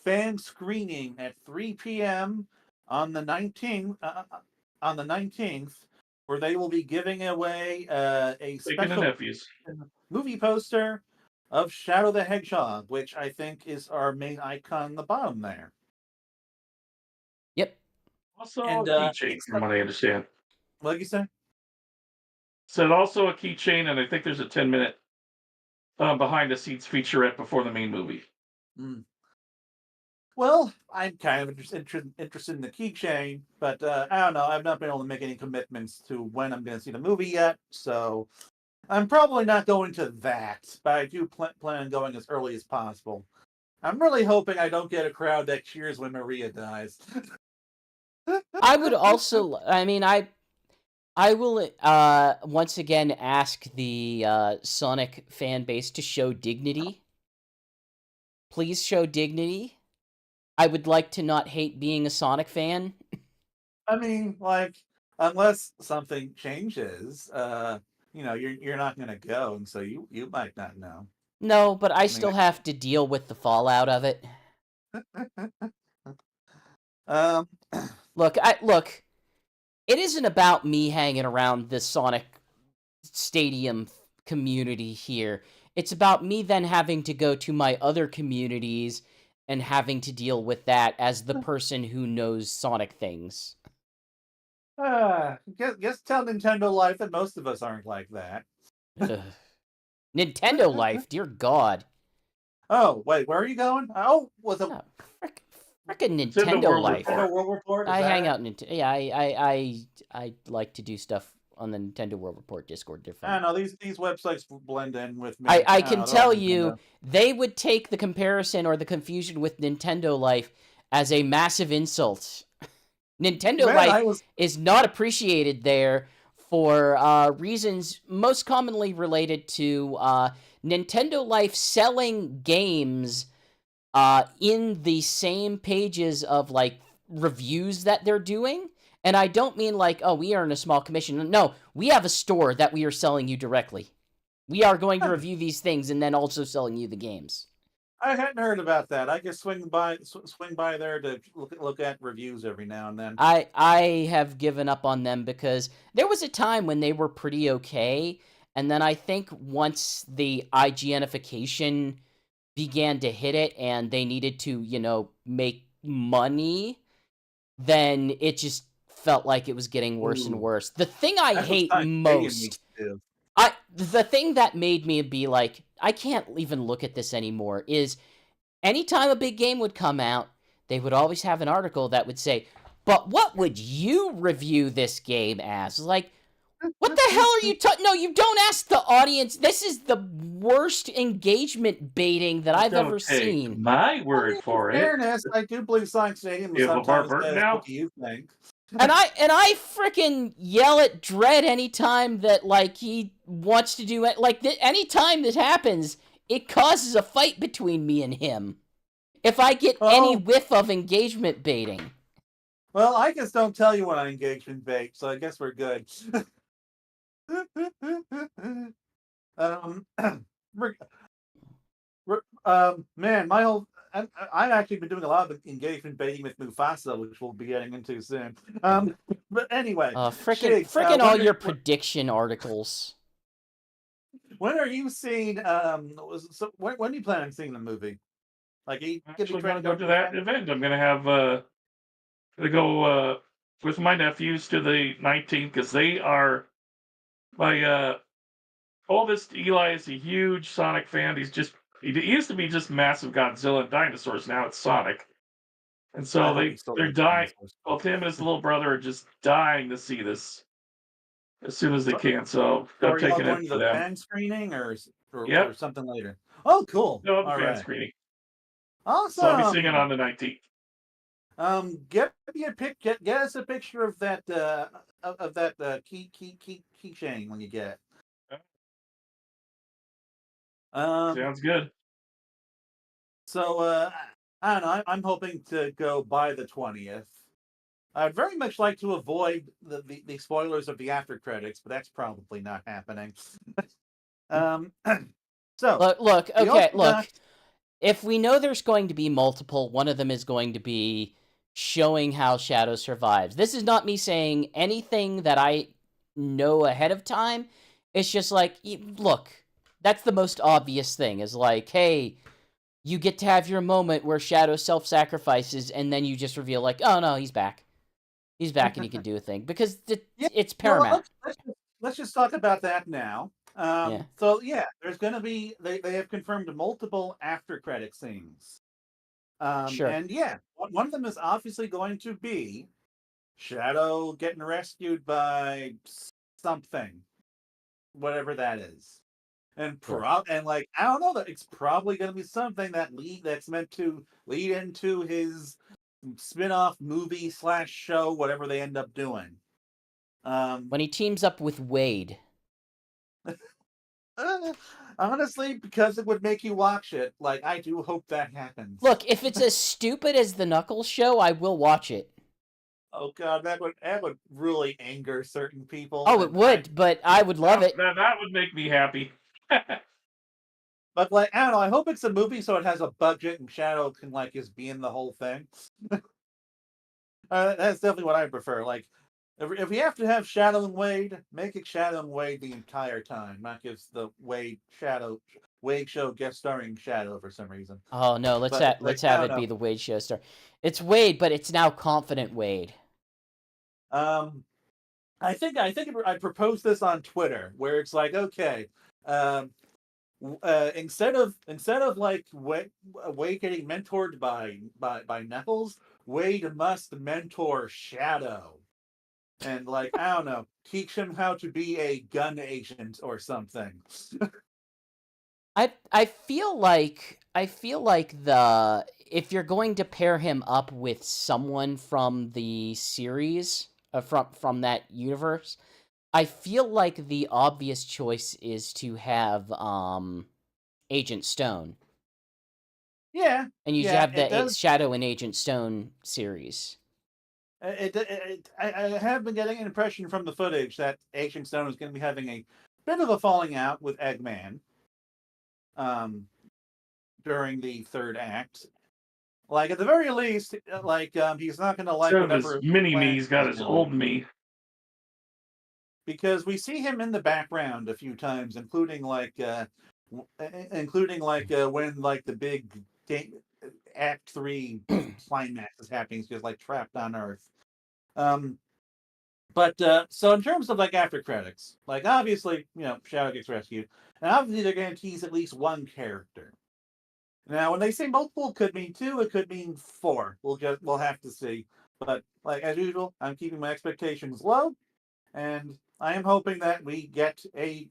fan screening at 3 p.m. on the 19th. On the 19th, where they will be giving away a special movie poster of Shadow the Hedgehog, which I think is our main icon on the bottom there. Yep. Also a keychain, from what I understand. What did you say? Said also a keychain, and I think there's a 10-minute behind-the-scenes featurette before the main movie. Well, I'm kind of interested in the keychain, but I don't know. I've not been able to make any commitments to when I'm going to see the movie yet, so I'm probably not going to that. But I do plan on going as early as possible. I'm really hoping I don't get a crowd that cheers when Maria dies. I would also, I will once again ask the Sonic fan base to show dignity. Please show dignity. I would like to not hate being a Sonic fan. I mean, like, unless something changes, you're not going to go, and so you might not know. No, but I still have to deal with the fallout of it. Look, it isn't about me hanging around the Sonic Stadium community here. It's about me then having to go to my other communities and having to deal with that as the person who knows Sonic things. Guess tell Nintendo Life that most of us aren't like that. Nintendo Life, dear God. Oh, wait, where are you going? Oh, was it... Frickin' Nintendo Life. World Report? I hang out in yeah, I like to do stuff on the Nintendo World Report Discord different. I know these websites blend in with me. I can tell you, they would take the comparison or the confusion with Nintendo Life as a massive insult. Nintendo Life is not appreciated there for reasons most commonly related to Nintendo Life selling games in the same pages of, like, reviews that they're doing. And I don't mean like, oh, we earn a small commission. No, we have a store that we are selling you directly. We are going to review these things and then also selling you the games. I hadn't heard about that. I just swing by there to look at reviews every now and then. I have given up on them because there was a time when they were pretty okay, and then I think once the IGNification began to hit it and they needed to, make money, then it just felt like it was getting worse and worse. The thing I hate most, the thing that made me be like, I can't even look at this anymore, is anytime a big game would come out, they would always have an article that would say, but what would you review this game as? Like, what the hell are you talking? No, you don't ask the audience. This is the worst engagement baiting that I've ever seen. My word for it. In fairness, I do believe Sonic Stadium sometimes says, what do you think? And I frickin' yell at Dredd anytime that, like, he wants to do it. Like, anytime that happens, it causes a fight between me and him. if I get any whiff of engagement baiting. Well, I just don't tell you when I engagement bait, so I guess we're good. Man, my whole I've actually been doing a lot of engagement baiting with Mufasa, which we'll be getting into soon. But anyway, frickin' all your prediction articles. When are you seeing? When do you plan on seeing the movie? Like, I'm actually going to go to that event. I'm going to have to go with my nephews to the 19th because they are my oldest. Eli is a huge Sonic fan. He used to be just massive Godzilla and dinosaurs. Now it's Sonic, and so they're dying. Both him and his little brother are just dying to see this as soon as they can. So I'm taking it to the fan screening or something later. Oh, cool! No, the fan screening. Awesome. So I'll be seeing it on the 19th. Get us a picture of that keychain when you get it. Sounds good. So I don't know. I'm hoping to go by the 20th. I'd very much like to avoid the spoilers of the after credits, but that's probably not happening. So look. If we know there's going to be multiple, one of them is going to be showing how Shadow survives. This is not me saying anything that I know ahead of time. It's just like, look, that's the most obvious thing, is like, hey, you get to have your moment where Shadow self-sacrifices, and then you just reveal, like, oh no, he's back. He's back and he can do a thing. Because it's paramount. Let's just talk about that now. So yeah, there's going to be, they have confirmed multiple after credit scenes. Sure. And yeah, one of them is obviously going to be Shadow getting rescued by something, whatever that is. And and like, I don't know, that it's probably going to be something that's meant to lead into his spin-off movie / show, whatever they end up doing. When he teams up with Wade. Honestly, because it would make you watch it. Like, I do hope that happens. Look, if it's as stupid as the Knuckles show, I will watch it. Oh god, that would really anger certain people. Oh, it would, but I would love it. That would make me happy. But like, I don't know, I hope it's a movie so it has a budget and Shadow can like just be in the whole thing. That's definitely what I prefer. Like, if we have to have Shadow and Wade, make it Shadow and Wade the entire time, not just the Wade show guest starring Shadow for some reason. Oh no, let's have it be the Wade show star. It's Wade, but it's now Confident Wade. I think I proposed this on Twitter, where it's like, okay, instead of like Wade getting mentored by Knuckles, Wade must mentor Shadow, and like, I don't know, teach him how to be a gun agent or something. I feel like if you're going to pair him up with someone from the series, from that universe, I feel like the obvious choice is to have Agent Stone. Yeah. And you have the Shadow and Agent Stone series. I have been getting an impression from the footage that Agent Stone is going to be having a bit of a falling out with Eggman during the third act. Like, at the very least, like, he's not going to like whatever mini-me's got his old me. Because we see him in the background a few times, including like when like the big Act 3 climax is happening. He's just like trapped on Earth. But so in terms of like after credits, like obviously, Shadow gets rescued, and obviously they're going to tease at least one character. Now, when they say multiple, it could mean 2, it could mean 4. We'll have to see. But like as usual, I'm keeping my expectations low, and I am hoping that we get a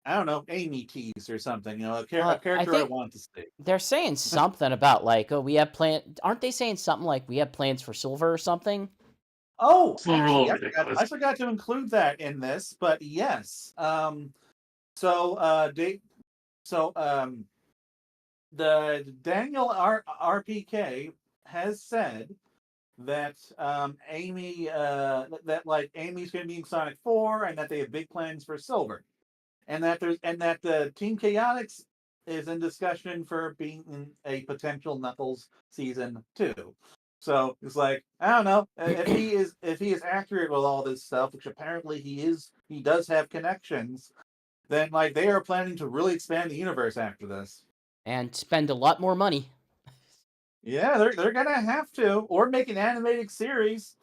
I don't know, Amy tease or something, a character I want to see. They're saying something about like, we have aren't they saying something like we have plans for Silver or something? Oh, actually, I forgot to include that in this, but yes. the Daniel RPK has said that Amy that like Amy's going to be in Sonic 4 and that they have big plans for Silver. And that the Team Chaotix is in discussion for being in a potential Knuckles season 2. So it's like, I don't know if he is accurate with all this stuff, which apparently he does have connections. Then like they are planning to really expand the universe after this and spend a lot more money. Yeah, they're gonna have to, or make an animated series.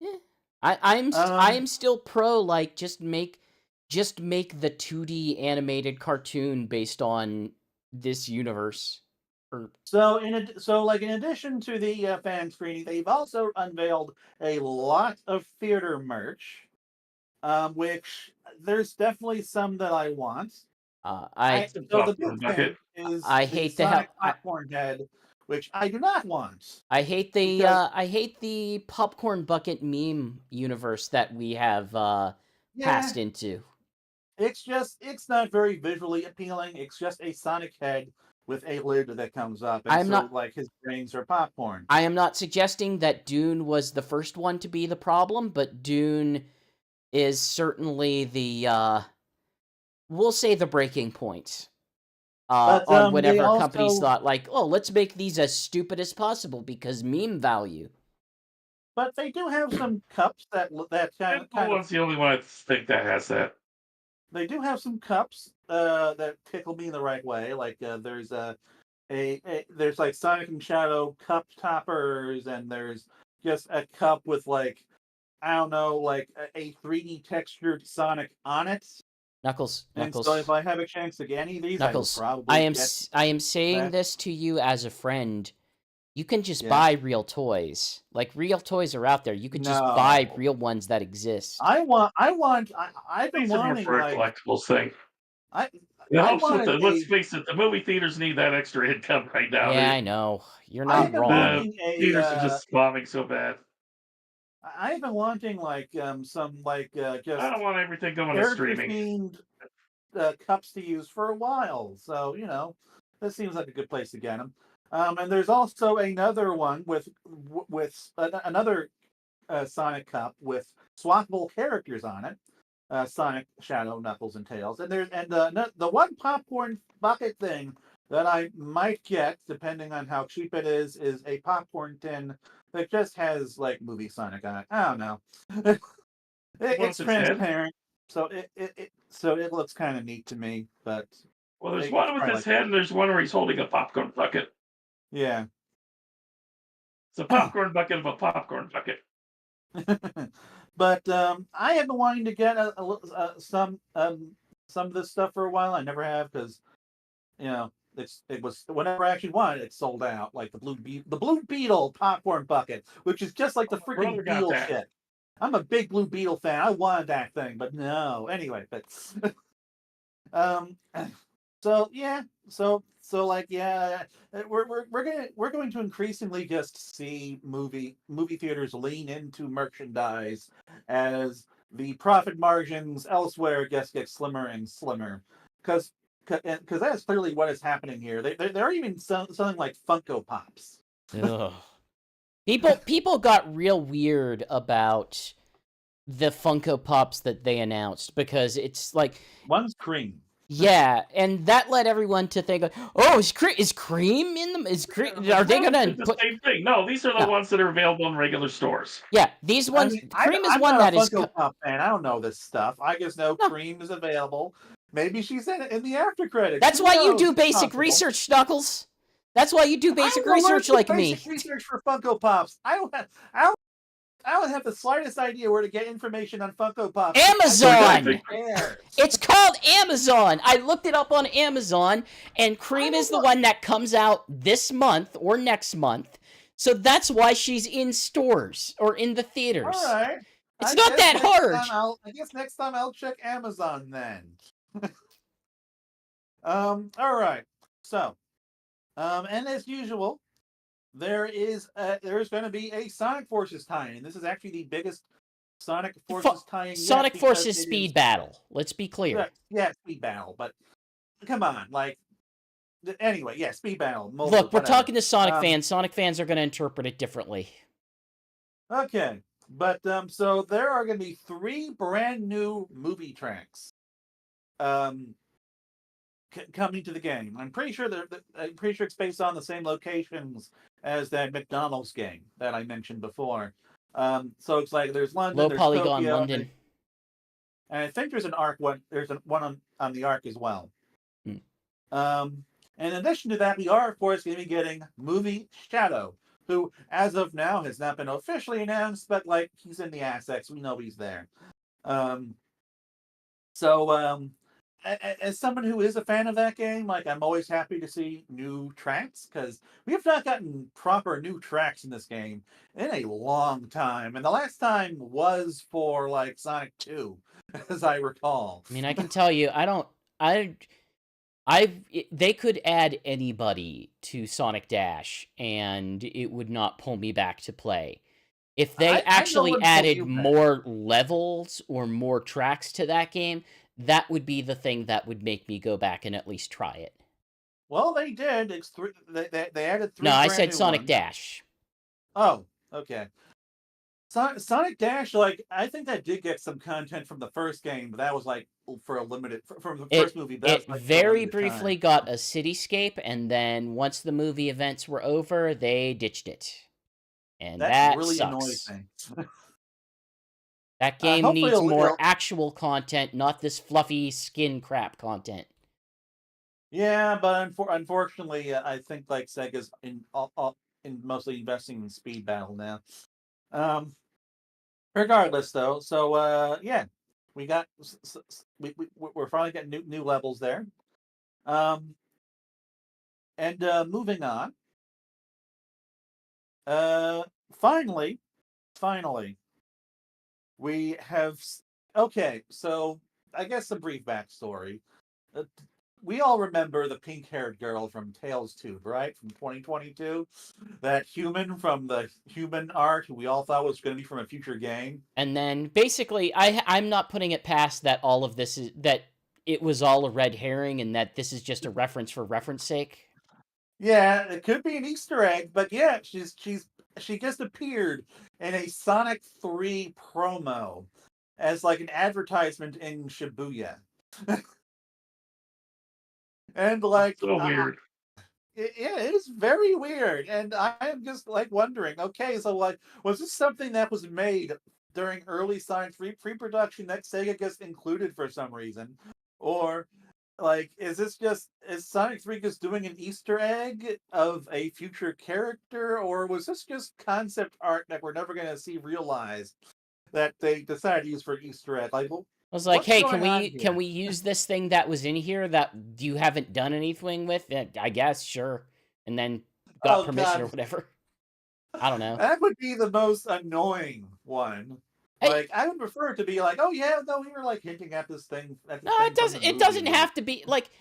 Yeah. I'm still pro like just make the 2D animated cartoon based on this universe. So in addition to the fan screening, they've also unveiled a lot of theater merch, which there's definitely some that I want. So the big thing is I the hate Sonic popcorn head, which I do not want. I hate the popcorn bucket meme universe that we have passed into. It's not very visually appealing. It's just a Sonic head with a lid that comes up, and like his brains are popcorn. I am not suggesting that Dune was the first one to be the problem, but Dune is certainly the we'll say the breaking point. On whatever companies thought, like, oh, let's make these as stupid as possible because meme value. But they do have some cups that kind of. One's the only one I think that has that. They do have some cups that tickle me in the right way. Like there's there's like Sonic and Shadow cup toppers, and there's just a cup with like, I don't know, like a 3D textured Sonic on it. Knuckles. And so if I have a chance to get any of these, Knuckles, I will probably I am saying this to you as a friend. You can just buy real toys. Like, real toys are out there. You could just buy real ones that exist. I've been wanting for a collectibles thing. Let's face it, the movie theaters need that extra income right now. Yeah, I know. You're not wrong. Theaters are just bombing so bad. I've been wanting like some like just. I don't want everything going to streaming. Cups to use for a while, so this seems like a good place to get them. And there's also another one with another Sonic cup with swappable characters on it. Sonic, Shadow, Knuckles, and Tails. And the one popcorn bucket thing that I might get, depending on how cheap it is a popcorn tin that just has like movie Sonic on it. I don't know. It's transparent, so it looks kind of neat to me. But there's one with his head, and there's one where he's holding a popcorn bucket. Yeah, it's a popcorn bucket of a popcorn bucket. But I have been wanting to get some of this stuff for a while. I never have because it was whenever I actually wanted it sold out. Like the Blue Beetle popcorn bucket, which is just like the freaking Beetle shit. I'm a big Blue Beetle fan. I wanted that thing, but no. Anyway, but we're going to increasingly just see movie theaters lean into merchandise as the profit margins elsewhere just get slimmer and slimmer, because that's clearly what is happening here. They're even selling like Funko Pops. Ugh. People got real weird about the Funko Pops that they announced because it's like one's cream. Yeah, and that led everyone to think, "Oh, is cream in them? Are they gonna put the same thing?" No, these are the ones that are available in regular stores. Yeah, these ones. Cream is I'm one not that a is. Funko Pop fan. I don't know this stuff. I just know Cream is available. Maybe she's in the after credits. That's why you do basic research, Knuckles. That's why you do basic research like me. Basic research for Funko Pops. I don't have the slightest idea where to get information on Funko Pops. Amazon! It's called Amazon! I looked it up on Amazon, and Cream is the one that comes out this month or next month. So that's why she's in stores or in the theaters. All right. It's not that hard. I guess next time I'll check Amazon then. All right. So, and as usual, there's going to be a Sonic Forces tie-in. This is actually the biggest Sonic Forces tie-in yet. Sonic Forces Speed Battle. Let's be clear. Yeah, Speed Battle. But come on, like Anyway, yeah, speed battle. Look, we're whatever. talking to Sonic fans. Sonic fans are going to interpret it differently. Okay, but so there are going to be 3 brand new movie tracks coming to the game. I'm pretty sure it's based on the same locations as that McDonald's game that I mentioned before. So it's like there's London, Low there's polygon Tokyo, London. and I think there's an Arc one. There's one on the Arc as well. And in addition to that, we are, of course, going to be getting movie Shadow, who, as of now, has not been officially announced, but like he's in the assets, we know he's there. So, as someone who is a fan of that game, like I'm always happy to see new tracks because we have not gotten proper new tracks in this game in a long time, and the last time was for like Sonic 2, as I recall. I mean, I can tell you, they could add anybody to Sonic Dash, and it would not pull me back to play. If they actually added more levels or more tracks to that game, that would be the thing that would make me go back and at least try it. Well, they did. It's they added 3. No, I said Sonic Dash. Oh, okay. Sonic Dash, like I think that did get some content from the first game, but that was like for a limited from the first movie. It very briefly got a cityscape, and then once the movie events were over, they ditched it, and that really sucks. Annoys me. That game needs more actual content, not this fluffy skin crap content. Yeah, but unfortunately, I think like Sega's in mostly investing in speed battle now. Regardless, though, so yeah, we're finally getting new levels there. And moving on. Finally, we have so I guess a brief backstory. We all remember the pink-haired girl from Tales Tube, right? From 2022. That human from the human art who we all thought was going to be from a future game. And then, basically, I'm not putting it past that all of this is... that it was all a red herring and that this is just a reference for reference sake. Yeah, it could be an Easter egg, but yeah, she just appeared in a Sonic 3 promo as like an advertisement in Shibuya. And like so weird. It is very weird, and I am just like wondering. Okay, so like, was this something that was made during early Sonic 3 pre-production that Sega just included for some reason, or like, is Sonic 3 just doing an Easter egg of a future character, or was this just concept art that we're never going to see realized that they decided to use for Easter egg? Like, well, I was like, hey, can we use this thing that was in here that you haven't done anything with? I guess, sure. And then got permission or whatever. I don't know. That would be the most annoying one. Hey, like, I would prefer it to be like, oh yeah, no, we were like hinting at this thing. No, it doesn't. It doesn't have to be like.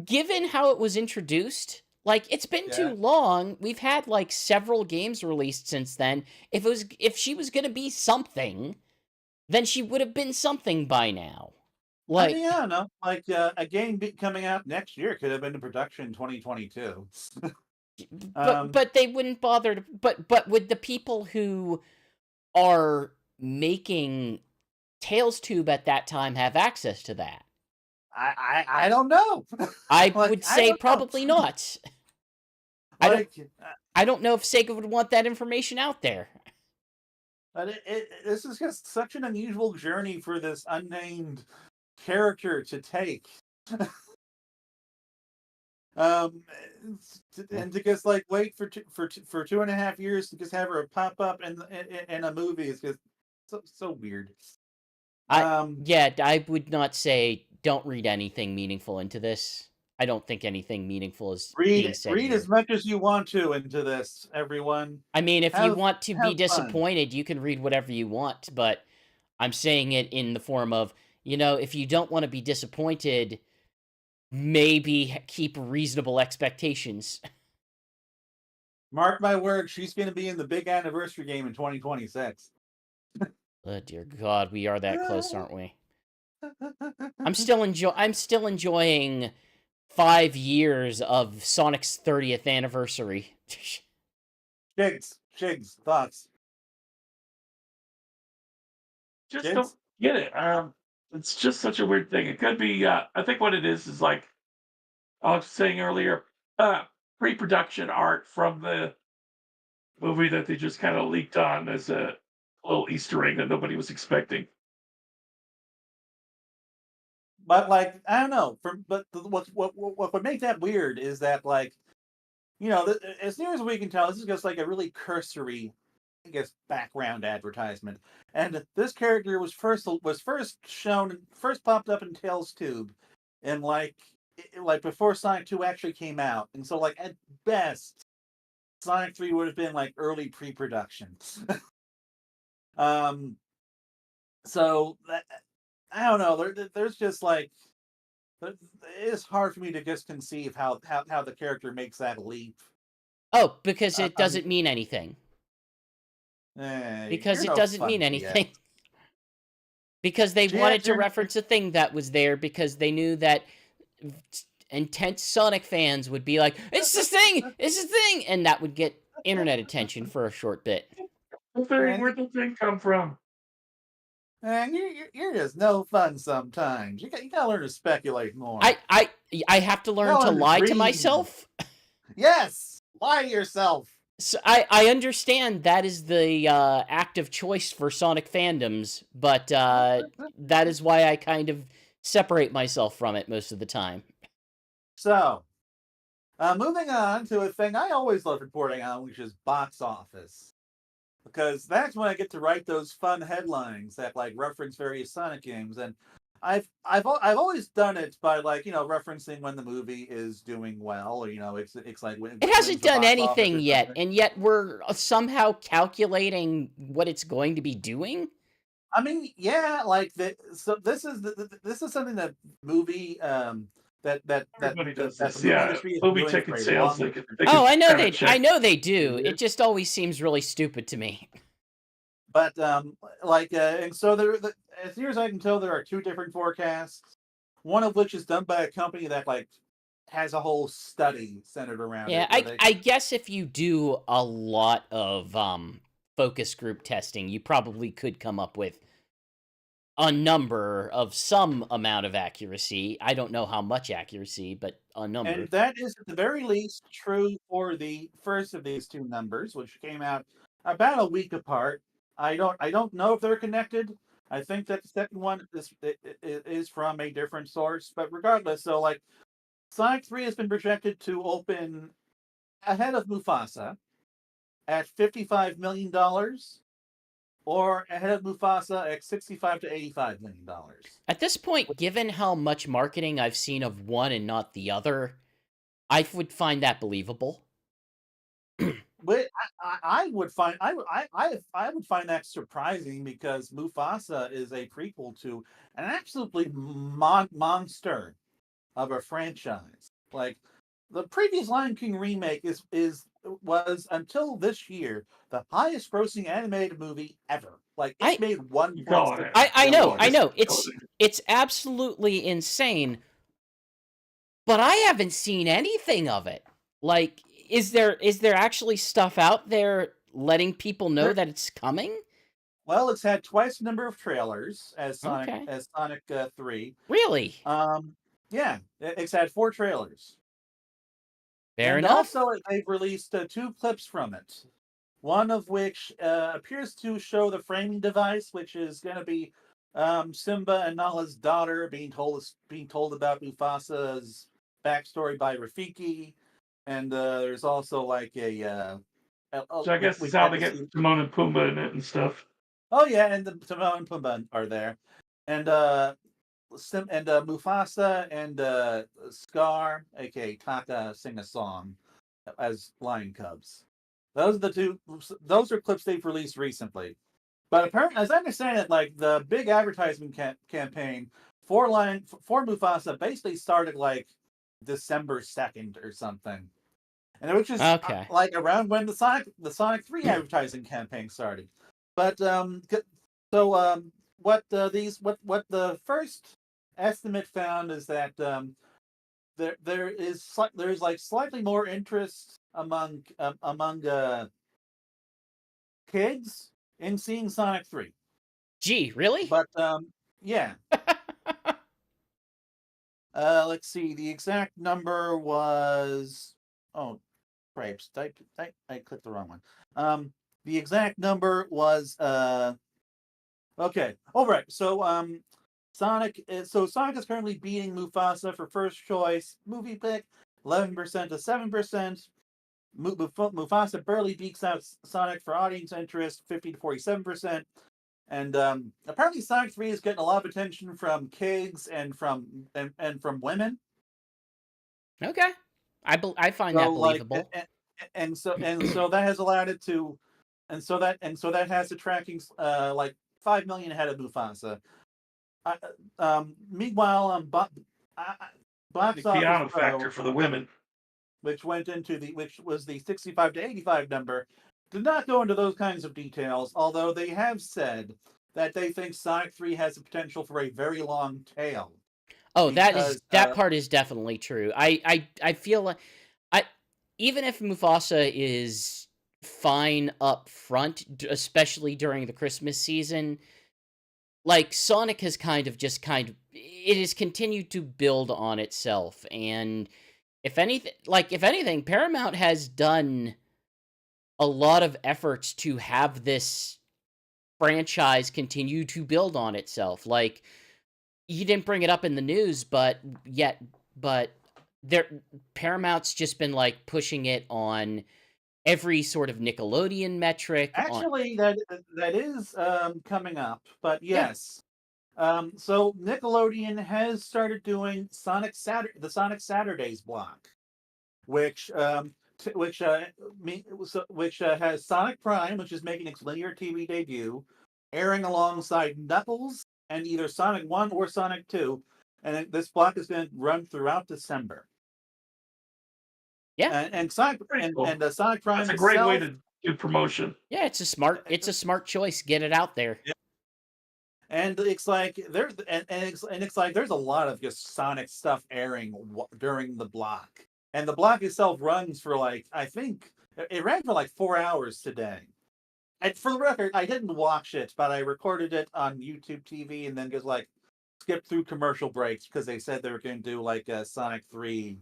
Given how it was introduced, like it's been too long. We've had like several games released since then. If she was gonna be something, then she would have been something by now. Like, I mean, I don't know. Like a game coming out next year could have been in production in 2022. but they wouldn't bother to. But would the people who are making Tales Tube at that time have access to that? I don't know. I would say probably not. I don't know if Sega would want that information out there. But this is just such an unusual journey for this unnamed character to take. And to just like wait for 2.5 years to just have her pop up in a movie is just so weird. I would not say don't read anything meaningful into this. I don't think anything meaningful is being said read here. as much as you want to into this, everyone. I mean, if you want to be disappointed, you can read whatever you want, but I'm saying it in the form of, if you don't want to be disappointed, maybe keep reasonable expectations. Mark my word, she's going to be in the big anniversary game in 2026. Oh dear God, we are that close, aren't we? I'm still enjoying 5 years of Sonic's 30th anniversary. Shigs, thoughts? Just don't get it. It's just such a weird thing. It could be. I think what it is like I was saying earlier, pre-production art from the movie that they just kind of leaked on as a little Easter egg that nobody was expecting. But like, I don't know. What would make that weird is that, like, as near as we can tell, this is just like a really cursory, I guess, background advertisement. And this character was first popped up in Tails' tube, and like before Sonic 2 actually came out. And so, like, at best, Sonic 3 would have been like early pre-production. So that, I don't know. There's just like, it's hard for me to just conceive how the character makes that leap. Oh, because it doesn't mean anything. Because it doesn't mean anything. Because they wanted to reference a thing that was there because they knew that intense Sonic fans would be like, "It's the thing! It's the thing!" And that would get internet attention for a short bit. Where'd the thing come from? And you're just no fun sometimes. You gotta learn to speculate more. I have to learn to lie to myself. Yes, lie to yourself. So I understand that is the active choice for Sonic fandoms, but that is why I kind of separate myself from it most of the time. So, moving on to a thing I always love reporting on, which is box office. Because that's when I get to write those fun headlines that like reference various Sonic games, and I've always done it by like referencing when the movie is doing well, or it's like when it hasn't done anything yet, and yet we're somehow calculating what it's going to be doing. I mean, yeah, like so this is something that movie Everybody does this. Yeah, movie ticket sales. Oh, I know they do. It just always seems really stupid to me. But and so as near as I can tell, there are two different forecasts. One of which is done by a company that like has a whole study centered around it. Yeah, I guess if you do a lot of focus group testing, you probably could come up with a number of some amount of accuracy. I don't know how much accuracy, but a number. And that is at the very least true for the first of these two numbers, which came out about a week apart. I don't know if they're connected. I think that the second one is from a different source, but regardless, so like Sonic 3 has been projected to open ahead of Mufasa at $55 million, or ahead of Mufasa at $65 to $85 million. At this point, given how much marketing I've seen of one and not the other, I would find that believable. But I would find that surprising, because Mufasa is a prequel to an absolutely monster of a franchise. Like the previous Lion King remake was until this year the highest grossing animated movie ever. Like it made $1.6. I know. It's absolutely insane. But I haven't seen anything of it. Like, is there actually stuff out there letting people know that it's coming? Well, it's had twice the number of trailers as Sonic 3. Really? Yeah, it's had 4 trailers. Fair enough. Also, they've released 2 clips from it. One of which appears to show the framing device, which is going to be Simba and Nala's daughter being told about Mufasa's backstory by Rafiki, and there's also like so I guess it's how they get Timon and Pumbaa in it and stuff. Oh yeah, and the Timon and Pumbaa are there, and Mufasa and Scar, aka Taka, sing a song as lion cubs. Those are clips they've released recently. But apparently, as I understand it, like the big advertisement campaign for Mufasa basically started like December 2nd or something, and which is like around when the Sonic 3 advertising campaign started. But what the first estimate found is that there's like slightly more interest among kids in seeing Sonic 3. Gee, really? But yeah. Let's see. The exact number was crapes. I clicked the wrong one. The exact number was okay. All right. So Sonic is currently beating Mufasa for first choice movie pick, 11% to 7%. Mufasa barely beats out Sonic for audience interest, 50 to 47%. And apparently Sonic 3 is getting a lot of attention from kids and from women. Okay. I find that believable. And so that has allowed it to, and so that has the tracking like 5 million ahead of Mufasa. Meanwhile, Box the Office piano Pro, factor for the women, which was the 65 to 85 number, did not go into those kinds of details. Although they have said that they think Sonic 3 has the potential for a very long tail. Oh, that part is definitely true. I feel like even if Mufasa is fine up front, especially during the Christmas season, like Sonic has it has continued to build on itself, and if anything, Paramount has done a lot of efforts to have this franchise continue to build on itself. Like, you didn't bring it up in the news, but there Paramount's just been like pushing it on every sort of Nickelodeon metric. Actually, that is coming up, but yes. So Nickelodeon has started doing the Sonic Saturdays block, which has Sonic Prime, which is making its linear TV debut, airing alongside Knuckles and either Sonic 1 or Sonic 2, and this block is going to run throughout December. Yeah, and Sonic cool. and Sonic Prime. That's a great way to do promotion. Yeah, it's a smart choice. Get it out there. Yeah. And it's like it's like there's a lot of just Sonic stuff airing during the block, and the block itself runs for like, I think it ran for like 4 hours today. And for the record, I didn't watch it, but I recorded it on YouTube TV and then just like skipped through commercial breaks because they said they were going to do like a Sonic 3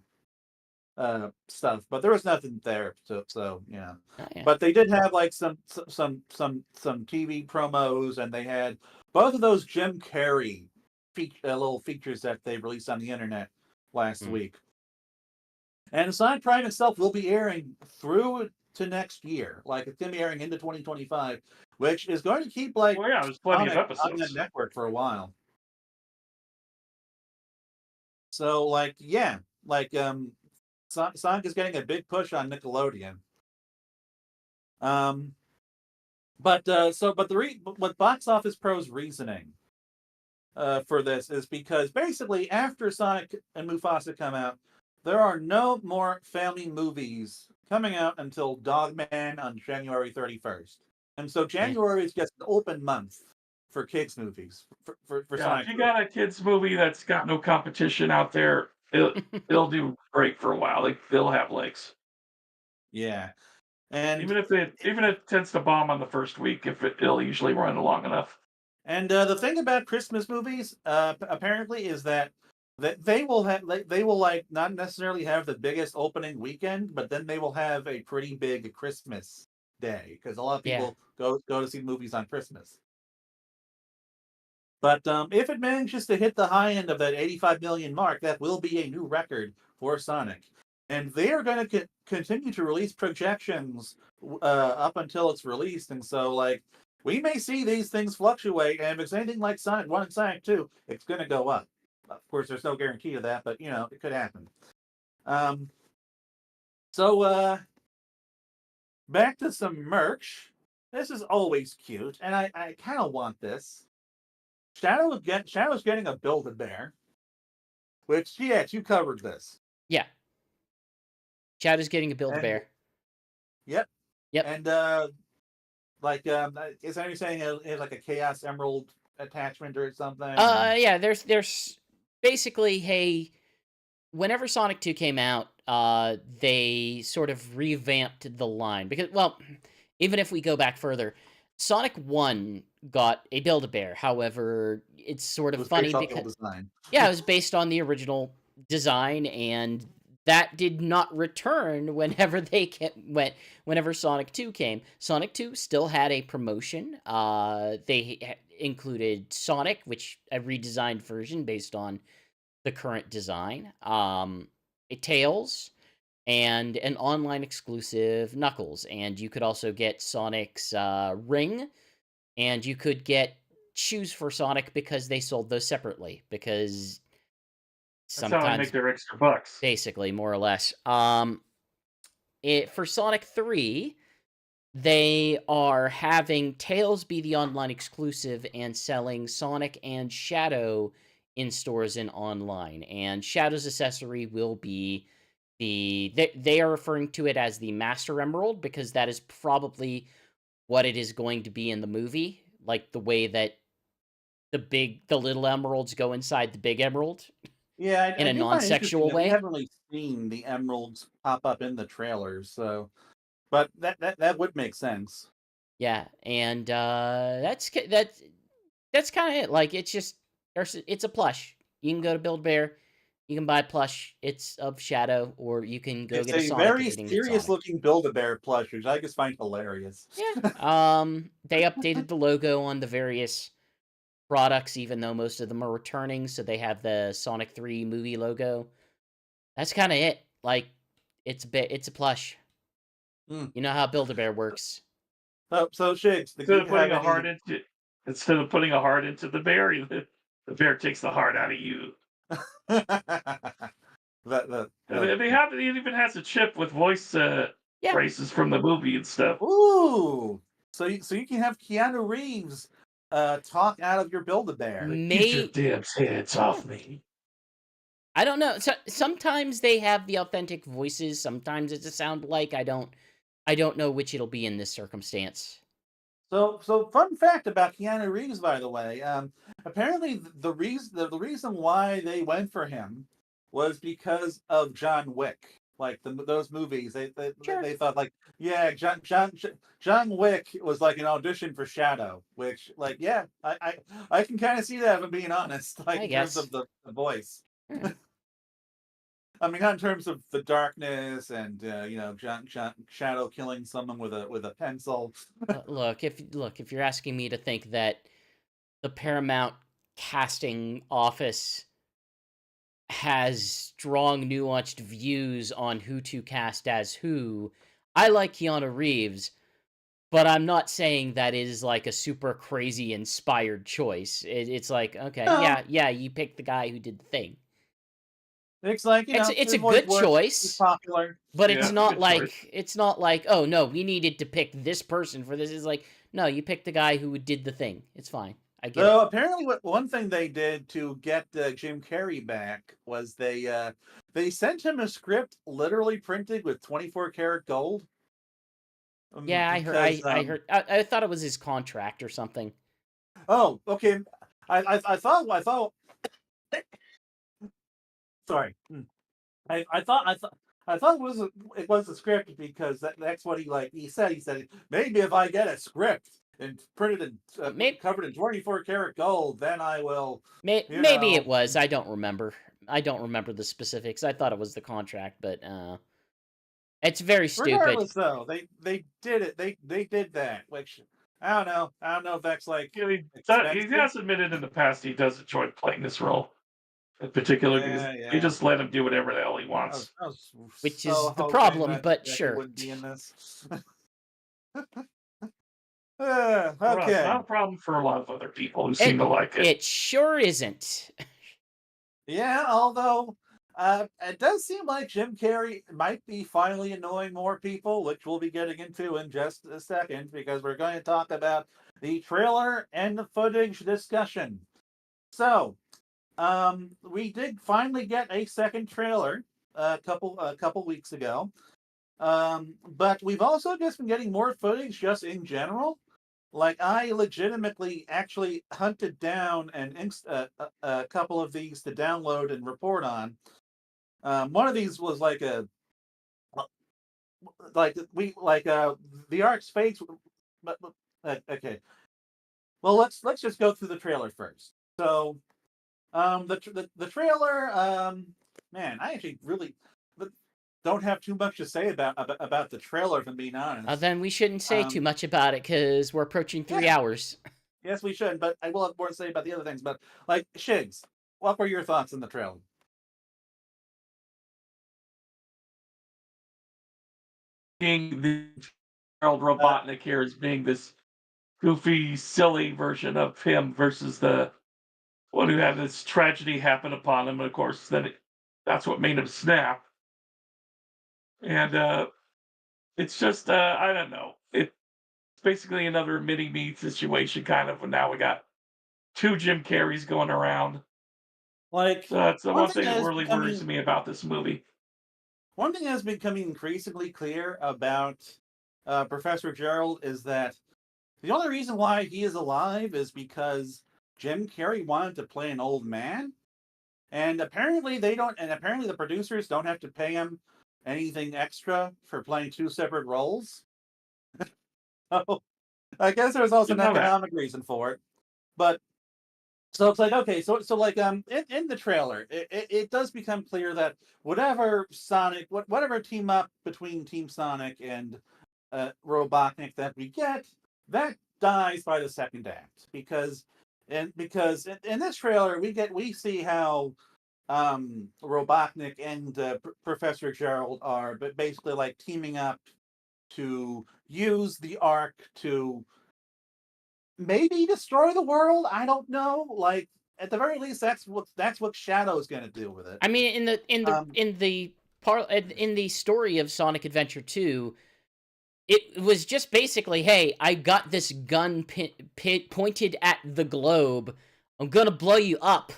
stuff, but there was nothing there. So yeah. Oh, yeah. But they did have like some TV promos, and they had both of those Jim Carrey little features that they released on the internet last week. And Sonic Prime itself will be airing through to next year. Like, it's going to be airing into 2025, which is going to keep like there's plenty of episodes on that network for a while. So like, yeah, like Sonic is getting a big push on Nickelodeon. What Box Office Pro's reasoning for this is because basically after Sonic and Mufasa come out, there are no more family movies coming out until Dogman on January 31st. And so January is just an open month for kids movies. For Sonic. If you got a kids movie that's got no competition out there, it'll do great for a while. Like, they'll have legs. Yeah. And even if it tends to bomb on the first week, it'll usually run long enough. And the thing about Christmas movies, apparently, is that they will like not necessarily have the biggest opening weekend, but then they will have a pretty big Christmas day because a lot of people go to see movies on Christmas. But if it manages to hit the high end of that 85 million mark, that will be a new record for Sonic. And they are going to continue to release projections up until it's released. And so, like, we may see these things fluctuate. And if it's anything like Sonic 1 and Sonic 2, it's going to go up. Of course, there's no guarantee of that, but, you know, it could happen. So, back to some merch. This is always cute, and I kind of want this. Shadow's getting a Build-A-Bear, which, yes, you covered this. Yeah. Shadow's getting a Build-A-Bear. Yep. Yep. And, is anyone saying it has like a Chaos Emerald attachment or something? Yeah, there's basically, hey, whenever Sonic 2 came out, they sort of revamped the line because, well, even if we go back further, Sonic 1 got a Build-A-Bear. However, it's sort It of was funny based off the because old design. yeah, it was based on the original design, and that did not return whenever whenever Sonic 2 came. Sonic 2 still had a promotion. They included Sonic, which a redesigned version based on the current design, a Tails, and an online exclusive Knuckles. And you could also get Sonic's ring, and you could get shoes for Sonic because they sold those separately. Because That's how they make sometimes, their extra bucks. basically, more or less, for Sonic 3, they are having Tails be the online exclusive and selling Sonic and Shadow in stores and online. And Shadow's accessory will be they are referring to it as the Master Emerald because that is probably what it is going to be in the movie, like the way that the little emeralds go inside the big emerald Yeah, in I a do find it interesting non-sexual that we way. haven't really seen the emeralds pop up in the trailers, so but that would make sense. Yeah, and that's kind of it. Like it's a plush. You can go to Build Bear, you can buy plush. It's of Shadow, or you can go It's get a a Sonic if very you didn't get serious Sonic. looking Build-A-Bear plush, which I just find hilarious. Yeah. They updated the logo on the various products, even though most of them are returning. So they have the Sonic 3 movie logo. That's kind of it. Like, it's a plush. Mm. You know how Build a Bear works. So Shigs, do Instead you of putting have a heart any? into instead of putting a heart into the bear, the bear takes the heart out of you. the And they have it even has a chip with voice Yeah, phrases from the movie and stuff. Ooh, so you can have Keanu Reeves talk out of your Build-A-Bear. Get your may damn hands yeah. off me. I don't know. So, sometimes they have the authentic voices. Sometimes it's a sound like I don't know which it'll be in this circumstance. So fun fact about Keanu Reeves, by the way. Apparently, the reason why they went for him was because of John Wick. Like those movies, Sure. they thought like, yeah, John Wick was like an audition for Shadow, which like, yeah, I can kind of see that if I'm being honest, like I in terms guess. of the voice. Yeah. I mean, not in terms of the darkness and Shadow killing someone with a pencil. Look, if you're asking me to think that the Paramount casting office has strong, nuanced views on who to cast as who, I like Keanu Reeves, but I'm not saying that is like a super crazy inspired choice. It's like, okay, No, yeah, you picked the guy who did the thing. it's like, It's his a voice good works. He's choice, popular. but Yeah, it's a good choice. it's not like, oh no, we needed to pick this person for this. It's like, no, you picked the guy who did the thing. It's fine. I get it. Though apparently, one thing they did to get Jim Carrey back was they sent him a script literally printed with 24-karat gold. Yeah, Because I heard I thought it was his contract or something. oh, okay, I thought sorry. I thought it was a script because that's what he said. He said maybe if I get a script and printed and Maybe covered in 24-karat gold, then I will, you maybe it know. was. I don't remember. I don't remember the specifics. I thought it was the contract, but it's very stupid. Regardless, though, they did it. They did that, which I don't know. I don't know if that's like You know, he expensive. has admitted in the past he does enjoy playing this role in particular because Yeah, they yeah. just let him do whatever the hell he I was, wants. I was Which so is the hoping problem, that but he sure. wouldn't be in this. For us, Okay. not a problem for a lot of other people who seem to like it. It sure isn't. Yeah, although it does seem like Jim Carrey might be finally annoying more people, which we'll be getting into in just a second, because we're going to talk about the trailer and the footage discussion. So, we did finally get a second trailer a couple weeks ago. But we've also just been getting more footage just in general. Like I legitimately actually hunted down a couple of these to download and report on. One of these was like the arc's face. But okay. Well, let's just go through the trailer first. So, the trailer, man, I actually really don't have too much to say about the trailer, if I'm being honest. Then we shouldn't say too much about it because we're approaching 3 hours. Yes, we should, but I will have more to say about the other things. But like Shigs, what were your thoughts on the trailer? Being the Harold Robotnik here as being this goofy, silly version of him versus the one who had this tragedy happen upon him. And of course, that's what made him snap. And it's just, I don't know. It's basically another mini-me situation, kind of. And now we got 2 Jim Carreys going around. Like, so that's the one thing that really worries me about this movie. One thing that's becoming increasingly clear about Professor Gerald is that the only reason why he is alive is because Jim Carrey wanted to play an old man, and apparently they don't. And apparently the producers don't have to pay him anything extra for playing 2 separate roles. So I guess there's also an economic reason for it, but. So it's like, okay, so like in the trailer, it does become clear that whatever team up between Team Sonic and Robotnik that we get, that dies by the second act because in this trailer we see how Robotnik and Professor Gerald are basically like teaming up to use the Ark to maybe destroy the world. I don't know. Like at the very least, that's what Shadow's going to do with it. I mean, in the story of Sonic Adventure 2, it was just basically, hey, I got this gun pointed at the globe. I'm gonna blow you up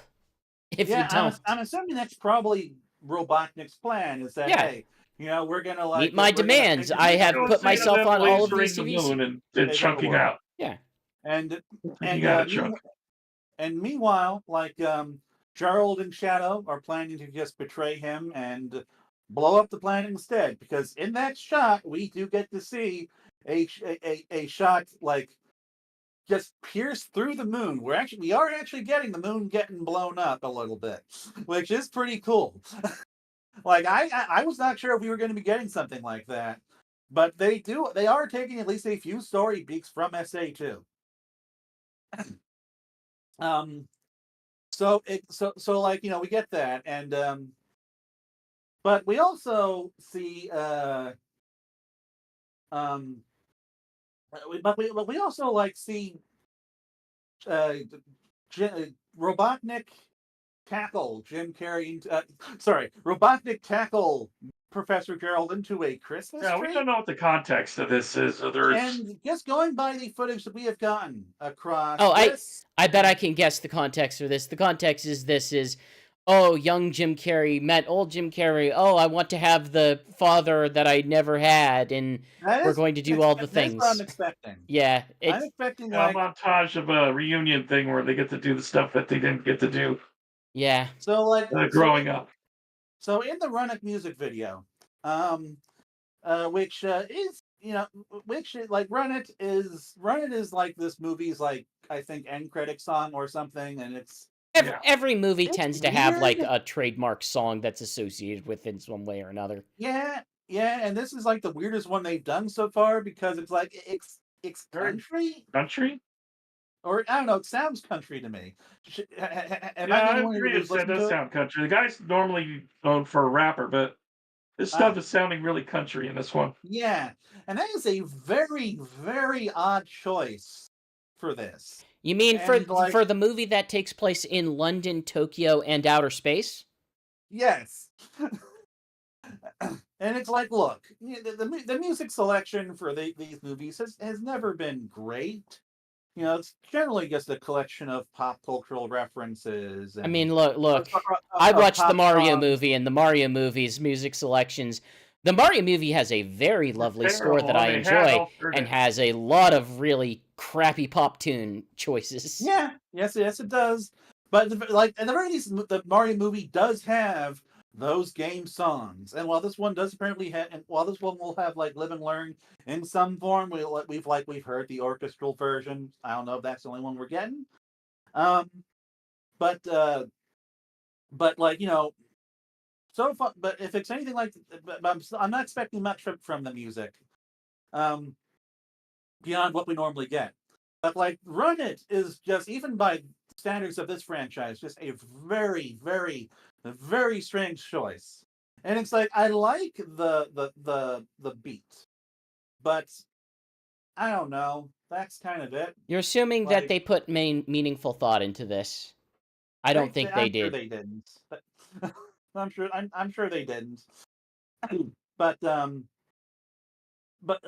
if you don't. I'm assuming that's probably Robotnik's plan. Is that hey, we're gonna like meet my demands. I have put myself on all of these TVs and chunking out. Yeah. And meanwhile, like Gerald and Shadow are planning to just betray him and blow up the planet instead. Because in that shot, we do get to see a shot like just pierce through the moon. We are actually getting the moon getting blown up a little bit, which is pretty cool. Like I was not sure if we were going to be getting something like that, but they are taking at least a few story beats from SA2. So like we get that, and but we also see we also like see Robotnik tackle Jim Carrey. Robotnik tackle Professor Gerald into a Christmas tree. We don't know what the context of this is. And just going by the footage that we have gotten across. I bet I can guess the context for this. The context is young Jim Carrey met old Jim Carrey. Oh, I want to have the father that I never had, and we're going to do all the things. That's what I'm expecting. Yeah, I'm expecting a montage of a reunion thing where they get to do the stuff that they didn't get to do. Yeah. So like growing up. So in the Run It music video, which is like Run It is like this movie's like I think end credit song or something, and it's every movie tends to have like a trademark song that's associated with it in some way or another. Yeah, and this is like the weirdest one they've done so far because it's like it's country. Or I don't know, it sounds country to me. I agree. It does sound country. The guy's normally known for a rapper, but this stuff is sounding really country in this one. Yeah, and that is a very, very odd choice for this. You mean for the movie that takes place in London, Tokyo, and outer space? Yes. And it's like, look, the music selection for these movies has never been great. It's generally just a collection of pop cultural references. I mean, look. I watched the Mario movie, and the Mario movie's music selections. The Mario movie has a very lovely score that I enjoy, and has a lot of really crappy pop tune choices. Yeah, yes, it does. But like at the very least, the Mario movie does have those game songs. And while this one does apparently have, and while this one will have like live and learn in some form, we've heard the orchestral version. I don't know if that's the only one we're getting. Um, but like so far. But if it's anything like, but I'm not expecting much from the music, beyond what we normally get. But like Run It is just, even by standards of this franchise, just a very, very, very strange choice. And it's like I like the beat, but I don't know. That's kind of it. You're assuming that they put meaningful thought into this. I don't think they I'm did. sure they didn't. But I'm sure they didn't. But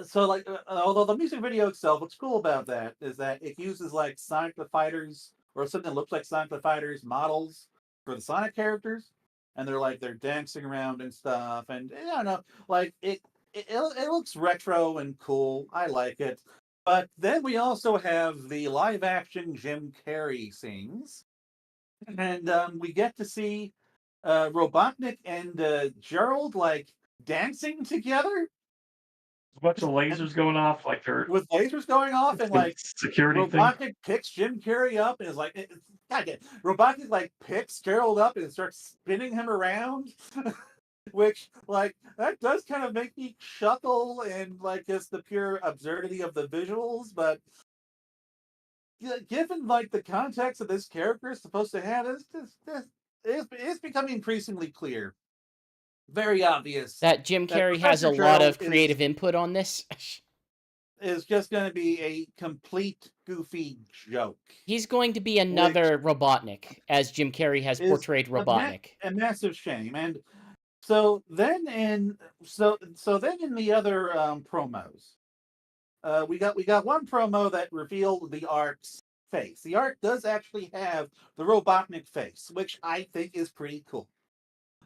so like, although the music video itself, what's cool about that is that it uses like Sonic the Fighters, or something that looks like Sonic the Fighters models for the Sonic characters, and they're dancing around and stuff, and I don't know, like it looks retro and cool. I like it. But then we also have the live action Jim Carrey scenes, and we get to see Robotnik and Gerald like dancing together. A bunch of lasers going off, like they're With lasers going off, and like security thing. Robotnik picks Jim Carrey up and is like, Robotnik like picks Gerald up and starts spinning him around, which like that does kind of make me chuckle, and like just the pure absurdity of the visuals. But given like the context that this character is supposed to have, it's becoming increasingly clear, very obvious, that Jim Carrey has a lot of creative input on this. Is just going to be a complete goofy joke. He's going to be another Robotnik, as Jim Carrey has portrayed Robotnik. A massive shame. And so then in the other promos, we got one promo that revealed the Ark's face. The Ark does actually have the Robotnik face, which I think is pretty cool.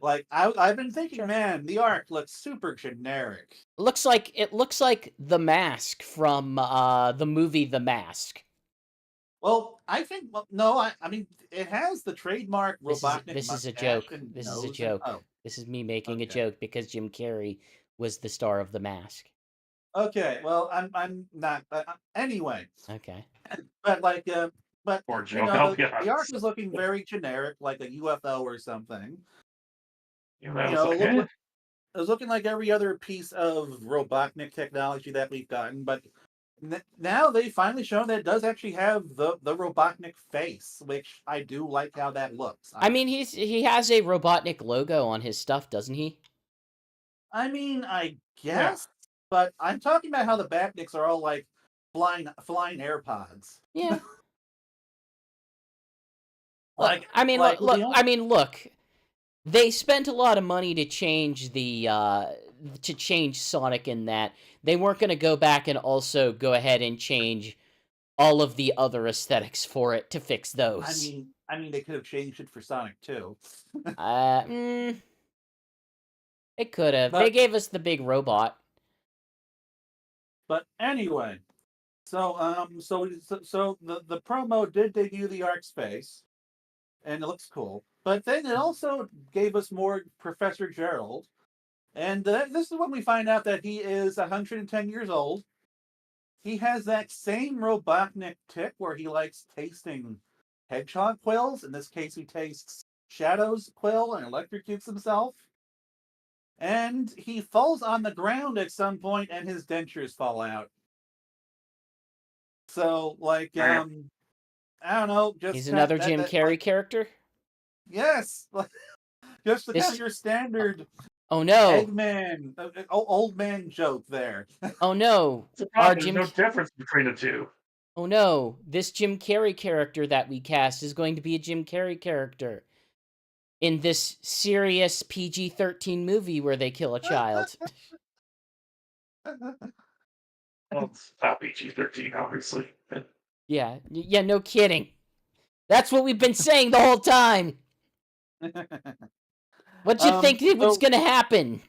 Like I've been thinking, man, the Ark looks super generic. It looks like the Mask from the movie The Mask. Well, I think no, I mean it has the trademark Robotnik. This is a joke. This is a joke. This is me making a joke because Jim Carrey was the star of The Mask. Okay, well, I'm not. Anyway. Okay. But like, but the Ark is looking very generic, like a UFO or something. It was looking like every other piece of Robotnik technology that we've gotten, but now they've finally shown that it does actually have the Robotnik face, which I do like how that looks. I mean, he has a Robotnik logo on his stuff, doesn't he? I mean, I guess, but I'm talking about how the Batniks are all like flying AirPods. Yeah. Look. They spent a lot of money to change Sonic in that. They weren't going to go back and also go ahead and change all of the other aesthetics for it to fix those. I mean, they could have changed it for Sonic too. It could have. They gave us the big robot. But anyway, so the promo did debut the Ark's face, and it looks cool. But then it also gave us more Professor Gerald. And this is when we find out that he is 110 years old. He has that same Robotnik tick where he likes tasting hedgehog quills. In this case, he tastes Shadow's quill and electrocutes himself. And he falls on the ground at some point and his dentures fall out. So, like, I don't know. He's another Jim Carrey character? Yes, just the kind of your standard. Oh no, Eggman, old man joke there. Oh no, there's no difference between the two. Oh no, this Jim Carrey character that we cast is going to be a Jim Carrey character in this serious PG-13 movie where they kill a child. Well, it's not PG-13, obviously. Yeah, no kidding. That's what we've been saying the whole time. What'd you think was going to happen?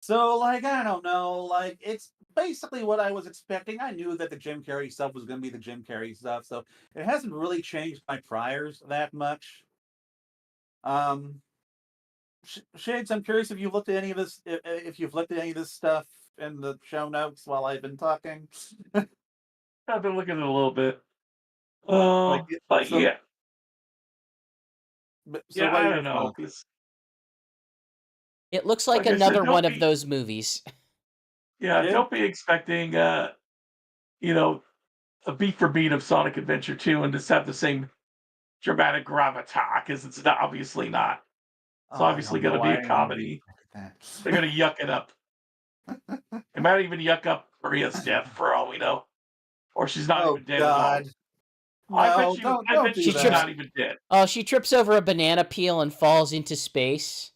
So, like, I don't know. Like, it's basically what I was expecting. I knew that the Jim Carrey stuff was going to be the Jim Carrey stuff, so it hasn't really changed my priors that much. Shigs, I'm curious if you've looked at any of this. If you've looked at any of this stuff in the show notes while I've been talking. I've been looking at it a little bit. Like, But so, yeah, so what I are don't your know. thoughts? It looks like Like I said, another one of those movies. Yeah. don't be expecting, you know, a beat for beat of Sonic Adventure 2 and just have the same dramatic gravitas, because it's obviously not. It's Oh, I obviously don't going know to be why a anyone would comedy. expect that. They're going to yuck it up. They might even yuck up Maria's death for all we know, or she's not Oh even dead at all. God. No, I don't bet do She she's trips. that. not even dead. Oh, she trips over a banana peel and falls into space.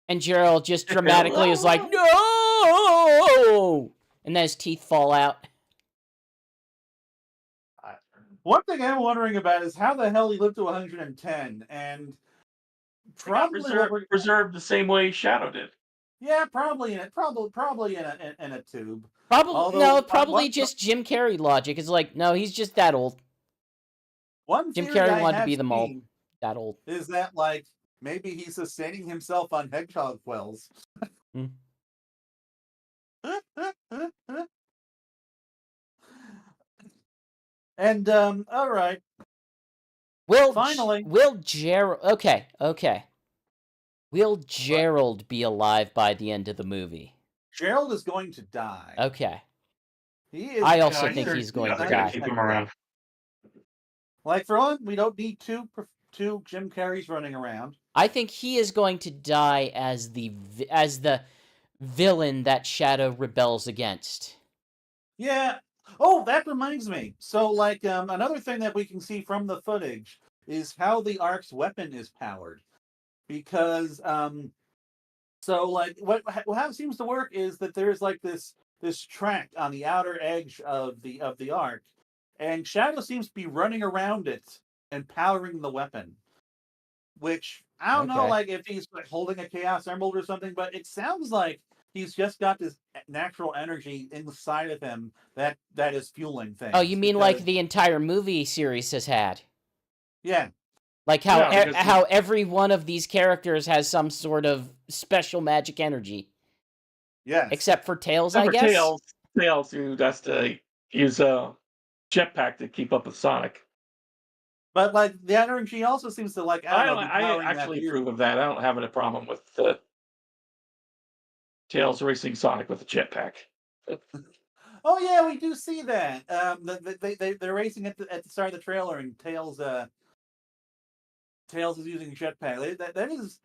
And Gerald just dramatically is like, no! And then his teeth fall out. One thing I'm wondering about is how the hell he lived to 110, and probably what we're preserved the same way Shadow did. yeah, probably in it, probably in a tube. Probably no, probably one just Jim Carrey logic. It's like, no, he's just that old. one Jim theory Carrey I wanted to have be the mold. seen That old. is that like maybe he's sustaining himself on hedgehog quills. Hmm. And all right. Finally, Will Gerald? Okay. Will Gerald be alive by the end of the movie? Gerald is going to die. Okay. He is. I also think he's going to die. Keep him around. Like for one, we don't need two Jim Carreys running around. I think he is going to die as the villain that Shadow rebels against. Yeah. Oh, that reminds me. So, like, another thing that we can see from the footage is how the Ark's weapon is powered, because so like how it seems to work is that there's like this track on the outer edge of the Ark, and Shadow seems to be running around it and powering the weapon. Which I don't know, Okay. like if he's like holding a Chaos Emerald or something, but it sounds like he's just got this natural energy inside of him that is fueling things. Oh, you mean like the entire movie series has had? Yeah. Like how Yeah, how every one of these characters has some sort of special magic energy. Yes. Except for Tails, I guess. Tails, who has to use a jetpack to keep up with Sonic. But like the energy also seems to like I actually approve of that. I don't have a problem with Tails racing Sonic with a jetpack. Oh yeah, we do see that. They're racing at the start of the trailer, and Tails is using a jetpack. That is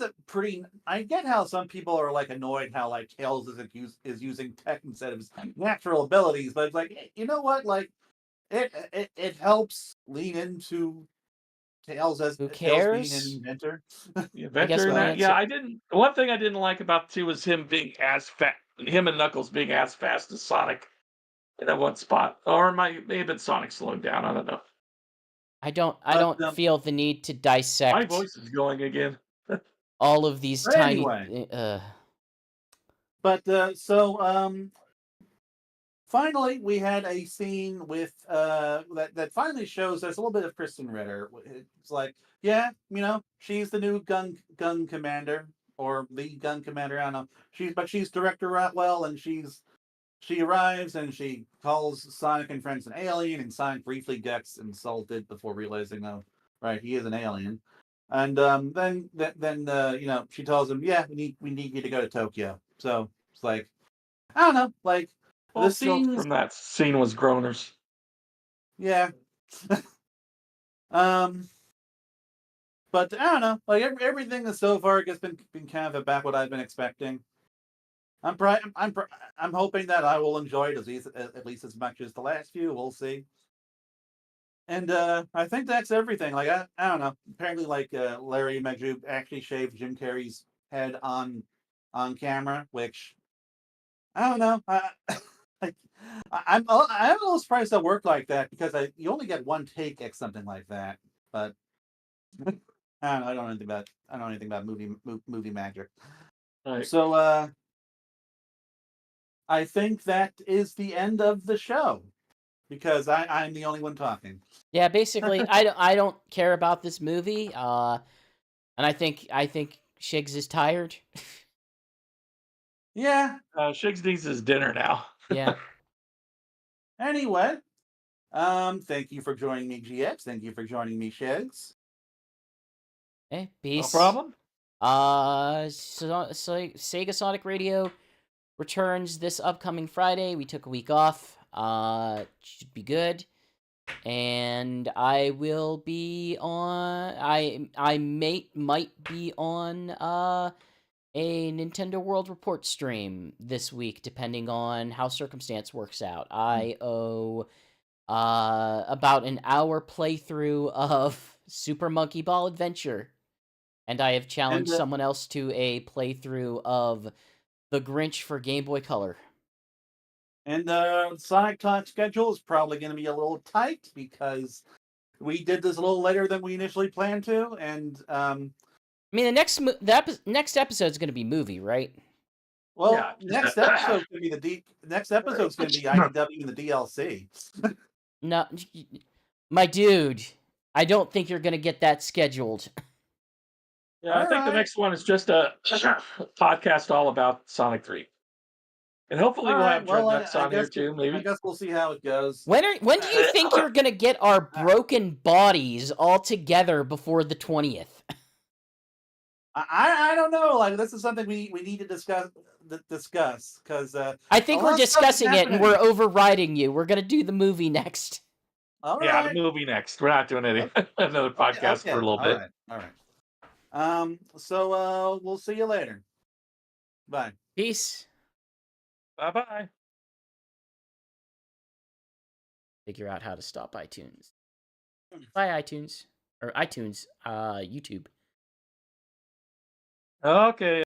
a pretty. I get how some people are like annoyed how like Tails is using tech instead of his natural abilities, but it's like you know what, like it helps lean into Tails as Who Tails being cares? an inventor. Inventor in that. Yeah, I didn't. One thing I didn't like about 2 was him being as fast, him and Knuckles being as fast as Sonic in that one spot, or may have been Sonic slowing down. I don't know. I don't feel the need to dissect. My voice is going again. All of these But tiny. anyway. But so finally, we had a scene with that finally shows us a little bit of Kristen Ritter. It's like, yeah, you know, she's the new gun commander or the gun commander. I don't know. She's Director Rotwell, and she arrives and she calls Sonic and friends an alien, and Sonic briefly gets insulted before realizing, oh, right, he is an alien. And then you know, she tells him, yeah, we need you to go to Tokyo. So it's like, I don't know, like the scene from that scene was groaners. Yeah. But I don't know, like everything that so far has been kind of about what I've been expecting. I'm hoping that I will enjoy it at least as much as the last few. We'll see. And I think that's everything. Like I don't know. Apparently, like Larry Magoo actually shaved Jim Carrey's head on camera, which I don't know. I'm a little surprised that worked like that, because you only get one take at something like that. But I don't know anything about movie magic. Right. So I think that is the end of the show, because I'm the only one talking. Yeah, basically, I don't care about this movie. And I think Shigs is tired. Yeah. Shigs needs his dinner now. Yeah. Anyway, thank you for joining me, GX. Thank you for joining me, Shigs. Hey, No peace. problem. Sega Sonic Radio returns this upcoming Friday. We took a week off. Should be good. And I will be on. I might be on a Nintendo World Report stream this week, depending on how circumstance works out. I owe about an hour playthrough of Super Monkey Ball Adventure, and I have challenged someone else to a playthrough of The Grinch for Game Boy Color. And the Sonic Talk schedule is probably going to be a little tight because we did this a little later than we initially planned to, and I mean, the next episode is going to be movie, right? Well, Yeah. next episode's going to be next episode's going to be IDW and the DLC. No, my dude, I don't think you're going to get that scheduled. Yeah, I think the next one is just a podcast all about Sonic 3. And hopefully we'll have Dreadnuts on here too, maybe. I guess we'll see how it goes. When do you think you're going to get our broken bodies all together before the 20th? I don't know. Like, this is something we need to discuss because I think we're discussing it and we're overriding you. We're going to do the movie next. All yeah, right. The movie next. We're not doing another podcast for a little bit. All right. So we'll see you later. Bye. Peace. Bye-bye. Figure out how to stop iTunes. Bye, iTunes. Or iTunes, YouTube. Okay.